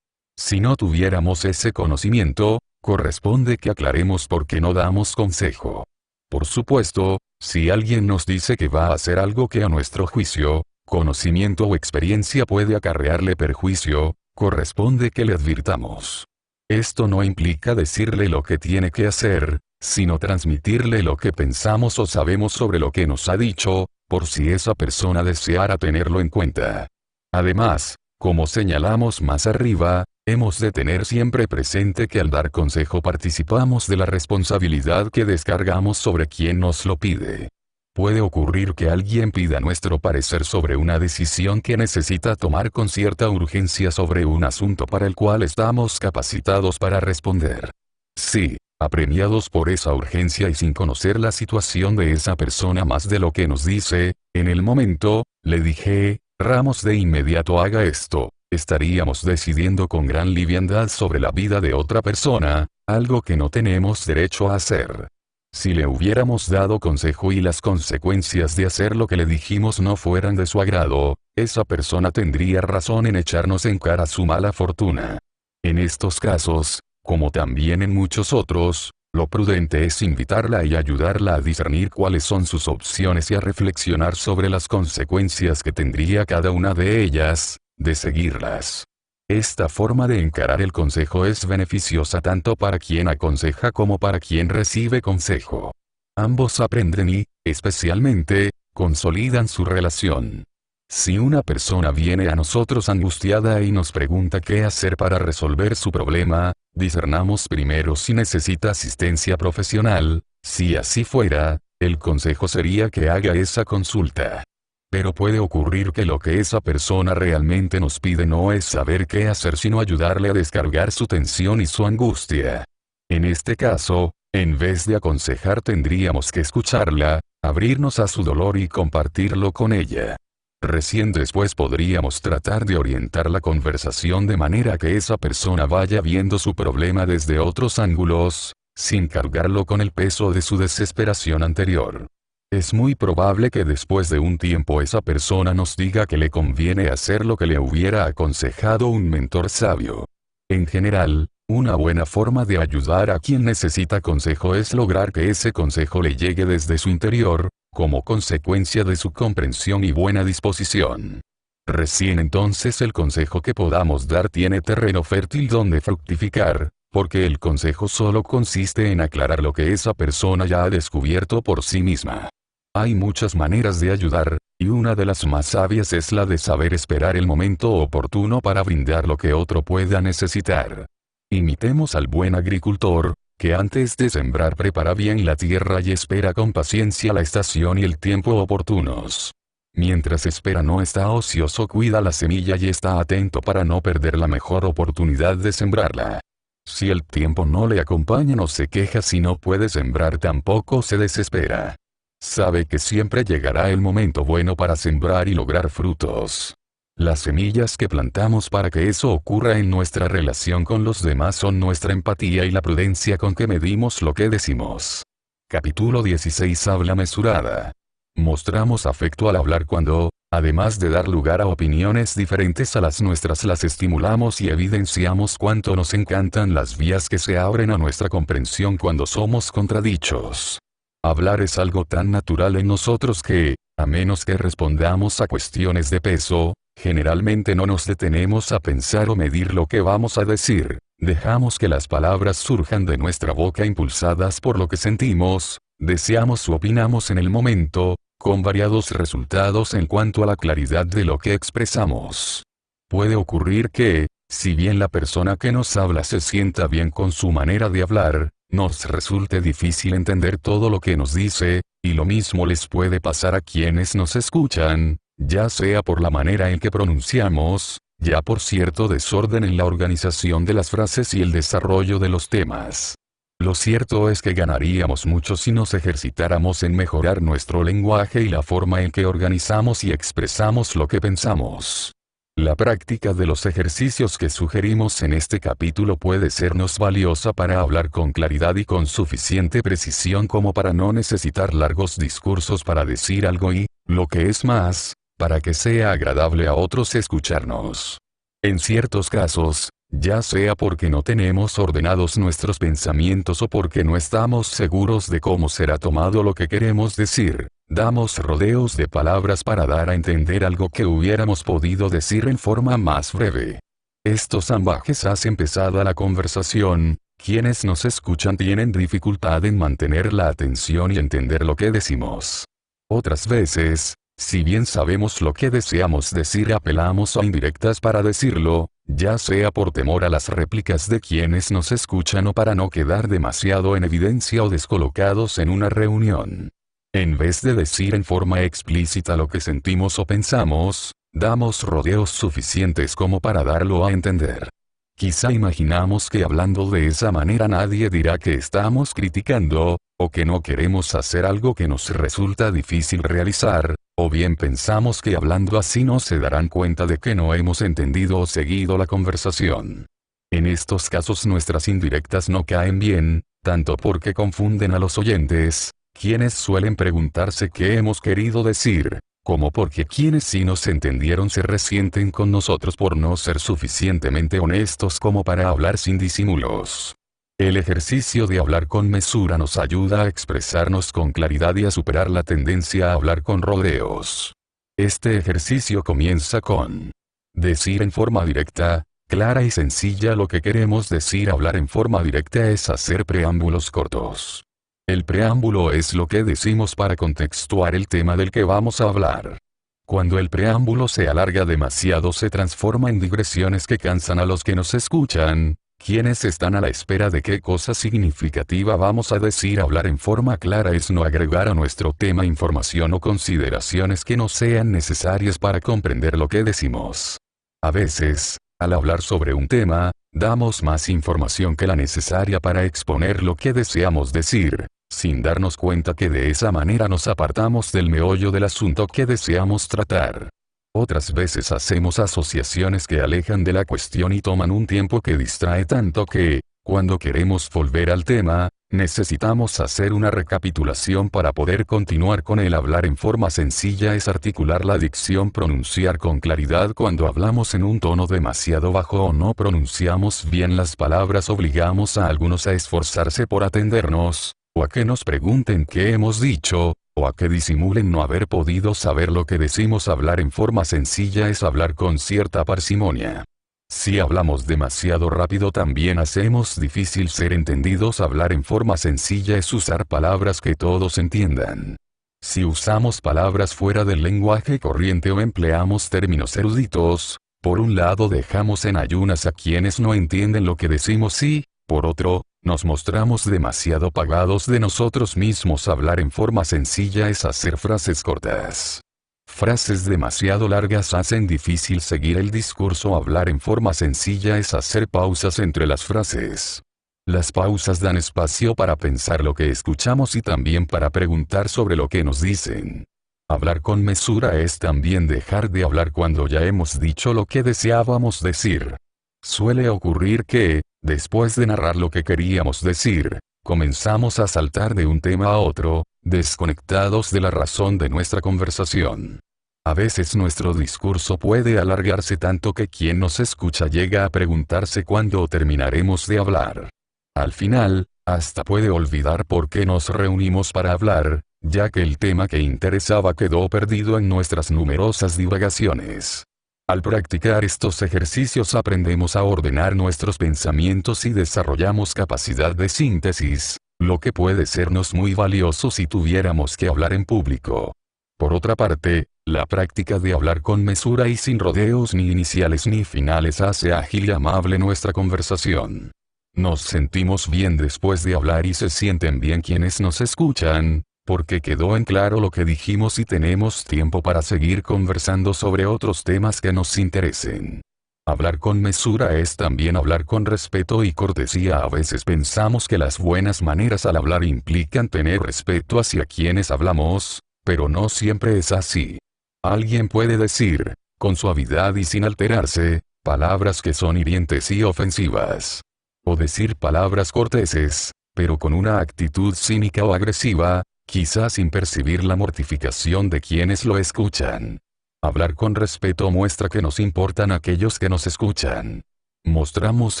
Si no tuviéramos ese conocimiento, corresponde que aclaremos por qué no damos consejo. Por supuesto, si alguien nos dice que va a hacer algo que a nuestro juicio, conocimiento o experiencia puede acarrearle perjuicio, corresponde que le advirtamos. Esto no implica decirle lo que tiene que hacer, sino transmitirle lo que pensamos o sabemos sobre lo que nos ha dicho, por si esa persona deseara tenerlo en cuenta. Además, como señalamos más arriba, hemos de tener siempre presente que al dar consejo participamos de la responsabilidad que descargamos sobre quien nos lo pide. Puede ocurrir que alguien pida nuestro parecer sobre una decisión que necesita tomar con cierta urgencia sobre un asunto para el cual estamos capacitados para responder. Si, apremiados por esa urgencia y sin conocer la situación de esa persona más de lo que nos dice, en el momento, le dijéramos de inmediato haga esto, estaríamos decidiendo con gran liviandad sobre la vida de otra persona, algo que no tenemos derecho a hacer. Si le hubiéramos dado consejo y las consecuencias de hacer lo que le dijimos no fueran de su agrado, esa persona tendría razón en echarnos en cara su mala fortuna. En estos casos, como también en muchos otros, lo prudente es invitarla y ayudarla a discernir cuáles son sus opciones y a reflexionar sobre las consecuencias que tendría cada una de ellas, de seguirlas. Esta forma de encarar el consejo es beneficiosa tanto para quien aconseja como para quien recibe consejo. Ambos aprenden y, especialmente, consolidan su relación. Si una persona viene a nosotros angustiada y nos pregunta qué hacer para resolver su problema, discernamos primero si necesita asistencia profesional. Si así fuera, el consejo sería que haga esa consulta. Pero puede ocurrir que lo que esa persona realmente nos pide no es saber qué hacer sino ayudarle a descargar su tensión y su angustia. En este caso, en vez de aconsejar tendríamos que escucharla, abrirnos a su dolor y compartirlo con ella. Recién después podríamos tratar de orientar la conversación de manera que esa persona vaya viendo su problema desde otros ángulos, sin cargarlo con el peso de su desesperación anterior. Es muy probable que después de un tiempo esa persona nos diga que le conviene hacer lo que le hubiera aconsejado un mentor sabio. En general, una buena forma de ayudar a quien necesita consejo es lograr que ese consejo le llegue desde su interior, como consecuencia de su comprensión y buena disposición. Recién entonces el consejo que podamos dar tiene terreno fértil donde fructificar, porque el consejo solo consiste en aclarar lo que esa persona ya ha descubierto por sí misma. Hay muchas maneras de ayudar, y una de las más sabias es la de saber esperar el momento oportuno para brindar lo que otro pueda necesitar. Imitemos al buen agricultor, que antes de sembrar prepara bien la tierra y espera con paciencia la estación y el tiempo oportunos. Mientras espera no está ocioso, cuida la semilla y está atento para no perder la mejor oportunidad de sembrarla. Si el tiempo no le acompaña no se queja, si no puede sembrar tampoco se desespera. Sabe que siempre llegará el momento bueno para sembrar y lograr frutos. Las semillas que plantamos para que eso ocurra en nuestra relación con los demás son nuestra empatía y la prudencia con que medimos lo que decimos. Capítulo 16. Habla mesurada. Mostramos afecto al hablar cuando, además de dar lugar a opiniones diferentes a las nuestras, las estimulamos y evidenciamos cuánto nos encantan las vías que se abren a nuestra comprensión cuando somos contradichos. Hablar es algo tan natural en nosotros que, a menos que respondamos a cuestiones de peso, generalmente no nos detenemos a pensar o medir lo que vamos a decir, dejamos que las palabras surjan de nuestra boca impulsadas por lo que sentimos, deseamos o opinamos en el momento, con variados resultados en cuanto a la claridad de lo que expresamos. Puede ocurrir que, si bien la persona que nos habla se sienta bien con su manera de hablar, nos resulte difícil entender todo lo que nos dice, y lo mismo les puede pasar a quienes nos escuchan, ya sea por la manera en que pronunciamos, ya por cierto desorden en la organización de las frases y el desarrollo de los temas. Lo cierto es que ganaríamos mucho si nos ejercitáramos en mejorar nuestro lenguaje y la forma en que organizamos y expresamos lo que pensamos. La práctica de los ejercicios que sugerimos en este capítulo puede sernos valiosa para hablar con claridad y con suficiente precisión como para no necesitar largos discursos para decir algo y, lo que es más, para que sea agradable a otros escucharnos. En ciertos casos, ya sea porque no tenemos ordenados nuestros pensamientos o porque no estamos seguros de cómo será tomado lo que queremos decir, damos rodeos de palabras para dar a entender algo que hubiéramos podido decir en forma más breve. Estos ambajes hacen pesada la conversación, quienes nos escuchan tienen dificultad en mantener la atención y entender lo que decimos. Otras veces, si bien sabemos lo que deseamos decir, apelamos a indirectas para decirlo, ya sea por temor a las réplicas de quienes nos escuchan o para no quedar demasiado en evidencia o descolocados en una reunión. En vez de decir en forma explícita lo que sentimos o pensamos, damos rodeos suficientes como para darlo a entender. Quizá imaginamos que hablando de esa manera nadie dirá que estamos criticando, o que no queremos hacer algo que nos resulta difícil realizar, o bien pensamos que hablando así no se darán cuenta de que no hemos entendido o seguido la conversación. En estos casos nuestras indirectas no caen bien, tanto porque confunden a los oyentes, quienes suelen preguntarse qué hemos querido decir, como porque quienes sí nos entendieron se resienten con nosotros por no ser suficientemente honestos como para hablar sin disimulos. El ejercicio de hablar con mesura nos ayuda a expresarnos con claridad y a superar la tendencia a hablar con rodeos. Este ejercicio comienza con decir en forma directa, clara y sencilla lo que queremos decir. Hablar en forma directa es hacer preámbulos cortos. El preámbulo es lo que decimos para contextuar el tema del que vamos a hablar. Cuando el preámbulo se alarga demasiado se transforma en digresiones que cansan a los que nos escuchan, quienes están a la espera de qué cosa significativa vamos a decir. Hablar en forma clara es no agregar a nuestro tema información o consideraciones que no sean necesarias para comprender lo que decimos. A veces, al hablar sobre un tema, damos más información que la necesaria para exponer lo que deseamos decir, sin darnos cuenta que de esa manera nos apartamos del meollo del asunto que deseamos tratar. Otras veces hacemos asociaciones que alejan de la cuestión y toman un tiempo que distrae tanto que, cuando queremos volver al tema, Necesitamos hacer una recapitulación para poder continuar con el hablar en forma sencilla es articular la dicción, pronunciar con claridad cuando hablamos en un tono demasiado bajo o no pronunciamos bien las palabras, obligamos a algunos a esforzarse por atendernos, o a que nos pregunten qué hemos dicho, o a que disimulen no haber podido saber lo que decimos. Hablar en forma sencilla es hablar con cierta parsimonia. Si hablamos demasiado rápido también hacemos difícil ser entendidos. Hablar en forma sencilla es usar palabras que todos entiendan. Si usamos palabras fuera del lenguaje corriente o empleamos términos eruditos, por un lado dejamos en ayunas a quienes no entienden lo que decimos y, por otro, nos mostramos demasiado pagados de nosotros mismos. Hablar en forma sencilla es hacer frases cortas. Frases demasiado largas hacen difícil seguir el discurso. Hablar en forma sencilla es hacer pausas entre las frases. Las pausas dan espacio para pensar lo que escuchamos y también para preguntar sobre lo que nos dicen. Hablar con mesura es también dejar de hablar cuando ya hemos dicho lo que deseábamos decir. Suele ocurrir que, después de narrar lo que queríamos decir, comenzamos a saltar de un tema a otro, desconectados de la razón de nuestra conversación. A veces nuestro discurso puede alargarse tanto que quien nos escucha llega a preguntarse cuándo terminaremos de hablar. Al final, hasta puede olvidar por qué nos reunimos para hablar, ya que el tema que interesaba quedó perdido en nuestras numerosas divagaciones. Al practicar estos ejercicios aprendemos a ordenar nuestros pensamientos y desarrollamos capacidad de síntesis, lo que puede sernos muy valioso si tuviéramos que hablar en público. Por otra parte, la práctica de hablar con mesura y sin rodeos ni iniciales ni finales hace ágil y amable nuestra conversación. Nos sentimos bien después de hablar y se sienten bien quienes nos escuchan, porque quedó en claro lo que dijimos y tenemos tiempo para seguir conversando sobre otros temas que nos interesen. Hablar con mesura es también hablar con respeto y cortesía. A veces pensamos que las buenas maneras al hablar implican tener respeto hacia quienes hablamos, pero no siempre es así. Alguien puede decir, con suavidad y sin alterarse, palabras que son hirientes y ofensivas. O decir palabras corteses, pero con una actitud cínica o agresiva, quizás sin percibir la mortificación de quienes lo escuchan. Hablar con respeto muestra que nos importan aquellos que nos escuchan. Mostramos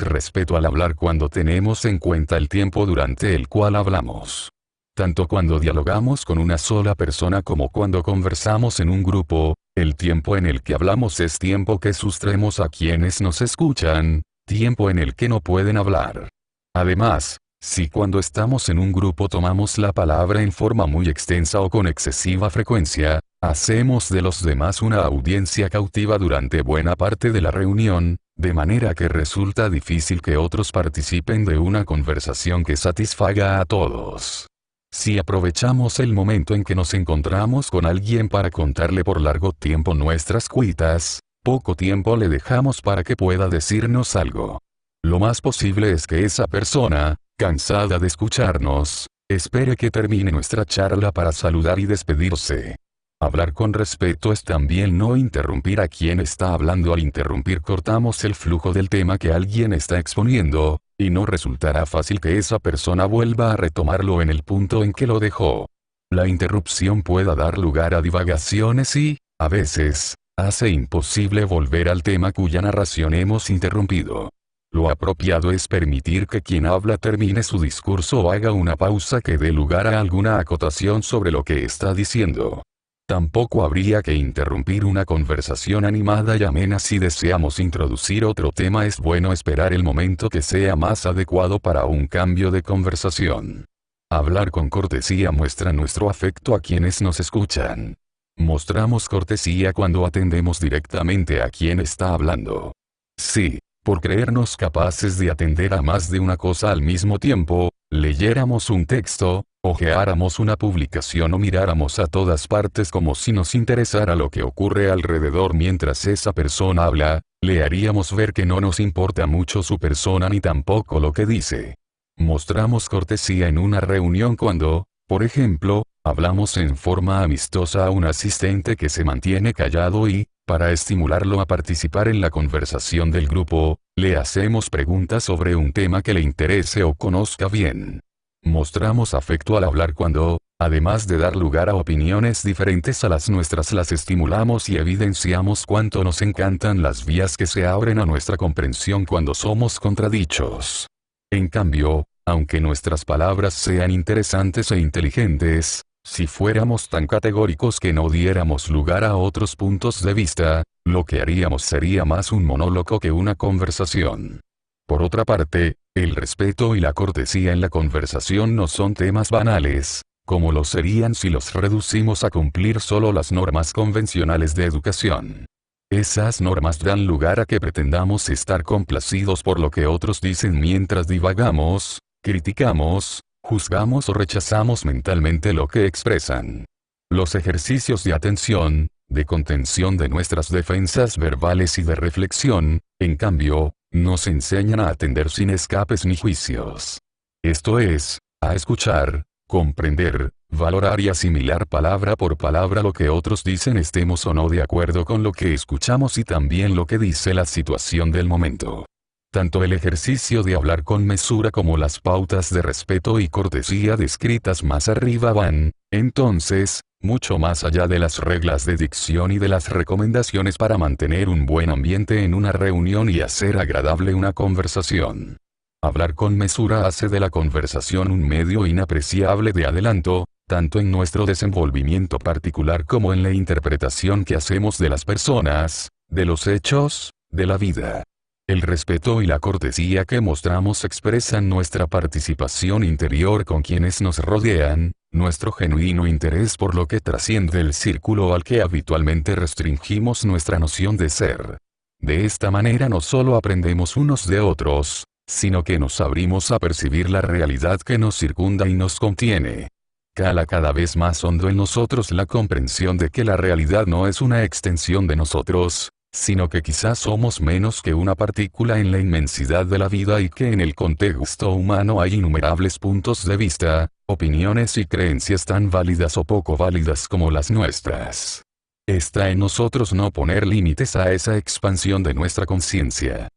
respeto al hablar cuando tenemos en cuenta el tiempo durante el cual hablamos. Tanto cuando dialogamos con una sola persona como cuando conversamos en un grupo, el tiempo en el que hablamos es tiempo que sustraemos a quienes nos escuchan, tiempo en el que no pueden hablar. Además, si cuando estamos en un grupo tomamos la palabra en forma muy extensa o con excesiva frecuencia, hacemos de los demás una audiencia cautiva durante buena parte de la reunión, de manera que resulta difícil que otros participen de una conversación que satisfaga a todos. Si aprovechamos el momento en que nos encontramos con alguien para contarle por largo tiempo nuestras cuitas, poco tiempo le dejamos para que pueda decirnos algo. Lo más posible es que esa persona, cansada de escucharnos, espere que termine nuestra charla para saludar y despedirse. Hablar con respeto es también no interrumpir a quien está hablando. Al interrumpir cortamos el flujo del tema que alguien está exponiendo, y no resultará fácil que esa persona vuelva a retomarlo en el punto en que lo dejó. La interrupción puede dar lugar a divagaciones y, a veces, hace imposible volver al tema cuya narración hemos interrumpido. Lo apropiado es permitir que quien habla termine su discurso o haga una pausa que dé lugar a alguna acotación sobre lo que está diciendo. Tampoco habría que interrumpir una conversación animada y amena. Si deseamos introducir otro tema, es bueno esperar el momento que sea más adecuado para un cambio de conversación. Hablar con cortesía muestra nuestro afecto a quienes nos escuchan. Mostramos cortesía cuando atendemos directamente a quien está hablando. Si, por creernos capaces de atender a más de una cosa al mismo tiempo, leyéramos un texto, hojeáramos una publicación o miráramos a todas partes como si nos interesara lo que ocurre alrededor mientras esa persona habla, le haríamos ver que no nos importa mucho su persona ni tampoco lo que dice. Mostramos cortesía en una reunión cuando, por ejemplo, hablamos en forma amistosa a un asistente que se mantiene callado y, para estimularlo a participar en la conversación del grupo, le hacemos preguntas sobre un tema que le interese o conozca bien. Mostramos afecto al hablar cuando, además de dar lugar a opiniones diferentes a las nuestras, las estimulamos y evidenciamos cuánto nos encantan las vías que se abren a nuestra comprensión cuando somos contradichos. En cambio, aunque nuestras palabras sean interesantes e inteligentes, si fuéramos tan categóricos que no diéramos lugar a otros puntos de vista, lo que haríamos sería más un monólogo que una conversación. Por otra parte, el respeto y la cortesía en la conversación no son temas banales, como lo serían si los reducimos a cumplir solo las normas convencionales de educación. Esas normas dan lugar a que pretendamos estar complacidos por lo que otros dicen mientras divagamos, criticamos, juzgamos o rechazamos mentalmente lo que expresan. Los ejercicios de atención, de contención de nuestras defensas verbales y de reflexión, en cambio, nos enseñan a atender sin escapes ni juicios. Esto es, a escuchar, comprender, valorar y asimilar palabra por palabra lo que otros dicen, estemos o no de acuerdo con lo que escuchamos, y también lo que dice la situación del momento. Tanto el ejercicio de hablar con mesura como las pautas de respeto y cortesía descritas más arriba van, entonces, mucho más allá de las reglas de dicción y de las recomendaciones para mantener un buen ambiente en una reunión y hacer agradable una conversación. Hablar con mesura hace de la conversación un medio inapreciable de adelanto, tanto en nuestro desenvolvimiento particular como en la interpretación que hacemos de las personas, de los hechos, de la vida. El respeto y la cortesía que mostramos expresan nuestra participación interior con quienes nos rodean, nuestro genuino interés por lo que trasciende el círculo al que habitualmente restringimos nuestra noción de ser. De esta manera no solo aprendemos unos de otros, sino que nos abrimos a percibir la realidad que nos circunda y nos contiene. Cala cada vez más hondo en nosotros la comprensión de que la realidad no es una extensión de nosotros, sino que quizás somos menos que una partícula en la inmensidad de la vida y que en el contexto humano hay innumerables puntos de vista, opiniones y creencias tan válidas o poco válidas como las nuestras. Está en nosotros no poner límites a esa expansión de nuestra conciencia.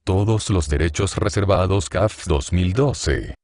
Todos los derechos reservados CAF 2012.